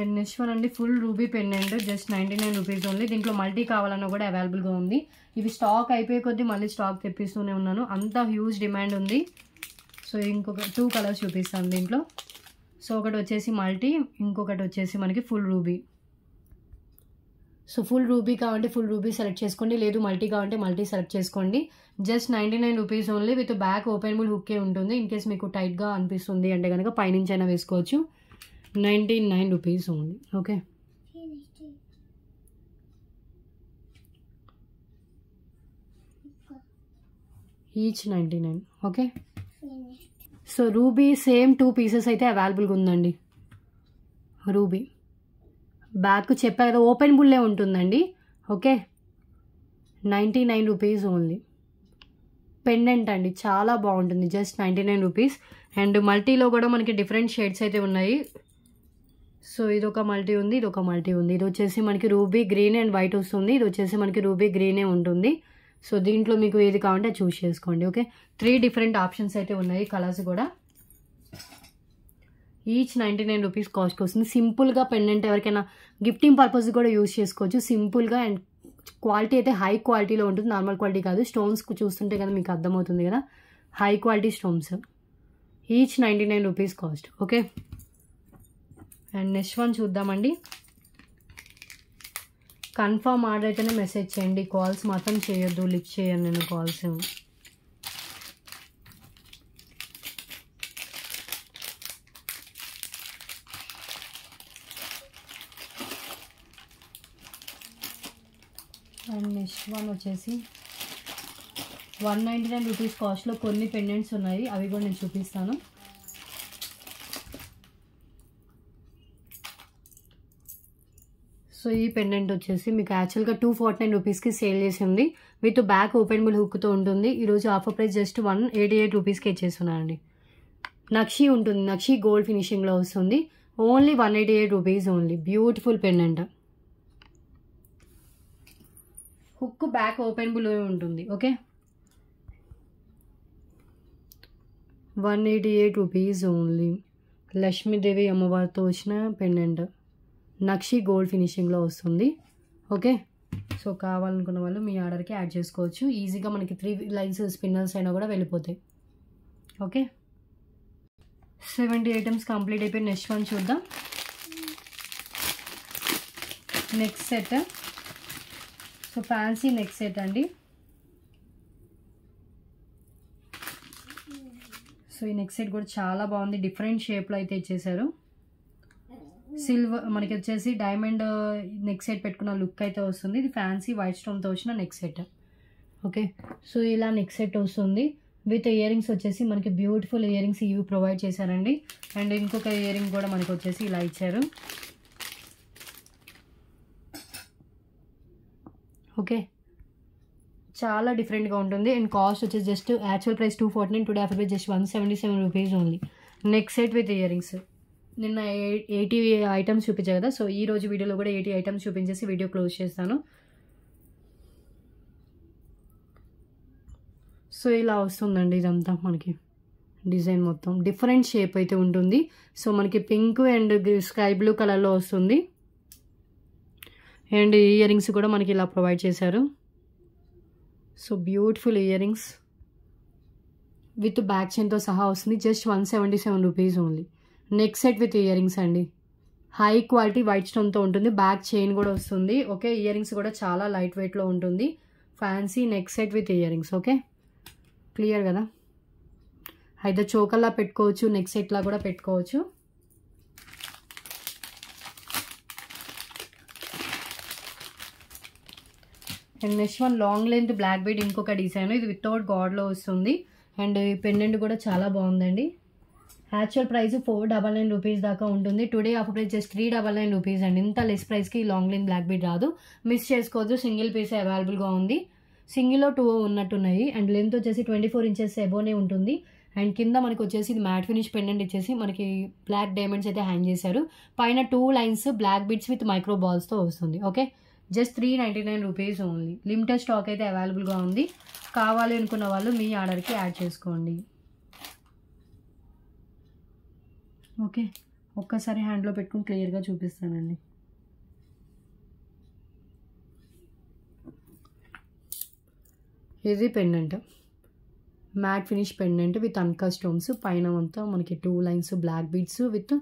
అండ్ నెక్స్ట్ వన్ అండి full ruby pendant just 99 rupees only. దీంట్లో మల్టీ కావాలన్నా కూడా అవైలబుల్గా ఉంది. ఇవి స్టాక్ అయిపోయే కొద్దీ మళ్ళీ స్టాక్ తెప్పిస్తూనే ఉన్నాను, అంత హ్యూజ్ డిమాండ్ ఉంది. సో ఇంకొక 2 కలర్స్ చూపిస్తాను దీంట్లో. సో ఒకటి వచ్చేసి మల్టీ, ఇంకొకటి వచ్చేసి మనకి full ruby. So full ruby కావాలంటే ఫుల్ రూబీ సెలెక్ట్ చేసుకోండి, లేదు మల్టీ కావాలంటే మల్టీ సెలెక్ట్ చేసుకోండి. Just 99 rupees only with back openable హుక్కే ఉంటుంది. ఇన్ కేస్ మీకు టైట్గా అనిపిస్తుంది అంటే కనుక పైనుంచి అయినా వేసుకోవచ్చు. 99 rupees only. Okay, each 99. Okay, so ruby same 2 pieces అయితే అవైలబుల్గా ఉందండి. రూబీ బ్యాక్ చెప్పా కదా ఓపెన్ బుల్లే ఉంటుందండి. Okay, 99 rupees only. పెండెంట్ అండి, చాలా బాగుంటుంది, జస్ట్ 99 రూపీస్. అండ్ మల్టీలో కూడా మనకి డిఫరెంట్ షేడ్స్ అయితే ఉన్నాయి. సో ఇదొక మల్టీ ఉంది, ఇదొక మల్టీ ఉంది. ఇది వచ్చేసి మనకి రూబీ గ్రీన్ అండ్ వైట్ వస్తుంది. ఇది వచ్చేసి మనకి రూబీ గ్రీనే ఉంటుంది. సో దీంట్లో మీకు ఏది కావాలంటే చూస్ చేసుకోండి. ఓకే, 3 డిఫరెంట్ ఆప్షన్స్ అయితే ఉన్నాయి, కలర్స్ కూడా. ఈచ్ 99 రూపీస్ కాస్ట్ వస్తుంది. సింపుల్గా పెండెంట్ ఎవరికైనా గిఫ్టింగ్ పర్పస్ కూడా యూస్ చేసుకోవచ్చు సింపుల్గా. అండ్ క్వాలిటీ అయితే హై క్వాలిటీలో ఉంటుంది, నార్మల్ క్వాలిటీ కాదు. స్టోన్స్ చూస్తుంటే కదా మీకు అర్థమవుతుంది కదా, high quality stones. Each 99 rupees cost. Okay, and next one చూద్దామండి. కన్ఫర్మ్ ఆర్డర్ అయితేనే మెసేజ్ చేయండి, కాల్స్ మాత్రం చేయొద్దు, లిఫ్ట్ చేయను నేను కాల్స్. అండ్ నెక్స్ట్ వన్ వచ్చేసి 199 రూపీస్ కాస్ట్లో కొన్ని పెండెంట్స్ ఉన్నాయి, అవి కూడా నేను చూపిస్తాను. సో ఈ పెండెంట్ వచ్చేసి మీకు యాక్చువల్గా 249 రూపీస్కి సేల్ చేసింది, విత్ బ్యాక్ ఓపెనబుల్ హుక్తో ఉంటుంది. ఈరోజు ఆఫర్ ప్రైస్ జస్ట్ 188 రూపీస్కి ఇచ్చేస్తున్నానండి. నక్షి ఉంటుంది, నక్షి గోల్డ్ ఫినిషింగ్లో వస్తుంది. Only 188 rupees only. Beautiful pendant, hook back openable ఉంటుంది. Okay, 188 rupees only. లక్ష్మీదేవి అమ్మవారితో వచ్చిన పెండెంట్, నక్షి గోల్డ్ ఫినిషింగ్లో వస్తుంది. ఓకే, సో కావాలనుకున్న వాళ్ళు మీ ఆర్డర్కి యాడ్ చేసుకోవచ్చు ఈజీగా. మనకి 3 లైన్స్ స్పిన్నర్స్ అయినా కూడా వెళ్ళిపోతాయి. ఓకే, 70 ఐటమ్స్ కంప్లీట్ అయిపోయి నెక్స్ట్ వన్ చూద్దాం. Next set, so fancy next set అండి. సో ఈ నెక్స్ట్ సెట్ కూడా చాలా బాగుంది, డిఫరెంట్ షేప్లో అయితే ఇచ్చేసారు. సిల్వర్ మనకి వచ్చేసి డైమండ్ నెక్ సెట్ పెట్టుకున్న లుక్ అయితే వస్తుంది. ఇది ఫ్యాన్సీ వైట్ స్టోన్తో వచ్చిన నెక్ సెట్. ఓకే, సో ఇలా నెక్ సెట్ వస్తుంది విత్ ఇయర్ రింగ్స్ వచ్చేసి మనకి బ్యూటిఫుల్ ఇయర్ రింగ్స్ ఇవి ప్రొవైడ్ చేశారండి. అండ్ ఇంకొక ఇయర్ రింగ్ కూడా మనకి వచ్చేసి ఇలా ఇచ్చారు. ఓకే, చాలా డిఫరెంట్గా ఉంటుంది. అండ్ కాస్ట్ వచ్చేసి just actual price 249, today offer price just 177 rupees only. Neck set with ear rings. నిన్న 80 ఐటమ్స్ చూపించాను కదా, సో ఈ రోజు వీడియోలో కూడా 80 ఐటమ్స్ చూపించేసి వీడియో క్లోజ్ చేస్తాను. సో ఇలా వస్తుందండి ఇదంతా మనకి డిజైన్ మొత్తం డిఫరెంట్ షేప్ అయితే ఉంటుంది. సో మనకి పింక్ అండ్ స్కై బ్లూ కలర్లో వస్తుంది. అండ్ ఇయర్ రింగ్స్ కూడా మనకి ఇలా ప్రొవైడ్ చేశారు. So beautiful ear rings with back చైన్తో సహా వస్తుంది. Just 177 rupees only. Neck set with ear rings అండి, హై క్వాలిటీ వైట్ స్టోన్తో ఉంటుంది. బ్యాక్ చైన్ కూడా వస్తుంది. ఓకే, ఇయర్ రింగ్స్ కూడా చాలా లైట్ వెయిట్లో ఉంటుంది. Fancy neck set with ear rings. Okay, clear కదా. అయితే చోకల్లా పెట్టుకోవచ్చు, నెక్ సెట్లా కూడా పెట్టుకోవచ్చు. And next one long length black bead ఇంకొక డిజైన్. ఇది వితౌట్ గాడ్లో వస్తుంది. అండ్ ఈ పెండెంట్ కూడా చాలా బాగుందండి. యాక్చువల్ ప్రైస్ 499 రూపీస్ దాకా ఉంటుంది. Today offer price just 399 rupees అండి. ఇంత లెస్ ప్రైస్కి లాంగ్ లెంత్ బ్లాక్ బీడ్ రాదు, మిస్ చేసుకోవద్దు. సింగిల్ పీస్ అవైలబుల్గా ఉంది. సింగిల్లో 2 ఉన్నట్టున్నాయి. అండ్ లెంత్ వచ్చేసి 24 ఇంచెస్ ఎబోనే ఉంటుంది. అండ్ కింద మనకి వచ్చేసి ఇది మ్యాట్ ఫినిష్ పెండెంట్ ఇచ్చేసి మనకి బ్లాక్ డైమండ్స్ అయితే హ్యాంగ్ చేశారు. పైన 2 lines black beads with micro బాల్స్తో వస్తుంది. Okay, just 399 rupees only. Limited stock అయితే అవైలబుల్గా ఉంది. కావాలి అనుకున్న వాళ్ళు మీ ఆర్డర్కి యాడ్ చేసుకోండి. ఓకే, ఒక్కసారి హ్యాండ్లో పెట్టుకుని క్లియర్గా చూపిస్తానండి. ఇది pendant, matte finish pendant with అన్కా స్టోన్స్. పైన అంతా మనకి 2 lines black beads with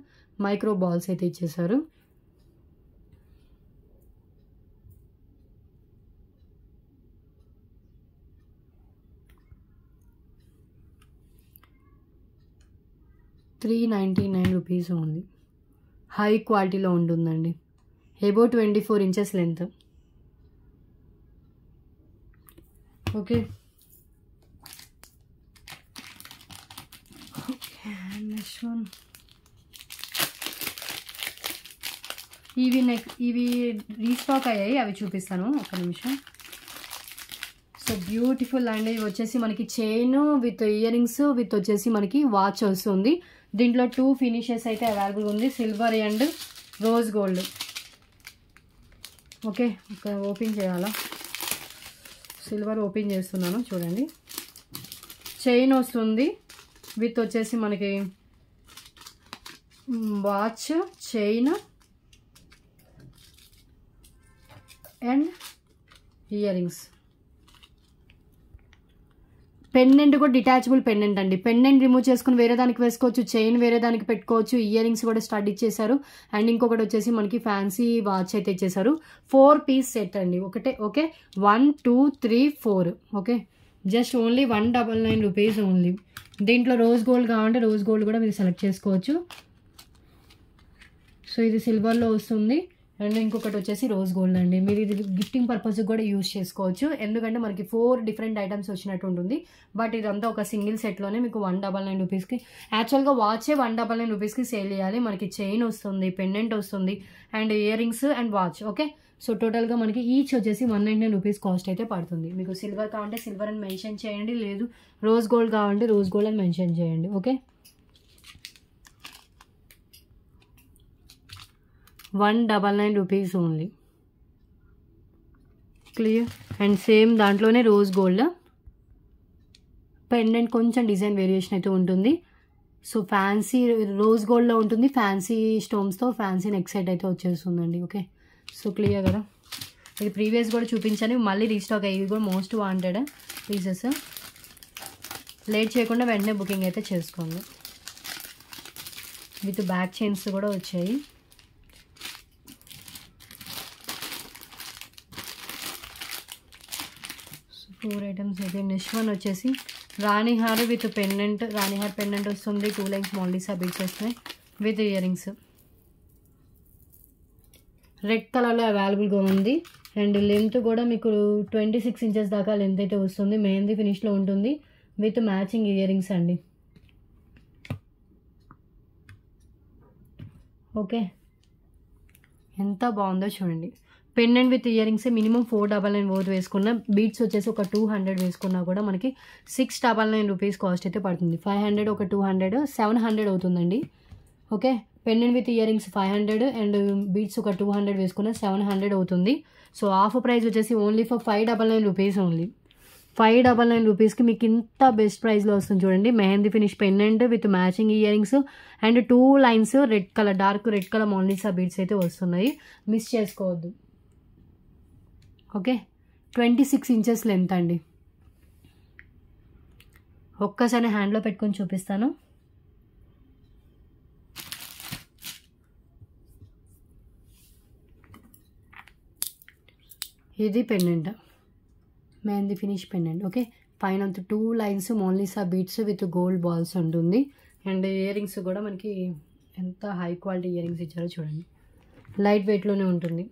micro balls అయితే ఇచ్చేసారు. ₹399 ఓన్లీ. హై క్వాలిటీలో ఉంటుందండి. Above 24 inches length. Okay, next one ఇవి రీస్టాక్ అయ్యాయి, అవి చూపిస్తాను ఒక నిమిషం. సో బ్యూటిఫుల్ అండ్ ఇవి వచ్చేసి మనకి chain with ear rings with వచ్చేసి మనకి వాచ్ వస్తుంది. దీంట్లో 2 ఫినిషెస్ అయితే అవైలబుల్ ఉంది, silver and rose gold. Okay, open చేయాలా? సిల్వర్ ఓపెన్ చేస్తున్నాను చూడండి. చైన్ వస్తుంది విత్ వచ్చేసి మనకి watch, chain and ear rings. Pendant కూడా డిటాచబుల్ పెండెంట్ అండి. పెండెంట్ రిమూవ్ చేసుకుని వేరే దానికి వేసుకోవచ్చు, చైన్ వేరే దానికి పెట్టుకోవచ్చు, ఇయర్ రింగ్స్ కూడా స్టడ్ ఇచ్చేసారు. అండ్ ఇంకొకటి వచ్చేసి మనకి ఫ్యాన్సీ వాచ్ అయితే ఇచ్చేసారు. 4 పీస్ సెట్ అండి ఒకటే. Okay, 1 2 3 4. Okay, just only 199 rupees only. దీంట్లో రోజ్ గోల్డ్ కావాలంటే రోజ్ గోల్డ్ కూడా మీరు సెలెక్ట్ చేసుకోవచ్చు. సో ఇది సిల్వర్లో వస్తుంది. అండ్ ఇంకొకటి వచ్చేసి రోజ్ గోల్డ్ అండి. మీరు ఇది గిఫ్టింగ్ పర్పస్ కూడా యూజ్ చేసుకోవచ్చు, ఎందుకంటే మనకి 4 డిఫరెంట్ ఐటమ్స్ వచ్చినట్టు ఉంటుంది. బట్ ఇదంతా ఒక సింగిల్ సెట్లోనే మీకు 199 రూపీస్కి. యాక్చువల్గా వాచే 199 రూపీస్కి సేల్ చేయాలి. మనకి చైన్ వస్తుంది, పెండెంట్ వస్తుంది and ear rings and watch. Okay, so టోటల్గా మనకి ఈచ్ వచ్చేసి 199 రూపీస్ కాస్ట్ అయితే పడుతుంది. మీకు సిల్వర్ కావాలంటే సిల్వర్ అని మెన్షన్ చేయండి, లేదు రోజ్ గోల్డ్ కావాలంటే రోజ్ గోల్డ్ అని మెన్షన్ చేయండి. Okay, 199 rupees only. Clear. And same దాంట్లోనే రోజ్ గోల్డ్ పెండెంట్ కొంచెం డిజైన్ వేరియేషన్ అయితే ఉంటుంది. సో ఫ్యాన్సీ రోజ్ గోల్డ్లో ఉంటుంది, ఫ్యాన్సీ స్టోన్స్తో ఫ్యాన్సీ నెక్ సెట్ అయితే వచ్చేస్తుందండి. ఓకే, సో క్లియర్ కదా. ఇది ప్రీవియస్ కూడా చూపించాను, మళ్ళీ రీస్టాక్ అయ్యి కూడా మోస్ట్ వాంటెడ్ పీసెస్. లేట్ చేయకుండా వెంటనే బుకింగ్ అయితే చేసుకోండి. విత్ బ్యాక్ చైన్స్ కూడా వచ్చాయి. 4 ఐటమ్స్ అయితే. నెక్స్ట్ వన్ వచ్చేసి రాణిహార్ విత్ పెండెంట్. రాణిహార్ పెండెంట్ వస్తుంది, 2 లైన్స్ మోల్లీసా బీడ్స్ వస్తున్నాయి విత్ ఇయర్ రింగ్స్. రెడ్ కలర్లో అవైలబుల్గా ఉంది. అండ్ లెంత్ కూడా మీకు 26 ఇంచెస్ దాకా లెంత్ అయితే వస్తుంది. మెహందీ ఫినిష్లో ఉంటుంది విత్ మ్యాచింగ్ ఇయర్ రింగ్స్ అండి. ఓకే, ఎంత బాగుందో చూడండి. Pendant with ear rings minimum 499 worth వేసుకున్న, బీట్స్ వచ్చేసి ఒక 200 వేసుకున్నా కూడా మనకి 699 రూపీస్ కాస్ట్ అయితే పడుతుంది. 500 ఒక 200 700 అవుతుందండి. Okay, pendant with year rings 500 and beads ఒక 200 వేసుకున్న 700 అవుతుంది. సో హాఫ్ ప్రైస్ వచ్చేసి ఓన్లీ ఫర్ 599 రూపీస్ ఓన్లీ. 599 రూపీస్కి మీకు ఇంత బెస్ట్ ప్రైస్లో వస్తుంది చూడండి. Mehndi finish pendant with matching ear rings and 2 lines red colour, dark red colour మోల్లీసా బీడ్స్ అయితే వస్తున్నాయి, మిస్ చేసుకోవద్దు. ఓకే, 26 ఇంచెస్ లెంత్ అండి. ఒక్కసారి హ్యాండ్లో పెట్టుకొని చూపిస్తాను. ఇది pendant, mehndi finish pendant. Okay, పైన 2 లైన్స్ మోల్లీసా బీడ్స్ విత్ గోల్డ్ బాల్స్ ఉంటుంది. అండ్ ఇయర్ రింగ్స్ కూడా మనకి ఎంత హై క్వాలిటీ ఇయర్ రింగ్స్ ఇచ్చారో చూడండి. లైట్ వెయిట్లోనే ఉంటుంది.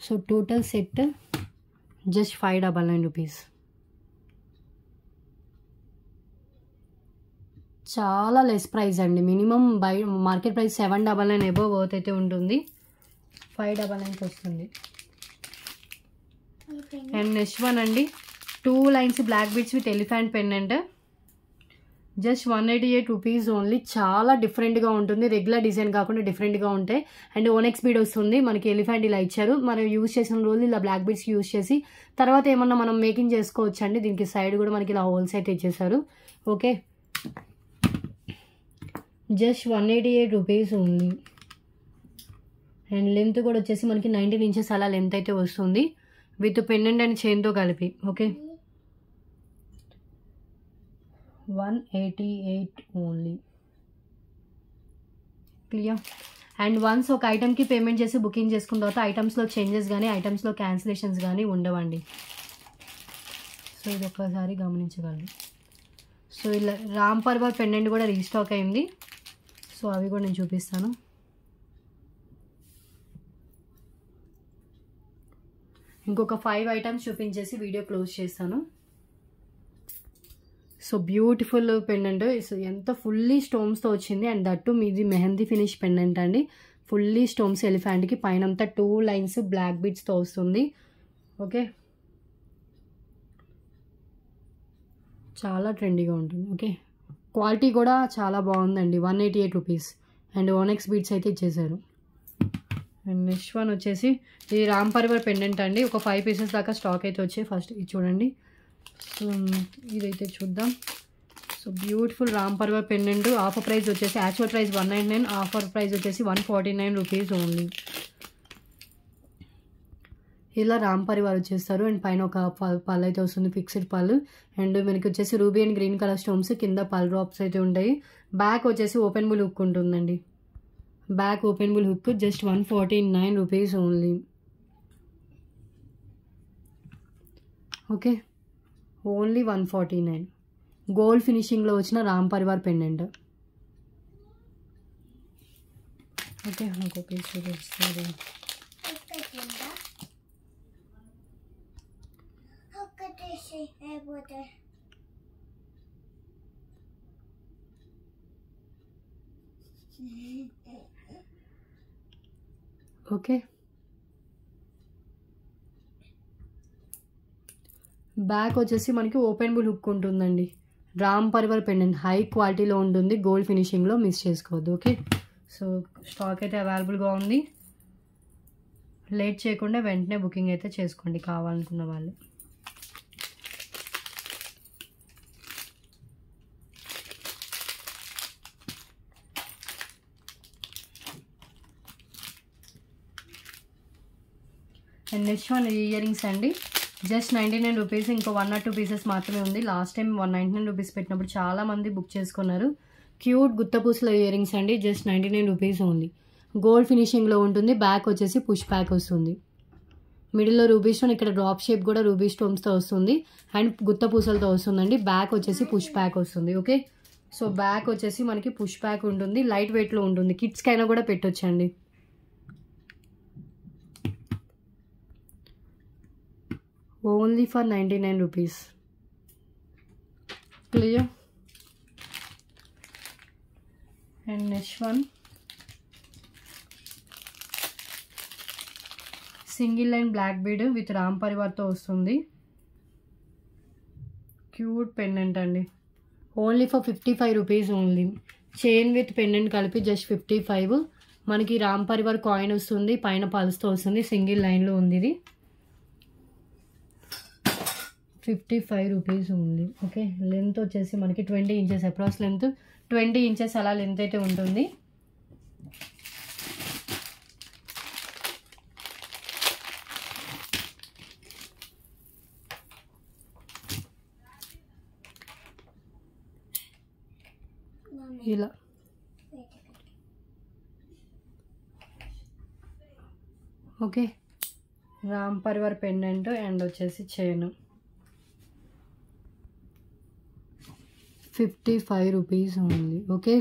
So total set just 599 rupees. చాలా లెస్ ప్రైస్ అండి. Minimum by market price 799 above worth అయితే ఉంటుంది. 599కి వస్తుంది. అండ్ నెక్స్ట్ వన్ అండి, 2 lines black beads with elephant pendant. Just 188 rupees only. చాలా డిఫరెంట్గా ఉంటుంది, రెగ్యులర్ డిజైన్ కాకుండా డిఫరెంట్గా ఉంటాయి. అండ్ ఓనెక్స్ బీడ్ వస్తుంది మనకి, ఎలిఫెంట్ ఇలా ఇచ్చారు. మనం యూజ్ చేసిన రోజు ఇలా బ్లాక్ బీడ్స్ యూజ్ చేసి తర్వాత ఏమన్నా మనం మేకింగ్ చేసుకోవచ్చు అండి. దీనికి సైడ్ కూడా మనకి ఇలా హోల్స్ అయితే ఇచ్చేసారు. Okay, just 188 rupees only. And length కూడా వచ్చేసి మనకి 19 ఇంచెస్ అలా లెంత్ అయితే వస్తుంది విత్ పెండెంట్ అండ్ చైన్తో కలిపి. Okay, 188 only. Clear. And once ఒక ఐటమ్కి పేమెంట్ చేసి బుకింగ్ చేసుకున్న తర్వాత ఐటమ్స్లో చేంజెస్ కానీ ఐటమ్స్లో క్యాన్సిలేషన్స్ కానీ ఉండవండి. సో ఇది ఒక్కసారి గమనించగలరు. సో ఇలా రామ్ పర్వర్ పెండెంట్ కూడా రీస్టాక్ అయింది. సో అవి కూడా నేను చూపిస్తాను. ఇంకొక 5 ఐటమ్స్ చూపించేసి వీడియో క్లోజ్ చేస్తాను. So beautiful pendant. సో ఎంత ఫుల్లీ స్టోన్స్తో వచ్చింది అండ్ దట్టు మీది మెహందీ ఫినిష్ పెండెంట్ అండి. ఫుల్లీ స్టోన్స్ ఎలిఫెంట్కి పైన అంతా 2 లైన్స్ బ్లాక్ బీడ్స్తో వస్తుంది. ఓకే, చాలా ట్రెండీగా ఉంటుంది. ఓకే, క్వాలిటీ కూడా చాలా బాగుందండి. 188 రూపీస్ అండ్ ఓనెక్స్ బీడ్స్ అయితే ఇచ్చేసారు. అండ్ నెక్స్ట్ వన్ వచ్చేసి ఇది రామ్ పరివార్ పెండెంట్ అండి. ఒక 5 పీసెస్ దాకా స్టాక్ అయితే వచ్చాయి. ఫస్ట్ ఇది చూడండి. సో ఇదైతే చూద్దాం. So beautiful Ram Parivar pendant. Offer price వచ్చేసి యాక్చువల్ ప్రైస్ 199, ఆఫర్ ప్రైస్ వచ్చేసి 149 రూపీస్ ఓన్లీ. ఇలా రామ్ పరివార్ వచ్చేస్తారు అండ్ పైన ఒక పళ్ళు అయితే వస్తుంది, ఫిక్స్డ్ పళ్ళు. అండ్ మనకి వచ్చేసి ruby and green colour stones, కింద పల్ డ్రాప్స్ అయితే ఉంటాయి. బ్యాక్ వచ్చేసి ఓపెన్ బుల్ హుక్ ఉంటుందండి. Back openable hook just 149 rupees only. Okay, only 149. Gold ఫినిషింగ్లో వచ్చిన రామ్ పరివార్ పెండెంట్. ఓకే, ఇంకో పీస్ చూపిస్తారు. ఓకే, బ్యాక్ వచ్చేసి మనకి ఓపెన్ బుల్ హుక్ ఉంటుందండి. రామ్ పరివార్ పెండెంట్ హై క్వాలిటీలో ఉంటుంది, గోల్డ్ ఫినిషింగ్లో మిస్ చేసుకోవద్దు. ఓకే, సో స్టాక్ అయితే అవైలబుల్గా ఉంది. లేట్ చేయకుండా వెంటనే బుకింగ్ అయితే చేసుకోండి కావాలనుకున్న వాళ్ళు. And next one ear rings అండి. Just 99 rupees. ఇంకో 1 or 2 పీసెస్ మాత్రమే ఉంది. లాస్ట్ టైం 199 రూపీస్ పెట్టినప్పుడు చాలామంది బుక్ చేసుకున్నారు. క్యూట్ గుత్తపూసల ఇయర్ రింగ్స్ అండి. Just 99 rupees only. గోల్డ్ ఫినిషింగ్లో ఉంటుంది. బ్యాక్ వచ్చేసి పుష్ బ్యాక్ వస్తుంది. మిడిల్లో రూబీ స్టోన్, ఇక్కడ డ్రాప్ షేప్ కూడా రూబీ స్టోన్స్తో వస్తుంది అండ్ గుత్తపూసలతో వస్తుందండి. బ్యాక్ వచ్చేసి పుష్ బ్యాక్ వస్తుంది. ఓకే, సో బ్యాక్ వచ్చేసి మనకి పుష్ బ్యాక్ ఉంటుంది. లైట్ వెయిట్లో ఉంటుంది. కిడ్స్కైనా కూడా పెట్టొచ్చండి. Only for 99 rupees. Clear. And next one single line black bead with Ram పరివార్తో వస్తుంది. క్యూట్ పెండెంట్ అండి. Only for 55 rupees only. Chain with pendant కలిపి జస్ట్ 55. మనకి రామ్ పరివార్ కాయిన్ వస్తుంది, పైన పల్స్తో వస్తుంది. సింగిల్ లైన్లో ఉంది ఇది. 55 రూపీస్ ఓన్లీ. ఓకే, లెంత్ వచ్చేసి మనకి 20 ఇంచెస్, అప్రాక్స్ లెంత్ 20 ఇంచెస్ అలా లెంత్ అయితే ఉంటుంది. ఇలా okay, Ram Parivar pendant and వచ్చేసి chain 55 rupees only. Okay,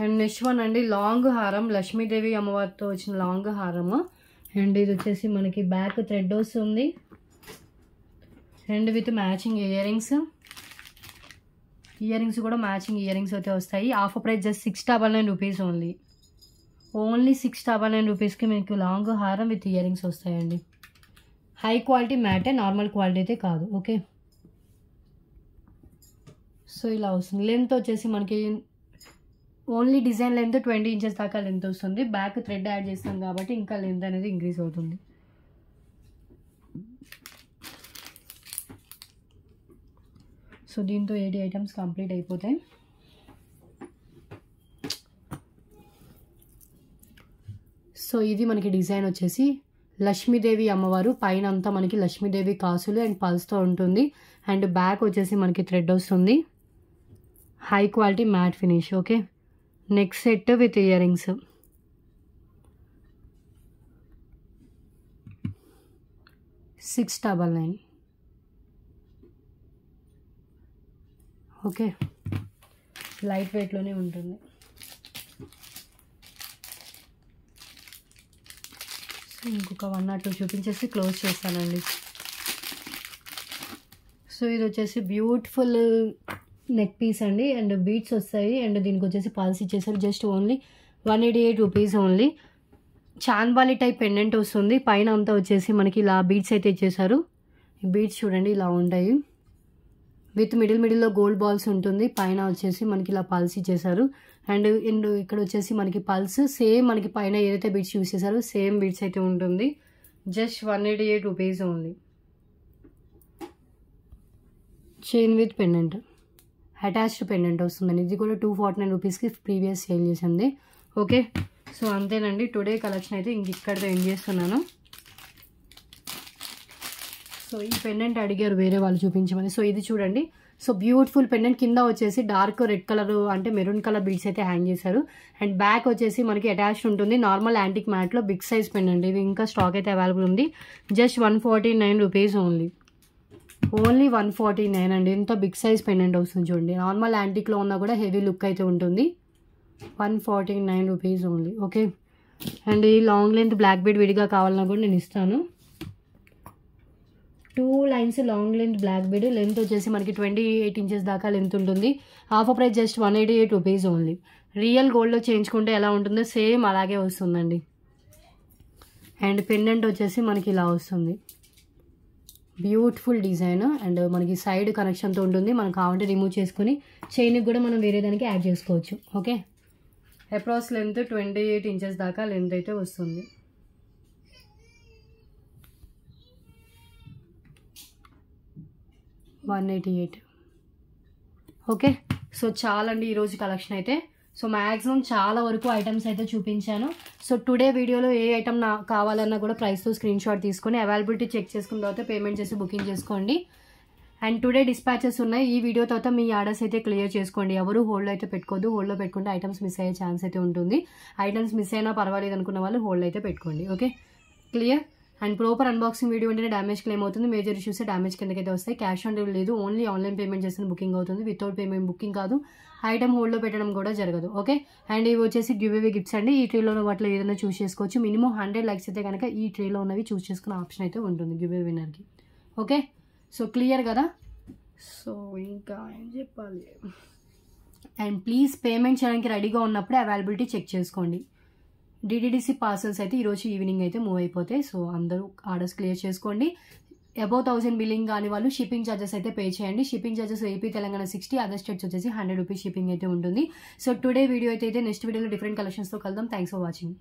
and next one అండి లాంగ్ హారం, లక్ష్మీదేవి అమ్మవారితో వచ్చిన లాంగ్ హారము. అండ్ ఇది వచ్చేసి మనకి బ్యాక్ థ్రెడ్ వస్తుంది and with matching ear rings. Ear rings కూడా మ్యాచింగ్ ఇయర్ రింగ్స్ అయితే వస్తాయి. Offer price just 699 rupees only. Only 699 రూపీస్కి మీకు లాంగ్ హారం విత్ ఇయర్ రింగ్స్ వస్తాయండి. హై క్వాలిటీ మ్యాటే, నార్మల్ క్వాలిటీ అయితే కాదు. ఓకే, సో ఇలా వస్తుంది. లెంత్ వచ్చేసి మనకి ఓన్లీ డిజైన్ లెంత్ 20 ఇంచెస్ దాకా లెంత్ వస్తుంది. బ్యాక్ థ్రెడ్ యాడ్ చేస్తాం కాబట్టి ఇంకా లెంత్ అనేది ఇంక్రీజ్ అవుతుంది. సో దీంతో 80 ఐటమ్స్ కంప్లీట్ అయిపోతాయి. సో ఇది మనకి డిజైన్ వచ్చేసి లక్ష్మీదేవి అమ్మవారు, పైన అంతా మనకి లక్ష్మీదేవి కాసులు అండ్ పల్స్తో ఉంటుంది. అండ్ బ్యాక్ వచ్చేసి మనకి థ్రెడ్ వస్తుంది. High quality matte finish. Okay, next set with year rings. $699. Okay, light వెయిట్లోనే ఉంటుంది. సో ఇంకొక 1 or 2 చూపించేసి క్లోజ్ చేస్తానండి. సో ఇది వచ్చేసి బ్యూటిఫుల్ నెక్ పీస్ అండి అండ్ బీడ్స్ వస్తాయి అండ్ దీనికి వచ్చేసి పాల్స్ ఇచ్చేసారు just only 188 rupees only. Chandbali type pendant వస్తుంది, పైన అంతా వచ్చేసి మనకి ఇలా బీడ్స్ అయితే ఇచ్చేసారు. ఈ బీడ్స్ చూడండి ఇలా ఉంటాయి, విత్ మిడిల్లో గోల్డ్ బాల్స్ ఉంటుంది, పైన వచ్చేసి మనకి ఇలా పల్స్ ఇచ్చేసారు. అండ్ ఇక్కడ వచ్చేసి మనకి పల్స్ సేమ్ మనకి పైన ఏదైతే బీడ్స్ యూస్ చేశారో సేమ్ బీడ్స్ అయితే ఉంటుంది. Just 188 rupees only. Chain with pendant, attached pendant వస్తుందండి. ఇది కూడా 249 రూపీస్కి ప్రీవియస్ సేల్ చేసింది. ఓకే, సో అంతేనండి టుడే కలెక్షన్ అయితే ఇంక ఇక్కడితో ఎండ్ చేస్తున్నాను. సో ఈ పెండెంట్ అడిగారు వేరే వాళ్ళు చూపించమని. సో ఇది చూడండి, సో బ్యూటిఫుల్ పెండెంట్, కింద వచ్చేసి డార్క్ రెడ్ కలర్ అంటే మెరూన్ కలర్ బీడ్స్ అయితే హ్యాంగ్ చేశారు. అండ్ బ్యాక్ వచ్చేసి మనకి అటాచ్డ్ ఉంటుంది నార్మల్ యాంటిక్ మ్యాట్లో బిగ్ సైజ్ పెండెంట్. ఇది ఇంకా స్టాక్ అయితే అవైలబుల్ ఉంది. Just 149 rupees only. ఓన్లీ 149 అండి. ఇంత బిగ్ సైజ్ పెండెంట్ వస్తుంది చూడండి. నార్మల్ యాంటిక్లో ఉన్నా కూడా హెవీ లుక్ అయితే ఉంటుంది. 149 రూపీస్ ఓన్లీ. ఓకే, అండ్ ఈ లాంగ్ లెంత్ బ్లాక్ బీడ్ విడిగా కావాలన్నా కూడా నేను ఇస్తాను. 2 lines long length black bead, length వచ్చేసి మనకి 28 ఇంచెస్ దాకా లెంత్ ఉంటుంది. Offer price just 188 rupees only. Real గోల్డ్లో చేయించుకుంటే ఎలా ఉంటుందో సేమ్ అలాగే వస్తుందండి. అండ్ పెండెంట్ వచ్చేసి మనకి ఇలా వస్తుంది, బ్యూటిఫుల్ డిజైన్ అండ్ మనకి సైడ్ కనెక్షన్తో ఉంటుంది. మనం కావాలంటే రిమూవ్ చేసుకొని చైన్కి కూడా మనం వేరే దానికి యాడ్ చేసుకోవచ్చు. ఓకే, అప్రాక్స్ లెంత్ 28 ఇంచెస్ దాకా లెంత్ అయితే వస్తుంది. $188. ఓకే, సో చాలండి ఈరోజు కలెక్షన్ అయితే. సో మ్యాక్సిమం చాలా వరకు ఐటమ్స్ అయితే చూపించాను. సో టుడే వీడియోలో ఏ ఐటమ్ కావాలన్నా కూడా ప్రైస్తో స్క్రీన్ షాట్ తీసుకొని అవైలబిలిటీ చెక్ చేసుకున్న తర్వాత పేమెంట్ చేసి బుకింగ్ చేసుకోండి. అండ్ టుడే డిస్పాచెస్ ఉన్నాయి. ఈ వీడియో తర్వాత మీ ఆర్డర్స్ అయితే క్లియర్ చేసుకోండి. ఎవరు హోల్డ్ అయితే పెట్టుకోవద్దు. హోల్డ్లో పెట్టుకుంటే ఐటమ్స్ మిస్ అయ్యే ఛాన్స్ అయితే ఉంటుంది. ఐటమ్స్ మిస్ అయినా పర్వాలేదు అనుకున్న వాళ్ళు హోల్డ్ అయితే పెట్టుకోండి. Okay, clear. And proper unboxing video ఉంటేనే డ్యామేజ్ క్లెయిమ్ అవుతుంది. మేజర్ ఇష్యూస్ డ్యామేజ్ కిందకైతే వస్తాయి. క్యాష్ ఆన్ డెలివరీ లేదు, ఓన్లీ ఆన్లైన్ పేమెంట్ చేసిన బుకింగ్ అవుతుంది. వితౌట్ పేమెంట్ బుకింగ్ కాదు. ఐటమ్ హోల్డ్లో పెట్టడం కూడా జరగదు. ఓకే, అండ్ ఇవి వచ్చేసి గివ్అవే గిఫ్ట్స్ అండి. ఈ ట్రీలో ఉన్న వాటిలో ఏదైనా చూస్ చేసుకోవచ్చు. మినిమం 100 లైక్స్ అయితే కనుక ఈ ట్రీలో ఉన్నవి చూస్ చేసుకునే ఆప్షన్ అయితే ఉంటుంది గివ్అవే విన్నర్కి. ఓకే, సో క్లియర్ కదా. సో ఇంకా ఏం చెప్పాలి. అండ్ ప్లీజ్ పేమెంట్ చేయడానికి రెడీగా ఉన్నప్పుడే అవైలబిలిటీ చెక్ చేసుకోండి. డిటిడిసి పార్సల్స్ అయితే ఈరోజు ఈవినింగ్ అయితే మూవ్ అయిపోతాయి. సో అందరూ ఆర్డర్స్ క్లియర్ చేసుకోండి. అబౌవ్ 1000 బిల్లింగ్ కానీ వాళ్ళు షిప్పింగ్ ఛార్జెస్ అయితే పే చేయండి. Shipping charges AP Telangana 60, other states వచ్చేసి 100 రూపీస్ షిప్పింగ్ అయితే ఉంటుంది. సో టుడే వీడియో అయితే నెక్స్ట్ వీడియోలో డిఫరెంట్ కలెక్షన్స్తో కలుద్దాం. Thanks for watching.